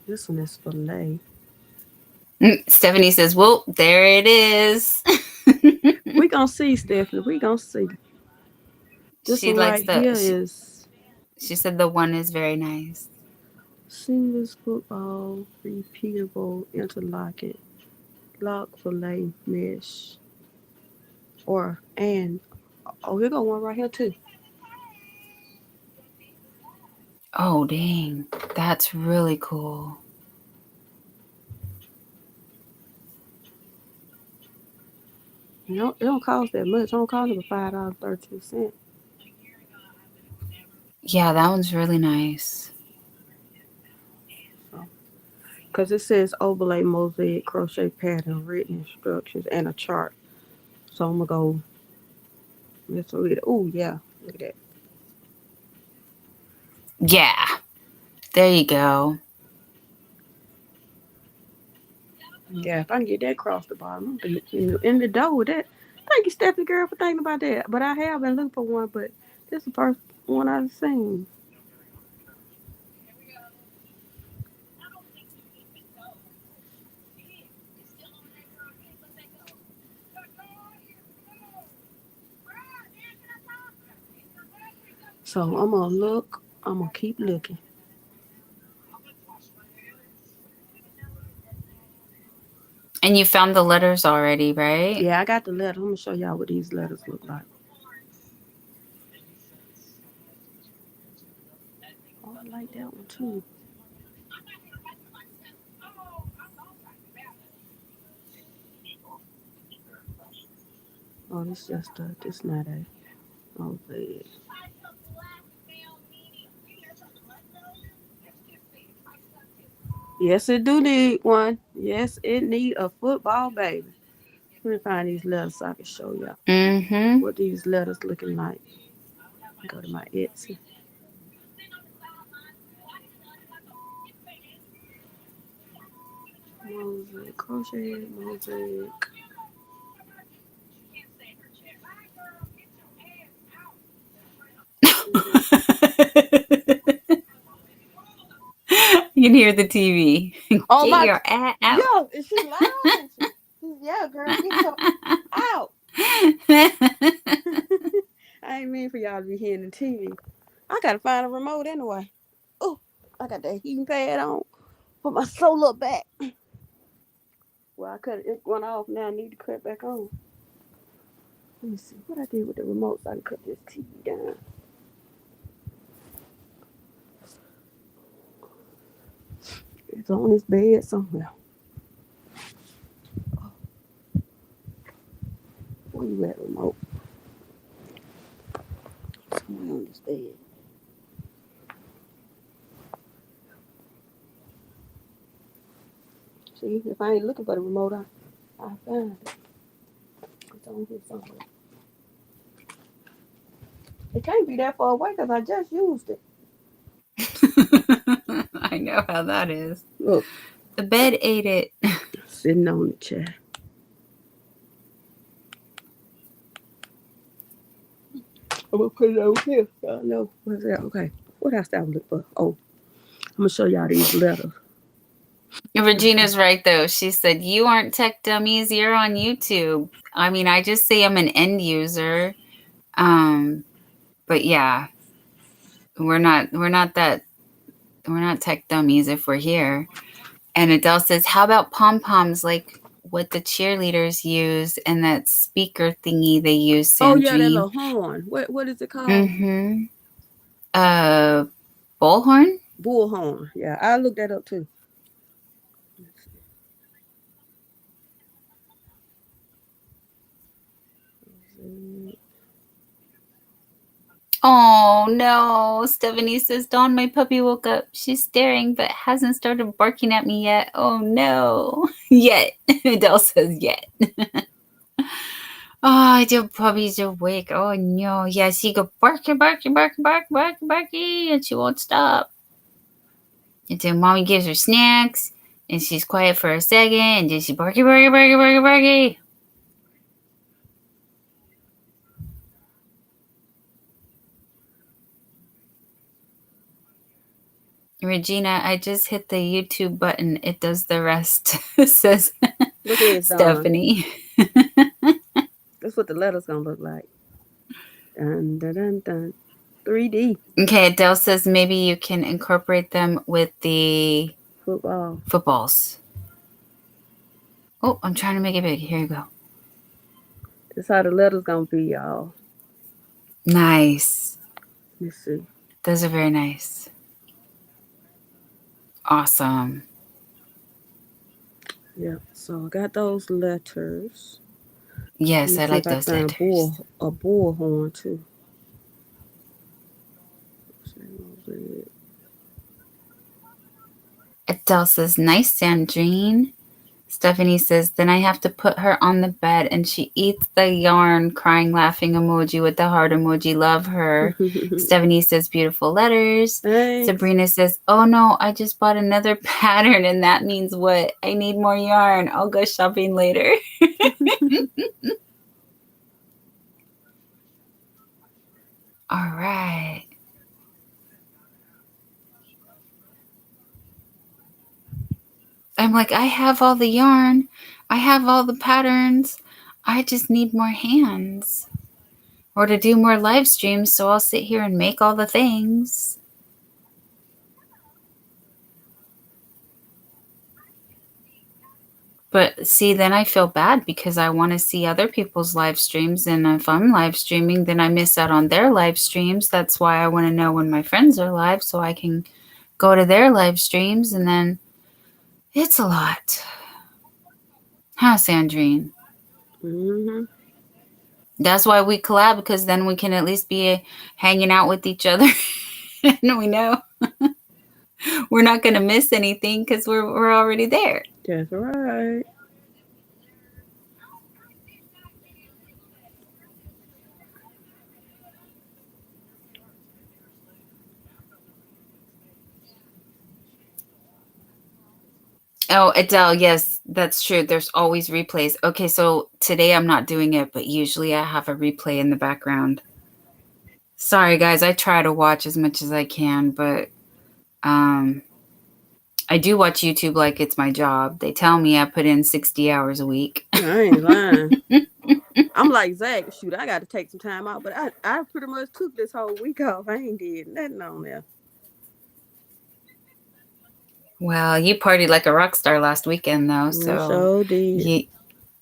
This one is filet. Stephanie says, well, there it is. We gonna see, Stephanie. We gonna see. This She one likes right here is. She said the one is very nice. Seamless football, repeatable, interlocking, lock filet mesh. Here go one right here too. Oh dang, that's really cool. You know, it don't cost that much. It don't cost about $5.32. Yeah, that one's really nice. Because it says overlay mosaic crochet pattern, written instructions, and a chart. So I'm gonna go. Let's read it. Oh yeah, look at that. Yeah, there you go. Yeah, if I can get that across the bottom, I'm in the door with that. Thank you, Stephanie girl, for thinking about that. But I have been looking for one, but this is the first one I've seen. So I'm gonna look. I'm gonna keep looking. And you found the letters already, right? Yeah, I got the letter. I'm gonna show y'all what these letters look like. Oh, I like that one too. Oh, this not a mosaic. Yes, it do need one. Yes, it need a football, baby. Let me find these letters so I can show y'all what these letters looking like. Go to my Etsy. Mosaic, crochet, mosaic. You can hear the TV. Oh, get your ass out. Yo, is she loud? Yeah, girl, get your out. I ain't mean for y'all to be hearing the TV. I gotta find a remote anyway. Oh, I got that heating pad on. Put my solar back. Well, I cut it went off. Now I need to cut back on. Let me see what I did with the remote so I can cut this TV down. It's on this bed somewhere. Where you at, remote? Somewhere on this bed. See, if I ain't looking for the remote, I find it. It's on here somewhere. It can't be that far away because I just used it. I know how that is. Look. The bed ate it. Sitting on the chair. I'm gonna put it over here. I know. What's that? Okay. What else I was looking for? Oh, I'm gonna show y'all these letters. Regina's right though. She said, "You aren't tech dummies. You're on YouTube." I mean, I just say I'm an end user. But yeah, we're not tech dummies if we're here. And Adele says, how about pom-poms like what the cheerleaders use and that speaker thingy they use, Sandrine? Oh yeah, that little horn. What is it called? Mm-hmm. Bullhorn? Bullhorn. Yeah, I looked that up too. Oh no, Stephanie says, Dawn, my puppy woke up. She's staring but hasn't started barking at me yet. Oh no. Yet. Adele says yet. Oh, your puppy's awake. Oh no. Yeah, she go barky, barky, barky, barky, barky, barky, and she won't stop. Until mommy gives her snacks, and she's quiet for a second, and then she barky, barky, barky, barky, barky. Regina, I just hit the YouTube button. It does the rest, says Look at it, Stephanie. That's what the letter's gonna look like. Dun, dun, dun, dun. 3D. Okay, Adele says maybe you can incorporate them with the footballs. Oh, I'm trying to make it big. Here you go. That's how the letter's gonna be, y'all. Nice. Let's see. Those are very nice. Awesome. Yeah, so I got those letters. Yes, I like those letters. A bullhorn too. Adele says, nice, Sandrine. Stephanie says, then I have to put her on the bed and she eats the yarn, crying, laughing emoji with the heart emoji. Love her. Stephanie says, beautiful letters. Thanks. Sabrina says, oh no, I just bought another pattern and that means what? I need more yarn. I'll go shopping later. All right. I'm like, I have all the yarn. I have all the patterns. I just need more hands. Or to do more live streams, so I'll sit here and make all the things. But see, then I feel bad because I want to see other people's live streams. And if I'm live streaming, then I miss out on their live streams. That's why I want to know when my friends are live so I can go to their live streams. And then it's a lot. Huh, Sandrine? Mm-hmm. That's why we collab, because then we can at least be hanging out with each other. And we know we're not going to miss anything because we're already there. That's right. Oh, Adele, yes, that's true. There's always replays. Okay, so today I'm not doing it, but usually I have a replay in the background. Sorry, guys. I try to watch as much as I can, but I do watch YouTube like it's my job. They tell me I put in 60 hours a week. I ain't lying. I'm like Zach. Shoot, I got to take some time out, but I pretty much took this whole week off. I ain't did nothing on there. Well, you partied like a rock star last weekend, though. So sure did.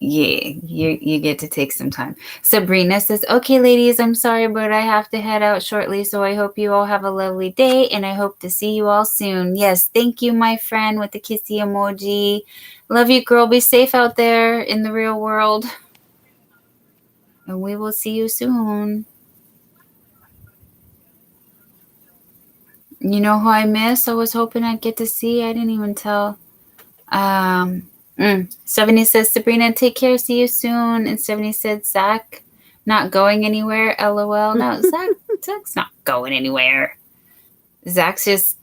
You get to take some time. Sabrina says, okay, ladies, I'm sorry, but I have to head out shortly. So I hope you all have a lovely day, and I hope to see you all soon. Yes, thank you, my friend, with the kissy emoji. Love you, girl. Be safe out there in the real world. And we will see you soon. You know who I miss? I was hoping I'd get to see. I didn't even tell. Stephanie says, Sabrina, take care. See you soon. And Stephanie said, Zach, not going anywhere. LOL. No, Zach's not going anywhere. Zach's just,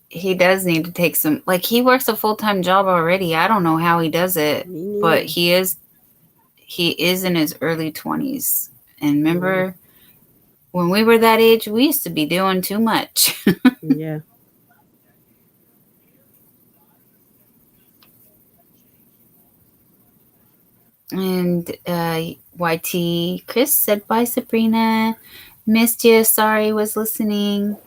he does need to take some, like, he works a full-time job already. I don't know how he does it, but he is in his early 20s. And remember, when we were that age, we used to be doing too much. Yeah. And YT Chris said bye, Sabrina. Missed you. Sorry, was listening.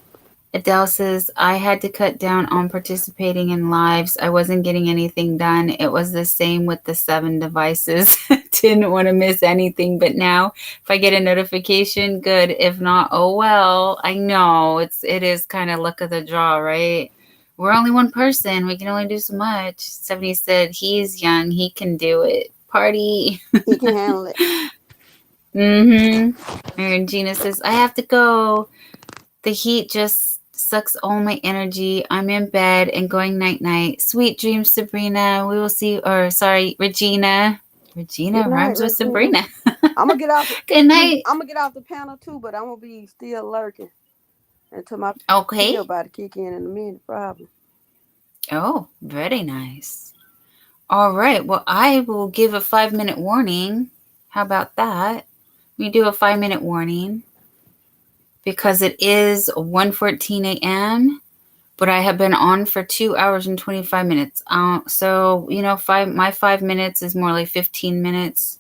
Adele says, I had to cut down on participating in lives. I wasn't getting anything done. It was the same with the 7 devices. Didn't want to miss anything. But now, if I get a notification, good. If not, oh well. I know it is kind of luck of the draw, right? We're only one person. We can only do so much. 70 said, he's young. He can do it. Party. He can handle it. Mm-hmm. And Gina says, I have to go. The heat just sucks all my energy. I'm in bed and going night-night. Sweet dreams, Sabrina. We will see. Or, sorry, Regina. Regina Good night, rhymes with Regina. Sabrina. I'm gonna get off. Good night. I'm gonna get off the panel too, but I'm gonna be still lurking until my Okay. pill about to kick in a minute, probably. Oh, very nice. All right. Well, I will give a 5-minute warning. How about that? We do a 5-minute warning because it is 1:14 a.m., but I have been on for 2 hours and 25 minutes. So, my 5 minutes is more like 15 minutes.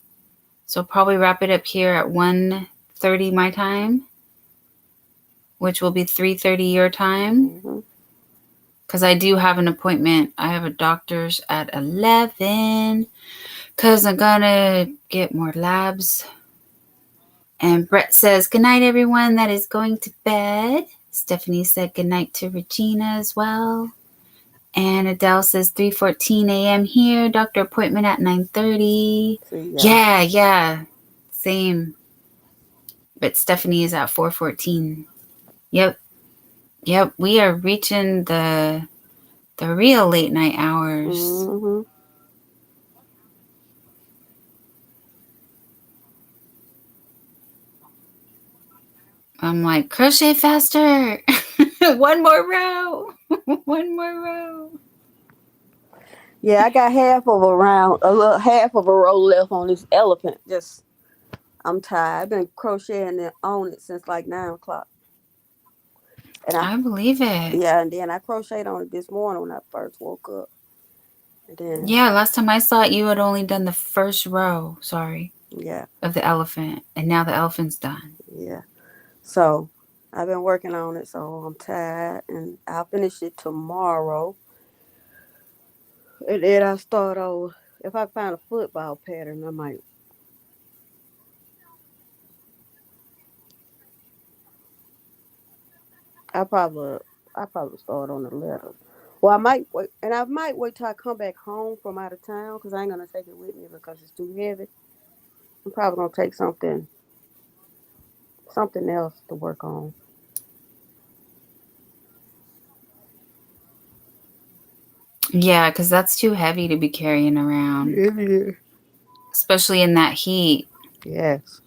So probably wrap it up here at 1:30 my time, which will be 3:30 your time. Because I do have an appointment. I have a doctor's at 11 because I'm going to get more labs. And Brett says, good night, everyone that is going to bed. Stephanie said good night to Regina as well. And Adele says 3:14 a.m. here. Doctor appointment at 9:30. Yeah. Same. But Stephanie is at 4:14. Yep. We are reaching the real late night hours. Mm-hmm. I'm like, crochet faster. One more row. One more row. Yeah, I got half of a row left on this elephant. I'm tired. I've been crocheting on it since like 9 o'clock. And I believe it. Yeah, and then I crocheted on it this morning when I first woke up. And then, yeah, last time I saw it, you had only done the first row. Sorry. Yeah. Of the elephant, and now the elephant's done. Yeah. So I've been working on it, so I'm tired, and I'll finish it tomorrow. And then I'll start over. If I find a football pattern, I might. I probably start on the letter. Well, I might wait, and I might wait till I come back home from out of town because I ain't gonna take it with me because it's too heavy. I'm probably gonna take something else to work on. Yeah, because that's too heavy to be carrying around. Yeah. Especially in that heat. Yes.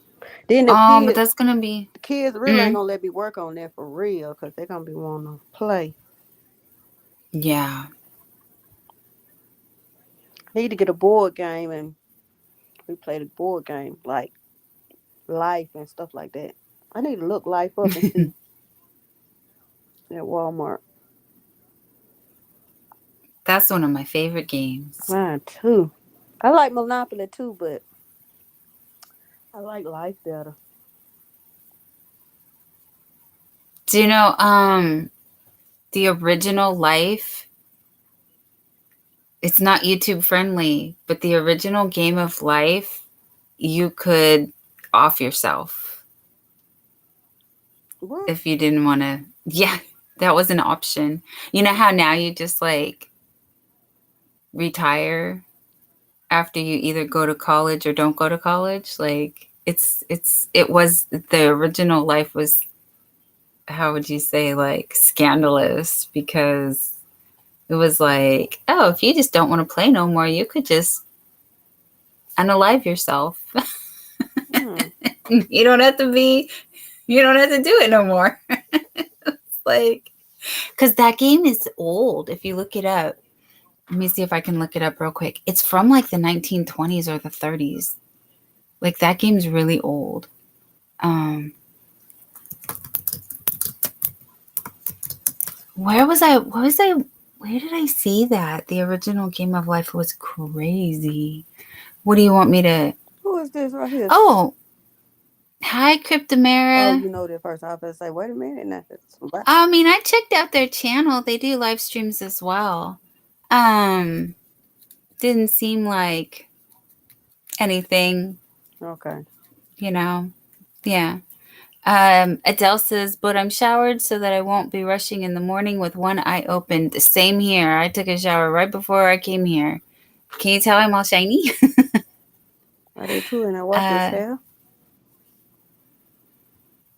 Then but that's gonna be the kids really ain't gonna let me work on that for real because they're gonna be wanting to play. Yeah. Need to get a board game and we play the board game like Life and stuff like that. I need to look Life up and see at Walmart. That's one of my favorite games. Mine too. I like Monopoly too, but I like Life better. Do you know the original Life? It's not YouTube friendly, but the original game of Life, you could off yourself. What? If you didn't want to. Yeah, that was an option. You know how now you just like retire after you either go to college or don't go to college? Like it was the original Life was, how would you say, like scandalous, because it was like, oh, if you just don't want to play no more, you could just unalive yourself. You don't have to do it no more. It's like, because that game is old. If you look it up, let me see if I can look it up real quick. It's from like the 1920s or the 30s. Like that game's really old. Where did I see that? The original Game of Life was crazy. What do you want me to? Who is this right here? Oh, hi, Oh, Cryptomera. you know that first. I was about to say, wait a minute. Now. I mean, I checked out their channel. They do live streams as well. Didn't seem like anything, Okay. Yeah. Adele says, but I'm showered so that I won't be rushing in the morning with one eye open. The same here. I took a shower right before I came here. Can you tell I'm all shiny? I did too, and I washed his hair.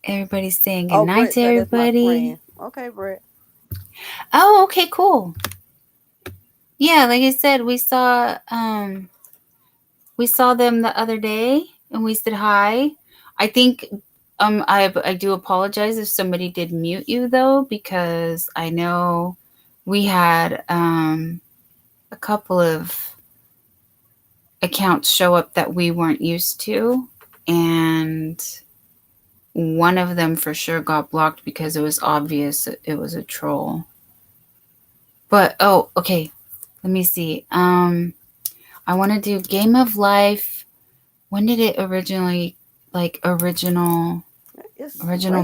Everybody's saying good night Brett to said that's my everybody. friend. Okay, Brett. Oh, okay, cool. Yeah, like I said, we saw them the other day and we said hi. I think I do apologize if somebody did mute you though, because I know we had a couple of accounts show up that we weren't used to, and one of them for sure got blocked because it was obvious it was a troll. But oh, okay. Let me see. I want to do Game of Life. When did it originally, original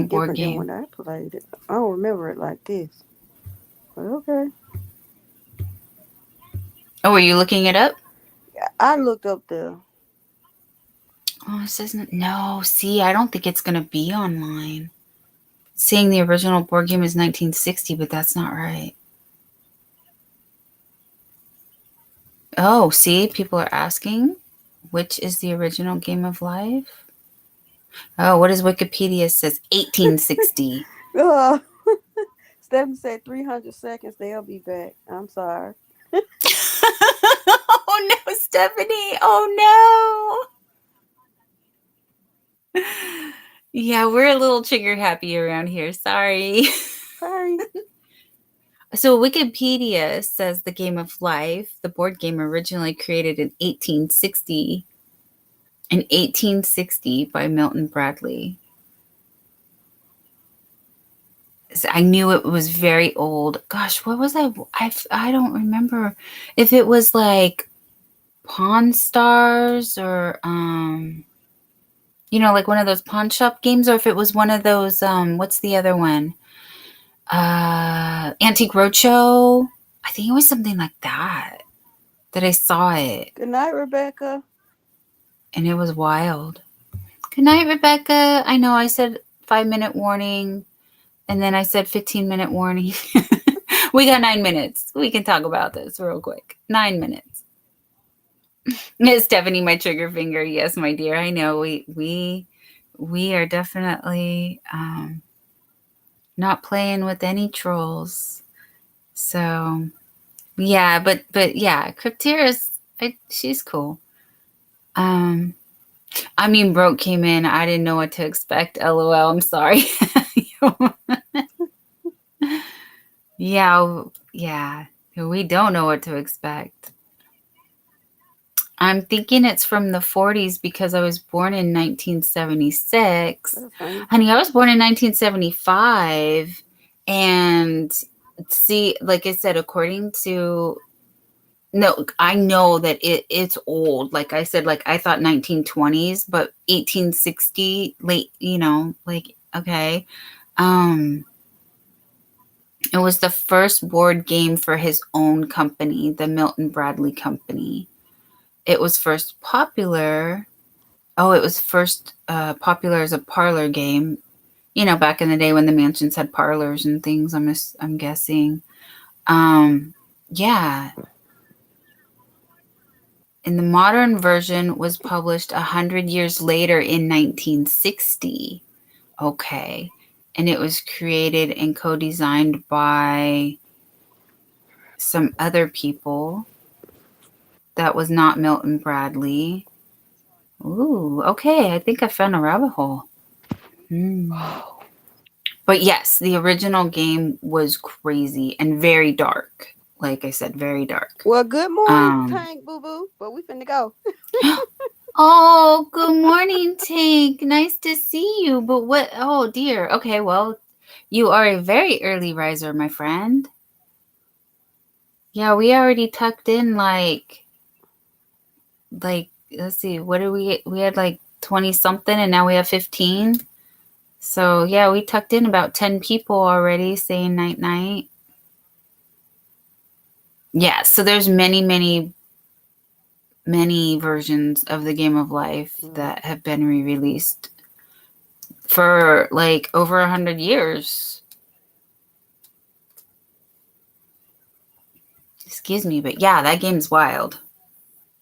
board game? When I played it, I don't remember it like this. But okay. Oh, are you looking it up? I looked up the. Oh, it says no. See, I don't think it's gonna be online. It's saying the original board game is 1960, but that's not right. Oh, see, people are asking, which is the original Game of Life? Oh, what does Wikipedia says? 1860. Stephanie said 300 seconds. They'll be back. I'm sorry. Oh no, Stephanie. Oh no. Yeah, we're a little trigger happy around here. Sorry. Sorry. So Wikipedia says the Game of Life, the board game, originally created in 1860. In 1860 by Milton Bradley. I knew it was very old. Gosh, what was I don't remember if it was like Pawn Stars or like one of those pawn shop games, or if it was one of those what's the other one? Antique Roadshow. I think it was something like that I saw it. Good night, Rebecca. And it was wild. Good night, Rebecca. I know I said 5-minute warning. And then I said 15-minute warning. We got 9 minutes. We can talk about this real quick. 9 minutes. Stephanie, my trigger finger. Yes, my dear. I know we are definitely not playing with any trolls. So yeah, but yeah, Cryptira's she's cool. I mean, Broke came in. I didn't know what to expect. LOL. I'm sorry. Yeah. We don't know what to expect. I'm thinking it's from the 40s because I was born in 1976. Honey, I was born in 1975. And see, like I said, according to... No, I know that it's old. Like I said, I thought 1920s, but 1860, late, okay. It was the first board game for his own company, the Milton Bradley Company. It was first popular. Oh, it was first popular as a parlor game. Back in the day when the mansions had parlors and things. I'm guessing. Yeah. And the modern version was published 100 years later in 1960. Okay. And it was created and co-designed by some other people. That was not Milton Bradley. Ooh, okay. I think I found a rabbit hole. But yes, the original game was crazy and very dark. Like I said, very dark. Well, good morning, Tank Boo Boo. But we finna go. Oh, good morning, Tank. Nice to see you. But what? Oh, dear. Okay, well, you are a very early riser, my friend. Yeah, we already tucked in like let's see, what did we get? We had like 20 something and now we have 15. So yeah, we tucked in about 10 people already saying night night. Yeah, so there's many versions of the Game of Life that have been re-released for like over 100 years. Excuse me, but yeah, that game's wild.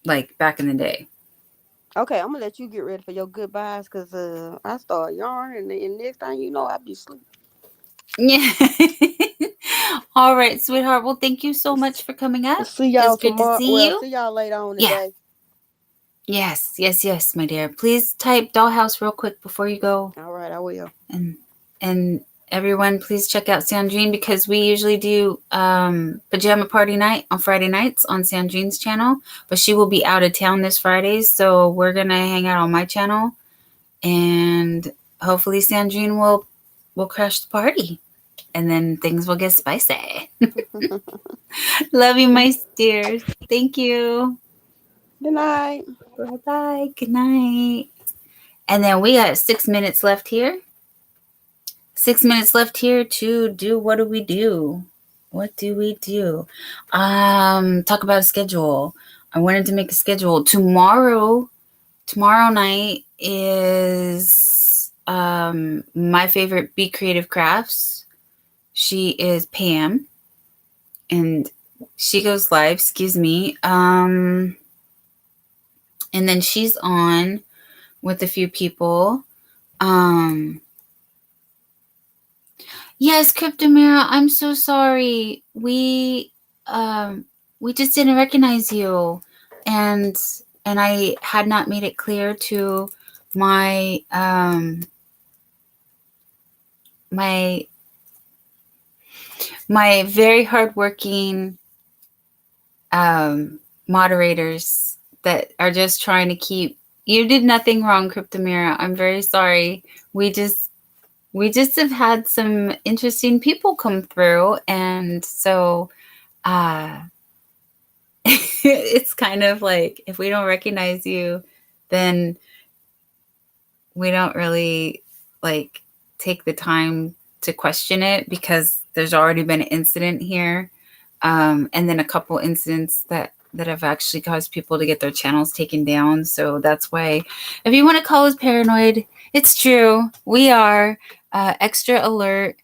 Like back in the day. Okay, I'm gonna let you get ready for your goodbyes because I start yarning and next thing you know I'll be asleep. Yeah. All right, sweetheart. Well, thank you so much for coming up. See y'all It's good tomorrow. to see you. See y'all later on Yeah. today. Yes, my dear. Please type dollhouse real quick before you go. All right, I will. And everyone, please check out Sandrine because we usually do pajama party night on Friday nights on Sandrine's channel, but she will be out of town this Friday, so we're gonna hang out on my channel, and hopefully Sandrine will crash the party, and then things will get spicy. Love you, my dears. Thank you. Good night. Bye-bye. Good night. And then we got 6 minutes left here. 6 minutes left here to do what do we do? What do we do? Talk about a schedule. I wanted to make a schedule. Tomorrow night is my favorite Be Creative Crafts. She is Pam. And she goes live, excuse me. And then she's on with a few people. Yes, Cryptomira, I'm so sorry. We just didn't recognize you. And I had not made it clear to my my very hardworking moderators that are just trying to keep. You did nothing wrong, Cryptomira. I'm very sorry. We just have had some interesting people come through, and so it's kind of like if we don't recognize you, then we don't really like take the time to question it because there's already been an incident here, and then a couple incidents that have actually caused people to get their channels taken down. So that's why, if you want to call us paranoid, it's true. We are extra alert.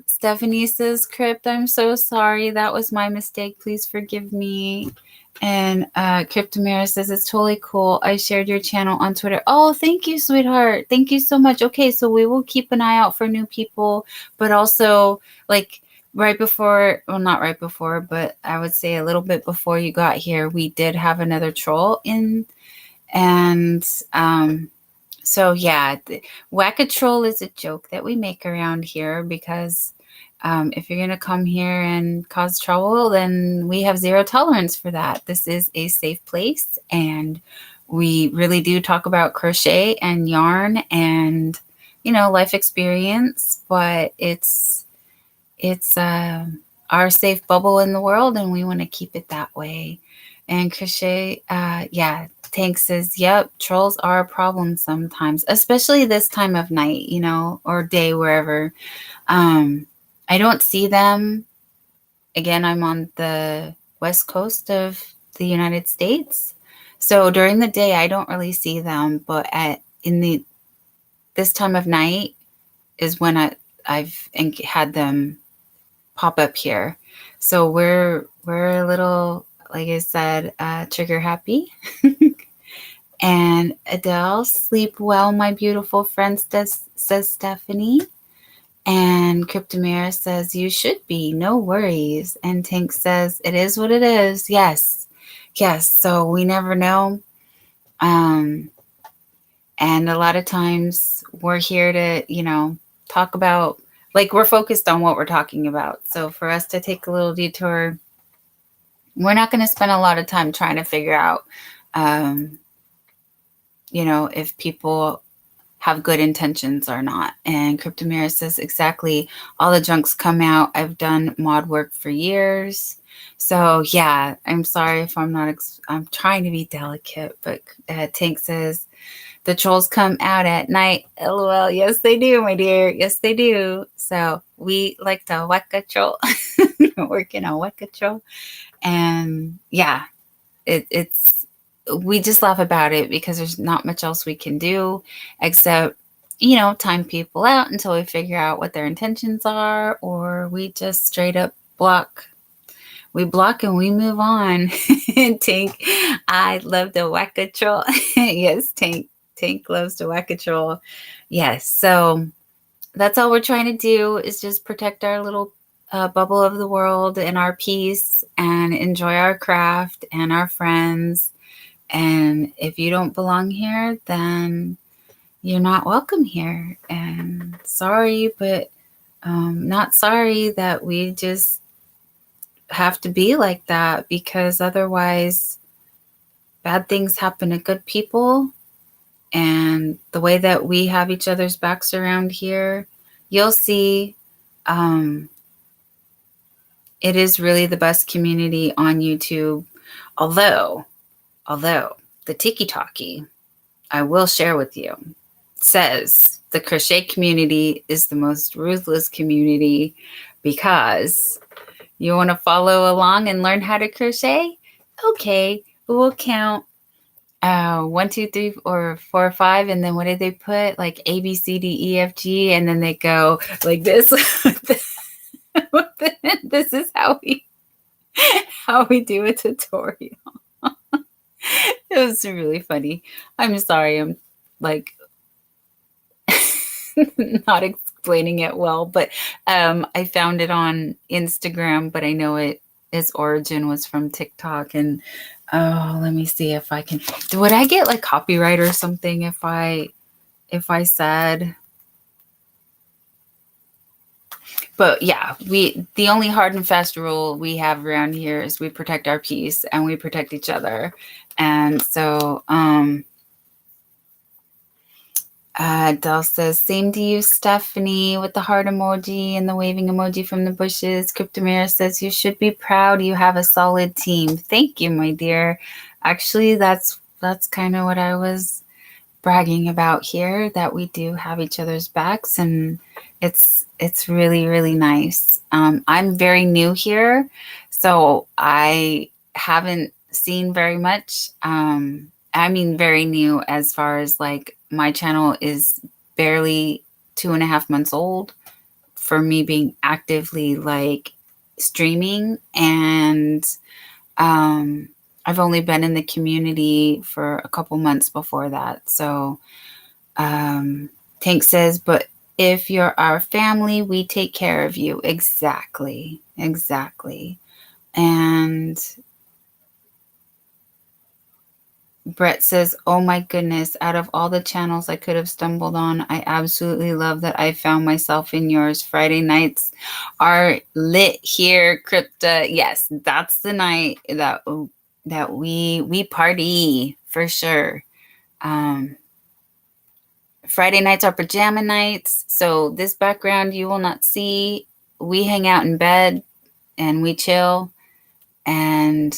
Stephanie says, Crypt, I'm so sorry. That was my mistake. Please forgive me. And Cryptomira says, it's totally cool. I shared your channel on Twitter. Oh, thank you, sweetheart. Thank you so much. Okay, so we will keep an eye out for new people, but also like right before, well, not right before, but I would say a little bit before you got here, we did have another troll in. And so yeah, Whack-A-Troll is a joke that we make around here because if you're going to come here and cause trouble, then we have zero tolerance for that. This is a safe place, and we really do talk about crochet and yarn and, you know, life experience, but it's our safe bubble in the world, and we want to keep it that way. And Crochet, yeah, Tank says, yep, trolls are a problem sometimes, especially this time of night, you know, or day, wherever. I don't see them. Again, I'm on the west coast of the United States. So during the day, I don't really see them, but this time of night is when I've had them pop up here. So we're a little, like I said, trigger happy. And Adele, sleep well, my beautiful friend, says Stephanie. And Cryptomira says, you should be, no worries. And Tank says, it is what it is. Yes. So we never know. And a lot of times we're here to, you know, talk about, like, we're focused on what we're talking about. So for us to take a little detour, we're not going to spend a lot of time trying to figure out, you know, if people have good intentions or not. And Cryptomira says exactly, all the junks come out. I've done mod work for years. So yeah, I'm sorry if I'm not, I'm trying to be delicate, but Tank says, the trolls come out at night. LOL. Yes, they do, my dear. Yes, they do. So we like to whack a troll. Working on whack a troll. And yeah, it's, we just laugh about it because there's not much else we can do except, you know, time people out until we figure out what their intentions are, or we just straight up block. We block and we move on. Tank, I love the whack a troll. Yes, Tank loves to whack a troll. Yes, so that's all we're trying to do is just protect our little bubble of the world and our peace and enjoy our craft and our friends. And if you don't belong here, then you're not welcome here. And sorry, but not sorry that we just have to be like that, because otherwise bad things happen to good people. And the way that we have each other's backs around here, you'll see it is really the best community on YouTube. Although the Tiki Talkie, I will share with you, says the crochet community is the most ruthless community, because you want to follow along and learn how to crochet? Okay, we'll count 1, 2, 3, or 4, 5, and then what did they put? Like A, B, C, D, E, F, G, and then they go like this. This is how we do a tutorial. It was really funny. I'm sorry, I'm like not explaining it well, but I found it on Instagram, but I know its origin was from TikTok. And oh, let me see if I can. Would I get like copyright or something if I said? But yeah, the only hard and fast rule we have around here is we protect our peace and we protect each other. And so Del says, same to you, Stephanie, with the heart emoji and the waving emoji from the bushes. Cryptomira says, you should be proud you have a solid team. Thank you, my dear. Actually, that's kind of what I was bragging about here, that we do have each other's backs, and it's really, really nice. I'm very new here, so I haven't seen very much. I mean, very new as far as like my channel is barely 2.5 months old for me being actively like streaming. And I've only been in the community for a couple months before that. So Tank says, but if you're our family, we take care of you. Exactly. And Brett says, oh my goodness, out of all the channels I could have stumbled on, I absolutely love that I found myself in yours. Friday nights are lit here, Crypta. Yes, that's the night that we party for sure. Friday nights are pajama nights. So this background you will not see. We hang out in bed and we chill and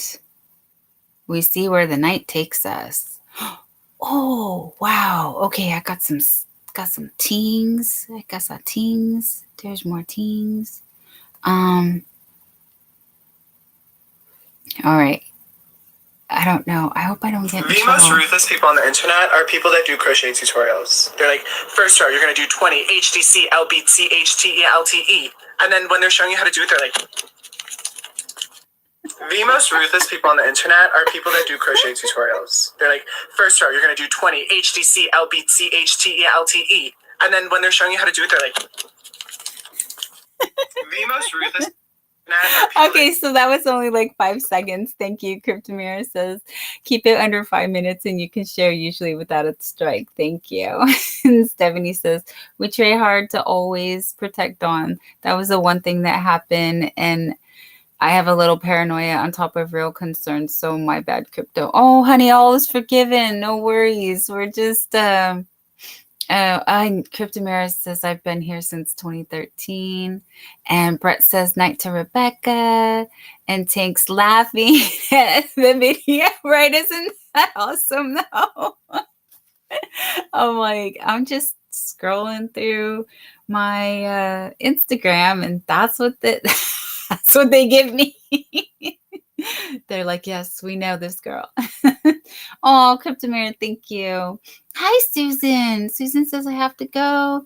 we see where the night takes us. Oh, wow. Okay, I got some tings. I got some tings. There's more tings. All right. I don't know. I hope I don't get in The trouble. most ruthless people on the internet are people that do crochet tutorials. They're like, first row, you're going to do 20 HDC, LBC, HTE, LTE. And then when they're showing you how to do it, they're like... The most ruthless people on the internet are people that do crochet tutorials. They're like, first row, you're going to do 20 HDC, LBC, HTE, LTE. And then when they're showing you how to do it, they're like... The most ruthless... Okay, so that was only like 5 seconds. Thank you. Cryptomira says, keep it under 5 minutes and you can share usually without a strike. Thank you. And Stephanie says, we try hard to always protect Dawn. That was the one thing that happened. And I have a little paranoia on top of real concerns. So my bad, Crypto. Oh, honey, all is forgiven. No worries. We're just, Cryptomera says I've been here since 2013. And Brett says night to Rebecca. And Tank's laughing at the video, right? Isn't that awesome though? I'm just scrolling through my Instagram, and that's what that's what they give me. They're like, yes, we know this girl. Oh, Cryptomare, thank you. Hi, Susan. Susan says I have to go.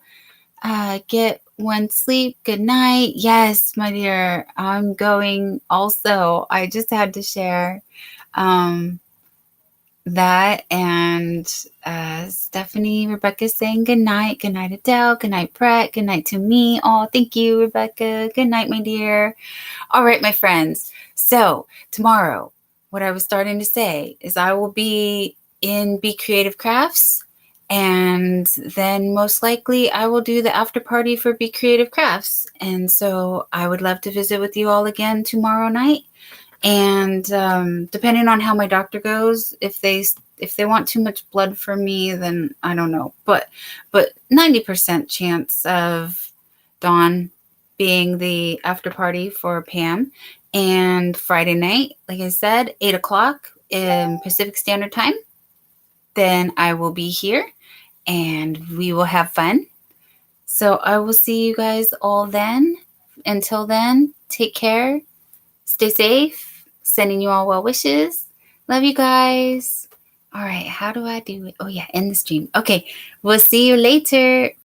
Get one sleep. Good night. Yes, my dear. I'm going also. I just had to share that. And Stephanie, Rebecca's saying good night. Good night, Adele. Good night, Brett. Good night to me. Oh, thank you, Rebecca. Good night, my dear. All right, my friends. So tomorrow, what I was starting to say is I will be in Be Creative Crafts, and then most likely I will do the after party for Be Creative Crafts. And so I would love to visit with you all again tomorrow night. And depending on how my doctor goes, if they want too much blood from me, then I don't know. But 90% chance of Dawn being the after party for Pam. And Friday night, like I said, 8 o'clock in Pacific Standard Time. Then I will be here and we will have fun. So I will see you guys all then. Until then, take care. Stay safe. Sending you all well wishes. Love you guys. All right, how do I do it? Oh yeah, end the stream. Okay, we'll see you later.